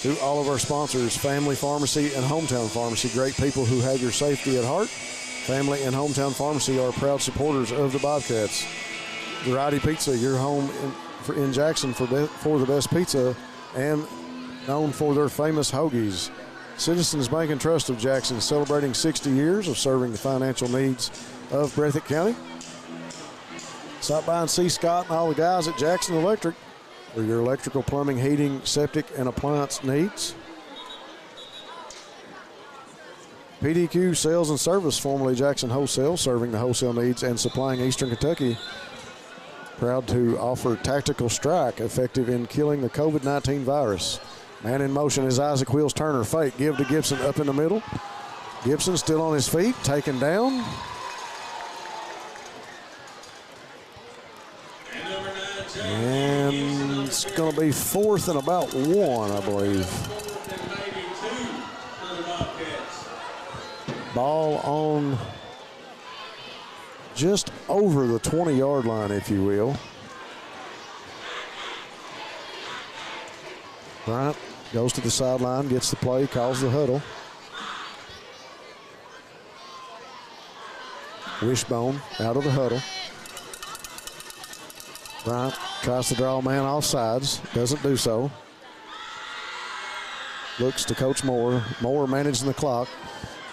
to all of our sponsors, Family Pharmacy and Hometown Pharmacy. Great people who have your safety at heart. Family and Hometown Pharmacy are proud supporters of the Bobcats. Variety Pizza, your home in Jackson for the best pizza and known for their famous hoagies. Citizens Bank and Trust of Jackson, celebrating 60 years of serving the financial needs of Breathitt County. Stop by and see Scott and all the guys at Jackson Electric for your electrical, plumbing, heating, septic, and appliance needs. PDQ Sales and Service, formerly Jackson Wholesale, serving the wholesale needs and supplying Eastern Kentucky. Proud to offer Tactical Strike, effective in killing the COVID-19 virus. Man in motion is Isaac Wheels Turner. Fake, give to Gibson up in the middle. Gibson still on his feet, taken down. And it's going to be 4th and about 1, I believe. Ball on just over the 20-yard line, if you will. Bryant goes to the sideline, gets the play, calls the huddle. Wishbone out of the huddle. Bryant tries to draw a man off sides, doesn't do so. Looks to Coach Moore. Moore managing the clock,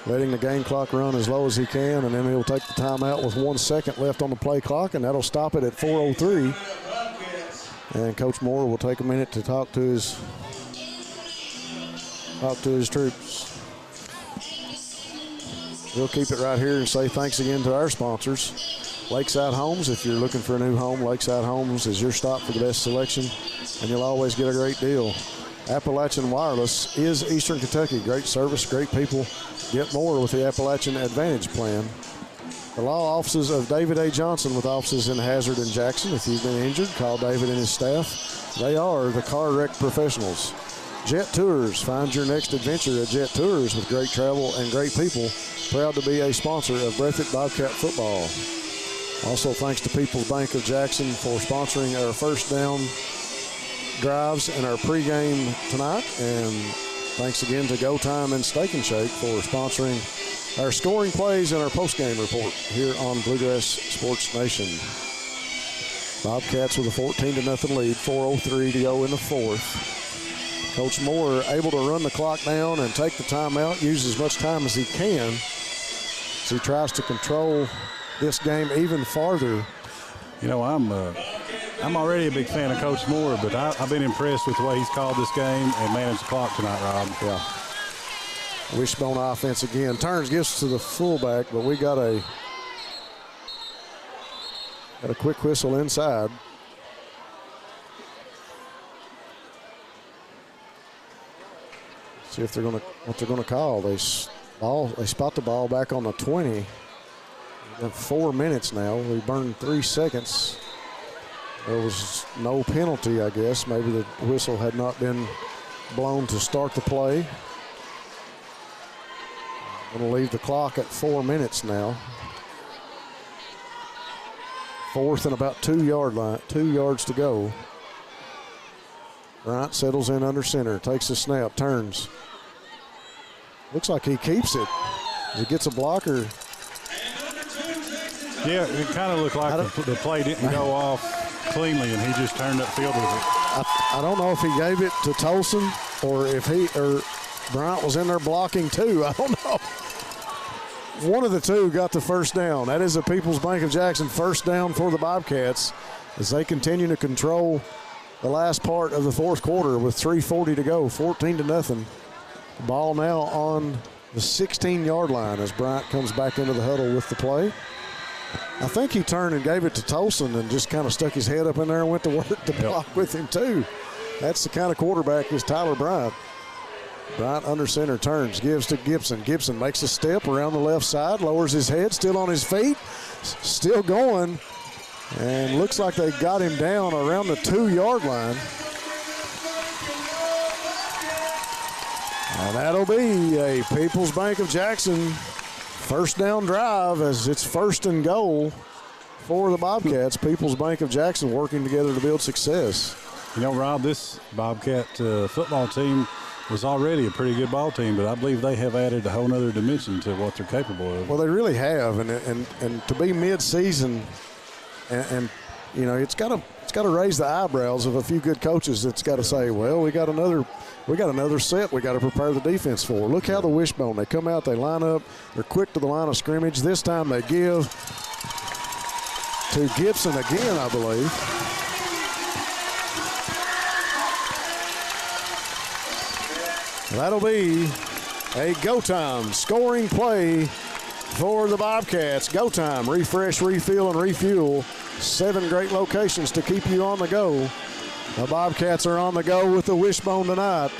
letting the game clock run as low as he can, and then he'll take the timeout with 1 second left on the play clock, and that'll stop it at 4:03. And Coach Moore will take a minute to talk to his troops. We'll keep it right here and say thanks again to our sponsors. Lakeside Homes, if you're looking for a new home, Lakeside Homes is your stop for the best selection, and you'll always get a great deal. Appalachian Wireless is Eastern Kentucky. Great service, great people. Get more with the Appalachian Advantage plan. The law offices of David A. Johnson, with offices in Hazard and Jackson. If you've been injured, call David and his staff. They are the car wreck professionals. Jet Tours, find your next adventure at Jet Tours with great travel and great people. Proud to be a sponsor of Breathitt Bobcat football. Also thanks to People's Bank of Jackson for sponsoring our first down drives and our pregame tonight. And thanks again to Go Time and Steak and Shake for sponsoring our scoring plays and our postgame report here on Bluegrass Sports Nation. Bobcats with a 14-0 lead, 4:03 to go in the 4th. Coach Moore able to run the clock down and take the timeout, use as much time as he can as he tries to control this game even farther. You know, I'm already a big fan of Coach Moore, but I've been impressed with the way he's called this game and managed the clock tonight, Rob. Yeah. Wishbone offense again. Turns, gives to the fullback, but we got a quick whistle inside. See if they're what they're gonna call. They spot the ball back on the 20. We've got 4 minutes now. We burned 3 seconds. There was no penalty, I guess. Maybe the whistle had not been blown to start the play. I'm gonna leave the clock at 4 minutes now. 4th and about 2 yards to go. Bryant settles in under center, takes the snap, turns. Looks like he keeps it. He gets a blocker. Yeah, it kind of looked like the play didn't go off cleanly, and he just turned upfield with it. I don't know if he gave it to Tolson or if Bryant was in there blocking too. I don't know. One of the two got the first down. That is a People's Bank of Jackson first down for the Bobcats as they continue to control the last part of the 4th quarter with 3:40 to go, 14-0. Ball now on the 16-yard line as Bryant comes back into the huddle with the play. I think he turned and gave it to Tolson and just kind of stuck his head up in there and went to work to block with him too. That's the kind of quarterback is Tyler Bryant. Bryant under center, turns, gives to Gibson. Gibson makes a step around the left side, lowers his head, still on his feet, still going, and looks like they got him down around the 2-yard line. And that'll be a People's Bank of Jackson first down drive as it's 1st and goal for the Bobcats. People's Bank of Jackson working together to build success. You know, Rob, this Bobcat football team was already a pretty good ball team, but I believe they have added a whole other dimension to what they're capable of. Well, they really have, and to be mid-season, and you know, it's got to raise the eyebrows of a few good coaches. It's got to say, well, we got another set we got to prepare the defense for. Look how the Wishbone, they come out, they line up, they're quick to the line of scrimmage. This time they give to Gibson again, I believe. That'll be a go time scoring play for the Bobcats. Go time, refresh, refill, and refuel. 7 great locations to keep you on the go. The Bobcats are on the go with the wishbone tonight.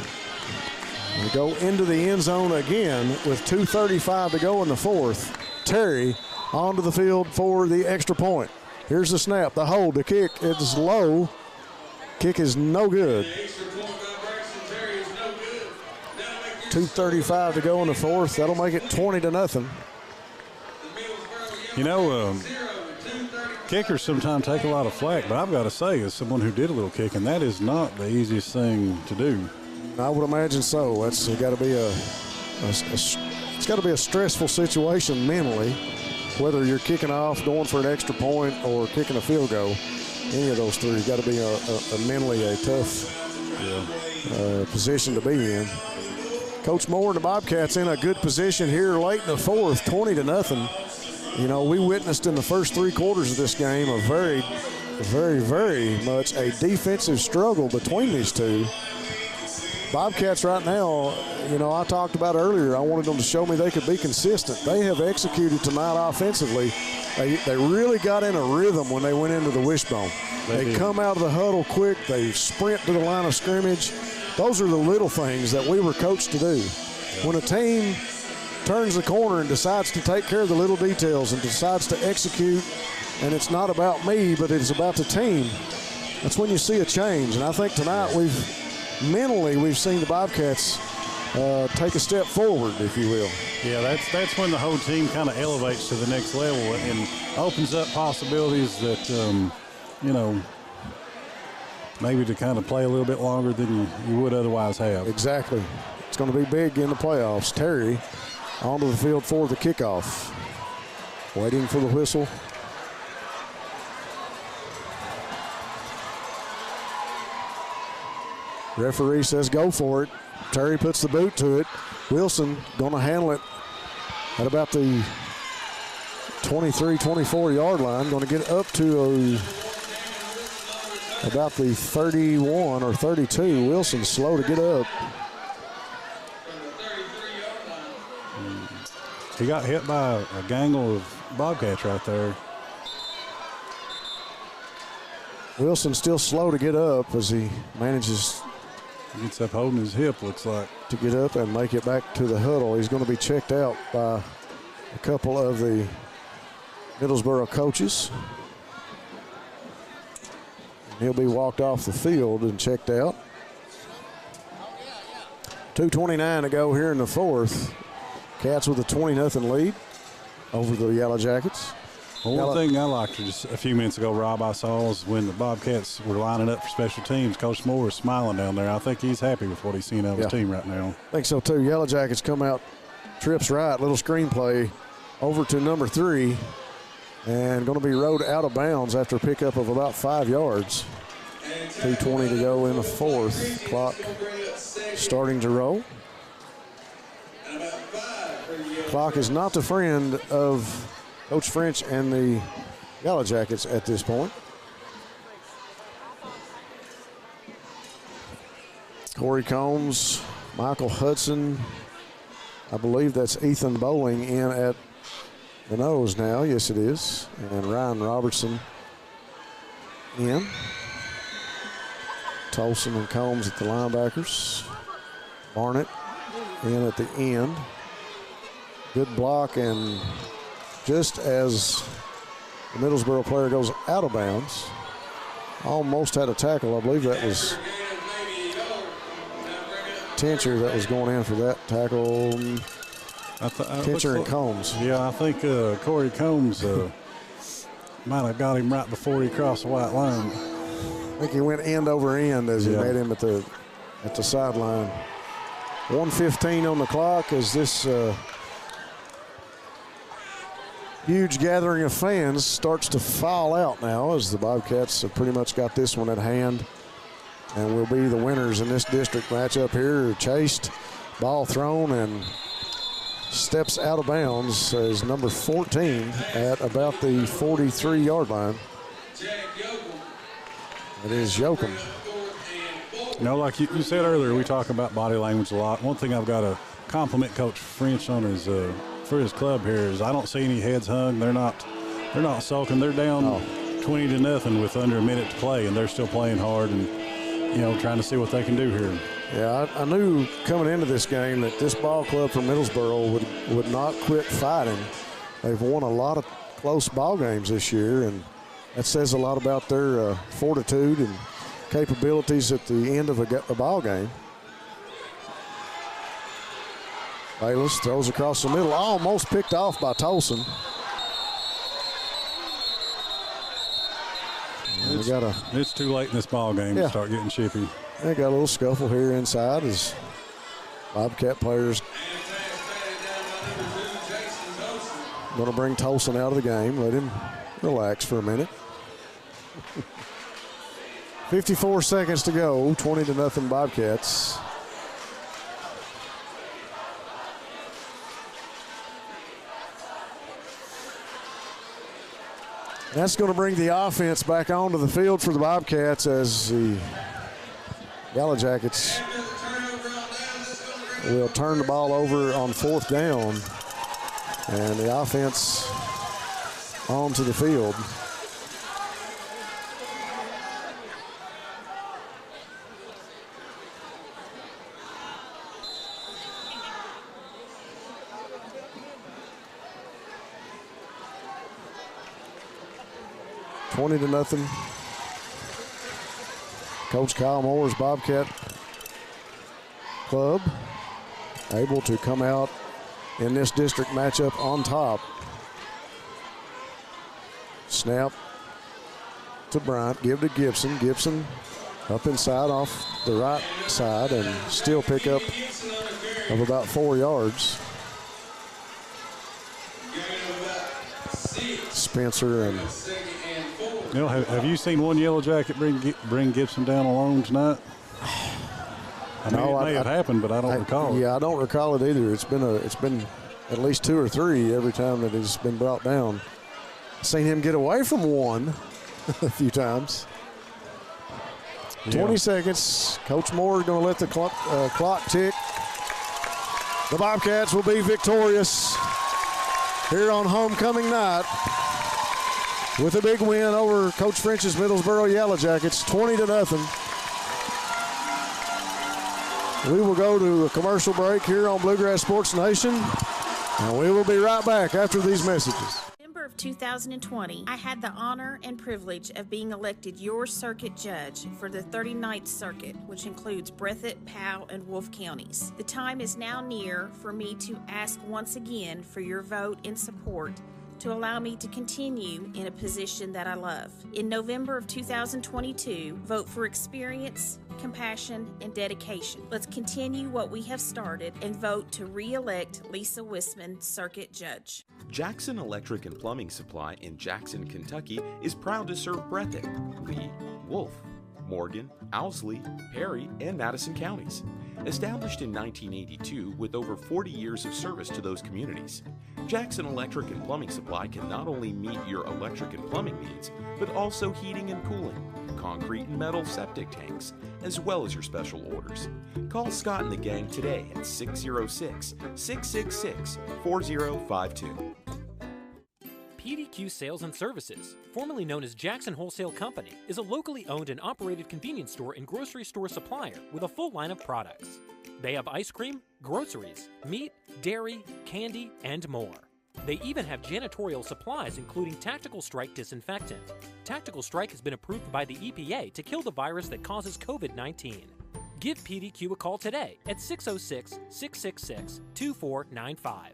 They go into the end zone again with 2:35 to go in the 4th. Terry onto the field for the extra point. Here's the snap, the hold, the kick is low. Kick is no good. 2:35 to go in the 4th. That'll make it 20-0. You know, kickers sometimes take a lot of flack, but I've got to say, as someone who did a little kicking, that is not the easiest thing to do. I would imagine so. It's got to be a stressful situation mentally, whether you're kicking off, going for an extra point, or kicking a field goal. Any of those three, got to be mentally a tough position to be in. Coach Moore and the Bobcats in a good position here late in the 4th, 20-0. You know, we witnessed in the first 3 quarters of this game a very, very, very much a defensive struggle between these two. Bobcats right now, you know, I talked about earlier, I wanted them to show me they could be consistent. They have executed tonight offensively. They really got in a rhythm when they went into the wishbone. They come out of the huddle quick. They sprint to the line of scrimmage. Those are the little things that we were coached to do. When a team turns the corner and decides to take care of the little details and decides to execute, and it's not about me, but it's about the team, that's when you see a change. And I think tonight we've seen the Bobcats take a step forward, if you will. Yeah, that's when the whole team kind of elevates to the next level and opens up possibilities that, you know, maybe to kind of play a little bit longer than you would otherwise have. Exactly. It's going to be big in the playoffs. Terry onto the field for the kickoff. Waiting for the whistle. Referee says go for it. Terry puts the boot to it. Wilson going to handle it at about the 23, 24-yard line. Going to get up to about the 31 or 32. Wilson slow to get up. He got hit by a gangle of Bobcats right there. Wilson still slow to get up as he manages. He gets up holding his hip, looks like. To get up and make it back to the huddle. He's going to be checked out by a couple of the Middlesboro coaches. He'll be walked off the field and checked out. 2:29 to go here in the 4th. Cats with a 20-0 lead over the Yellow Jackets. Well, one thing I liked just a few minutes ago, Rob, I saw was when the Bobcats were lining up for special teams, Coach Moore is smiling down there. I think he's happy with what he's seeing out of his team right now. I think so, too. Yellow Jackets come out, trips right, little screenplay over to number 3, and going to be rode out of bounds after a pickup of about 5 yards. 2:20 to go in the 4th. Clock starting to roll. Clock is not the friend of Coach French and the Yellow Jackets at this point. Corey Combs, Michael Hudson, I believe that's Ethan Bowling in at the nose now. Yes, it is. And Ryan Robertson in. Tolson and Combs at the linebackers. Barnett in at the end. Good block, and just as the Middlesboro player goes out of bounds, almost had a tackle. I believe that was Tincher that was going in for that tackle. Tincher and Combs. Yeah, I think Corey Combs might have got him right before he crossed the white line. I think he went end over end as he made him at the sideline. 1:15 on the clock as this huge gathering of fans starts to file out now as the Bobcats have pretty much got this one at hand and will be the winners in this district matchup here. Chased, ball thrown, and steps out of bounds as number 14 at about the 43-yard line. It is Yoakum. You know, like you said earlier, we talk about body language a lot. One thing I've got to compliment Coach French on his for his club here is I don't see any heads hung. They're not sulking. They're down 20-0 with under a minute to play, and they're still playing hard and trying to see what they can do here. Yeah, I knew coming into this game that this ball club from Middlesboro would not quit fighting. They've won a lot of close ball games this year, and that says a lot about their fortitude and capabilities at the end of a ball game. Bayless throws across the middle, almost picked off by Tolson. It's too late in this ball game to start getting chippy. They got a little scuffle here inside as Bobcat players going to bring Tolson out of the game. Let him relax for a minute. 54 seconds to go, 20-0 Bobcats. That's going to bring the offense back onto the field for the Bobcats as the Yellow Jackets will turn the ball over on 4th down, and the offense onto the field. $20 to nothing. Coach Kyle Moore's Bobcat club able to come out in this district matchup on top. Snap to Bryant, give to Gibson. Gibson up inside off the right side and still pick up of about 4 yards. Spencer and have you seen one Yellow Jacket bring Gibson down alone tonight? It may have happened, but I don't recall it. Yeah, I don't recall it either. It's been at least 2 or 3 every time that he's been brought down. Seen him get away from one a few times. 20 seconds. Coach Moore is going to let the clock tick. The Bobcats will be victorious here on homecoming night with a big win over Coach French's Middlesboro Yellow Jackets, 20 to nothing. We will go to a commercial break here on Bluegrass Sports Nation, and we will be right back after these messages. November of 2020, I had the honor and privilege of being elected your circuit judge for the 39th Circuit, which includes Breathitt, Powell, and Wolfe counties. The time is now near for me to ask once again for your vote in support to allow me to continue in a position that I love. In November of 2022, vote for experience, compassion, and dedication. Let's continue what we have started and vote to re-elect Lisa Wisman, Circuit Judge. Jackson Electric and Plumbing Supply in Jackson, Kentucky is proud to serve Breathitt, Lee, Wolfe, Morgan, Owsley, Perry, and Madison counties. Established in 1982 with over 40 years of service to those communities, Jackson Electric and Plumbing Supply can not only meet your electric and plumbing needs, but also heating and cooling, concrete and metal septic tanks, as well as your special orders. Call Scott and the gang today at 606-666-4052. PDQ Sales and Services, formerly known as Jackson Wholesale Company, is a locally owned and operated convenience store and grocery store supplier with a full line of products. They have ice cream, groceries, meat, dairy, candy, and more. They even have janitorial supplies including Tactical Strike disinfectant. Tactical Strike has been approved by the EPA to kill the virus that causes COVID-19. Give PDQ a call today at 606-666-2495.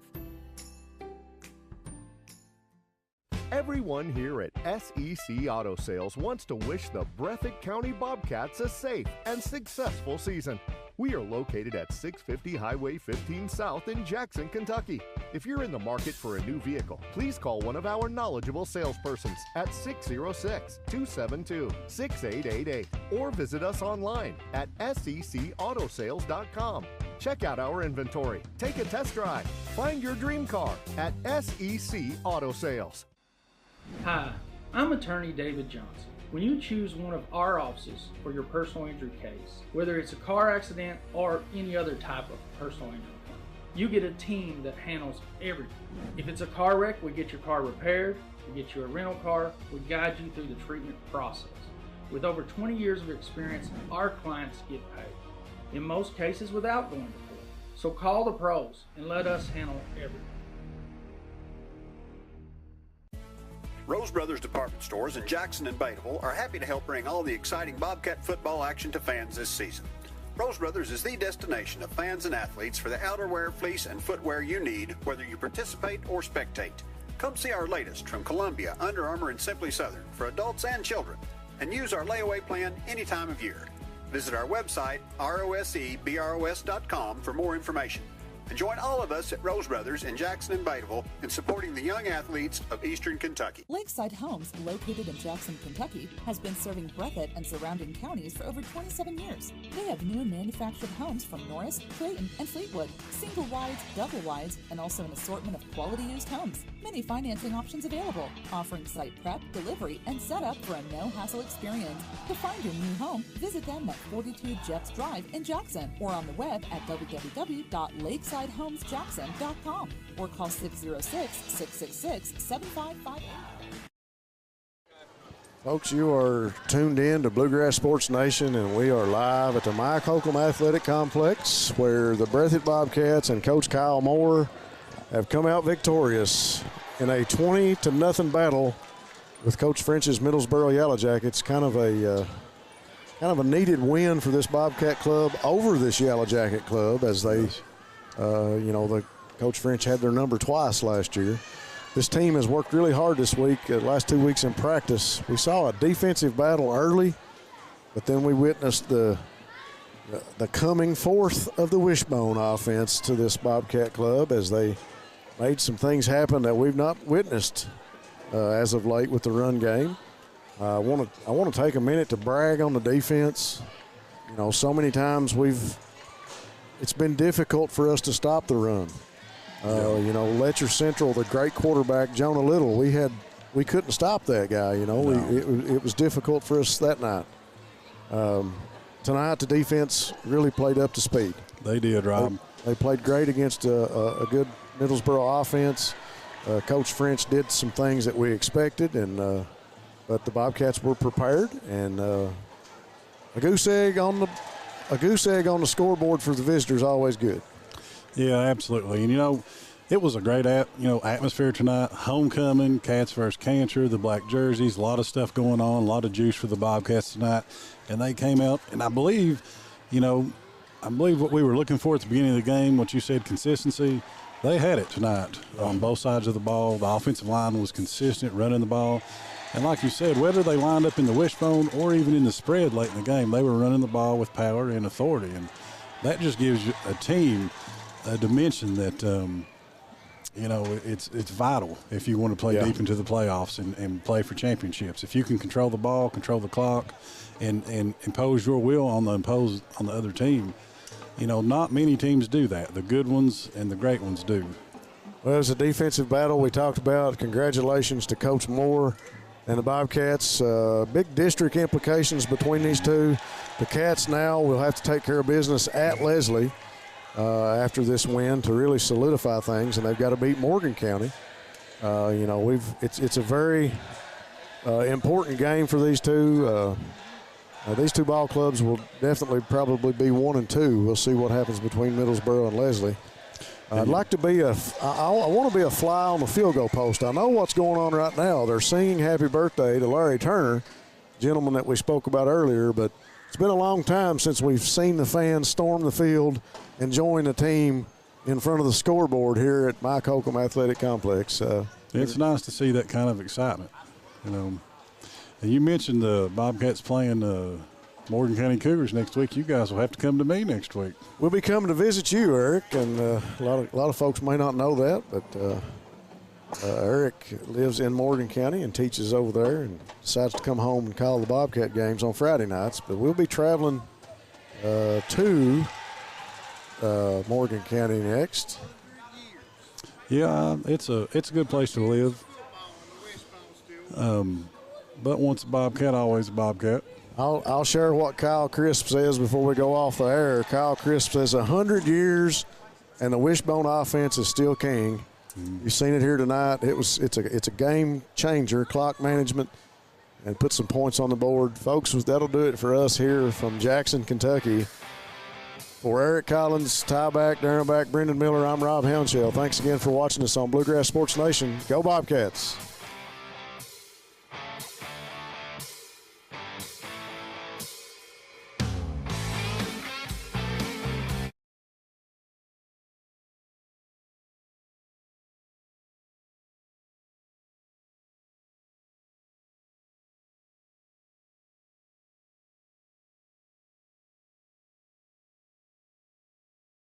Everyone here at SEC Auto Sales wants to wish the Breathitt County Bobcats a safe and successful season. We are located at 650 Highway 15 South in Jackson, Kentucky. If you're in the market for a new vehicle, please call one of our knowledgeable salespersons at 606-272-6888 or visit us online at secautosales.com. Check out our inventory, take a test drive, find your dream car at SEC Auto Sales. Hi, I'm attorney David Johnson. When you choose one of our offices for your personal injury case, whether it's a car accident or any other type of personal injury claim, You get a team that handles everything. If it's a car wreck, we get your car repaired, we get you a rental car, we guide you through the treatment process. With over 20 years of experience, our clients get paid, in most cases without going to court. So call the pros and let us handle everything. Rose Brothers Department Stores in Jackson and Bateville are happy to help bring all the exciting Bobcat football action to fans this season. Rose Brothers is the destination of fans and athletes for the outerwear, fleece, and footwear you need, whether you participate or spectate. Come see our latest from Columbia, Under Armour, and Simply Southern for adults and children, and use our layaway plan any time of year. Visit our website, rosebros.com, for more information. And join all of us at Rose Brothers in Jackson and Bateville in supporting the young athletes of Eastern Kentucky. Lakeside Homes, located in Jackson, Kentucky, has been serving Breathitt and surrounding counties for over 27 years. They have new and manufactured homes from Norris, Clayton, and Fleetwood, single wides, double wides, and also an assortment of quality used homes. Many financing options available, offering site prep, delivery, and setup for a no-hassle experience. To find your new home, visit them at 42 Jets Drive in Jackson or on the web at www.lakesidehomesjackson.com or call 606-666-7558. Folks, you are tuned in to Bluegrass Sports Nation, and we are live at the Mike Holcomb Athletic Complex, where the Breathitt Bobcats and Coach Kyle Moore have come out victorious in a 20-0 battle with Coach French's Middlesboro Yellow Jackets. Kind of a needed win for this Bobcat club over this Yellow Jacket club, as they, the Coach French had their number twice last year. This team has worked really hard this week, last 2 weeks in practice. We saw a defensive battle early, but then we witnessed the coming forth of the wishbone offense to this Bobcat club, as they made some things happen that we've not witnessed as of late with the run game. I want to take a minute to brag on the defense. So many times it's been difficult for us to stop the run. Letcher Central, the great quarterback, Jonah Little, we couldn't stop that guy. It was difficult for us that night. Tonight, the defense really played up to speed. They did, Rob. They played great against a good Middlesboro offense. Coach French did some things that we expected, but the Bobcats were prepared, and a goose egg on the scoreboard for the visitors is always good. Yeah, absolutely. And, it was a great atmosphere tonight. Homecoming, Cats versus Cancer, the black jerseys, a lot of stuff going on, a lot of juice for the Bobcats tonight. And they came out, and I believe what we were looking for at the beginning of the game, what you said, consistency, they had it tonight on both sides of the ball. The offensive line was consistent, running the ball. And like you said, whether they lined up in the wishbone or even in the spread late in the game, they were running the ball with power and authority. And that just gives you a team a dimension that, it's vital if you want to play deep into the playoffs and play for championships. If you can control the ball, control the clock, and impose your will on the other team, not many teams do that. The good ones and the great ones do. Well, it was a defensive battle we talked about. Congratulations to Coach Moore and the Bobcats. Big district implications between these two. The Cats now will have to take care of business at Leslie after this win to really solidify things, and they've got to beat Morgan County. It's a very important game for these two. These two ball clubs will definitely probably be 1 and 2. We'll see what happens between Middlesboro and Leslie. I'd like to be I want to be a fly on the field goal post. I know what's going on right now. They're singing happy birthday to Larry Turner, gentleman that we spoke about earlier, but it's been a long time since we've seen the fans storm the field and join the team in front of the scoreboard here at Mike Holcomb Athletic Complex. It's nice to see that kind of excitement. And you mentioned the Bobcats playing Morgan County Cougars next week. You guys will have to come to me next week. We'll be coming to visit you, Eric, and a lot of folks may not know that, but Eric lives in Morgan County and teaches over there and decides to come home and call the Bobcat games on Friday nights. But we'll be traveling to Morgan County next. Yeah, it's a good place to live. But once a Bobcat, always a Bobcat. I'll share what Kyle Crisp says before we go off the air. Kyle Crisp says 100 years and the wishbone offense is still king. You've seen it here tonight. It's a game changer, clock management, and put some points on the board. Folks, that'll do it for us here from Jackson, Kentucky. For Eric Collins, Ty Back, Darren Back, Brendan Miller, I'm Rob Hounshell. Thanks again for watching us on Bluegrass Sports Nation. Go Bobcats.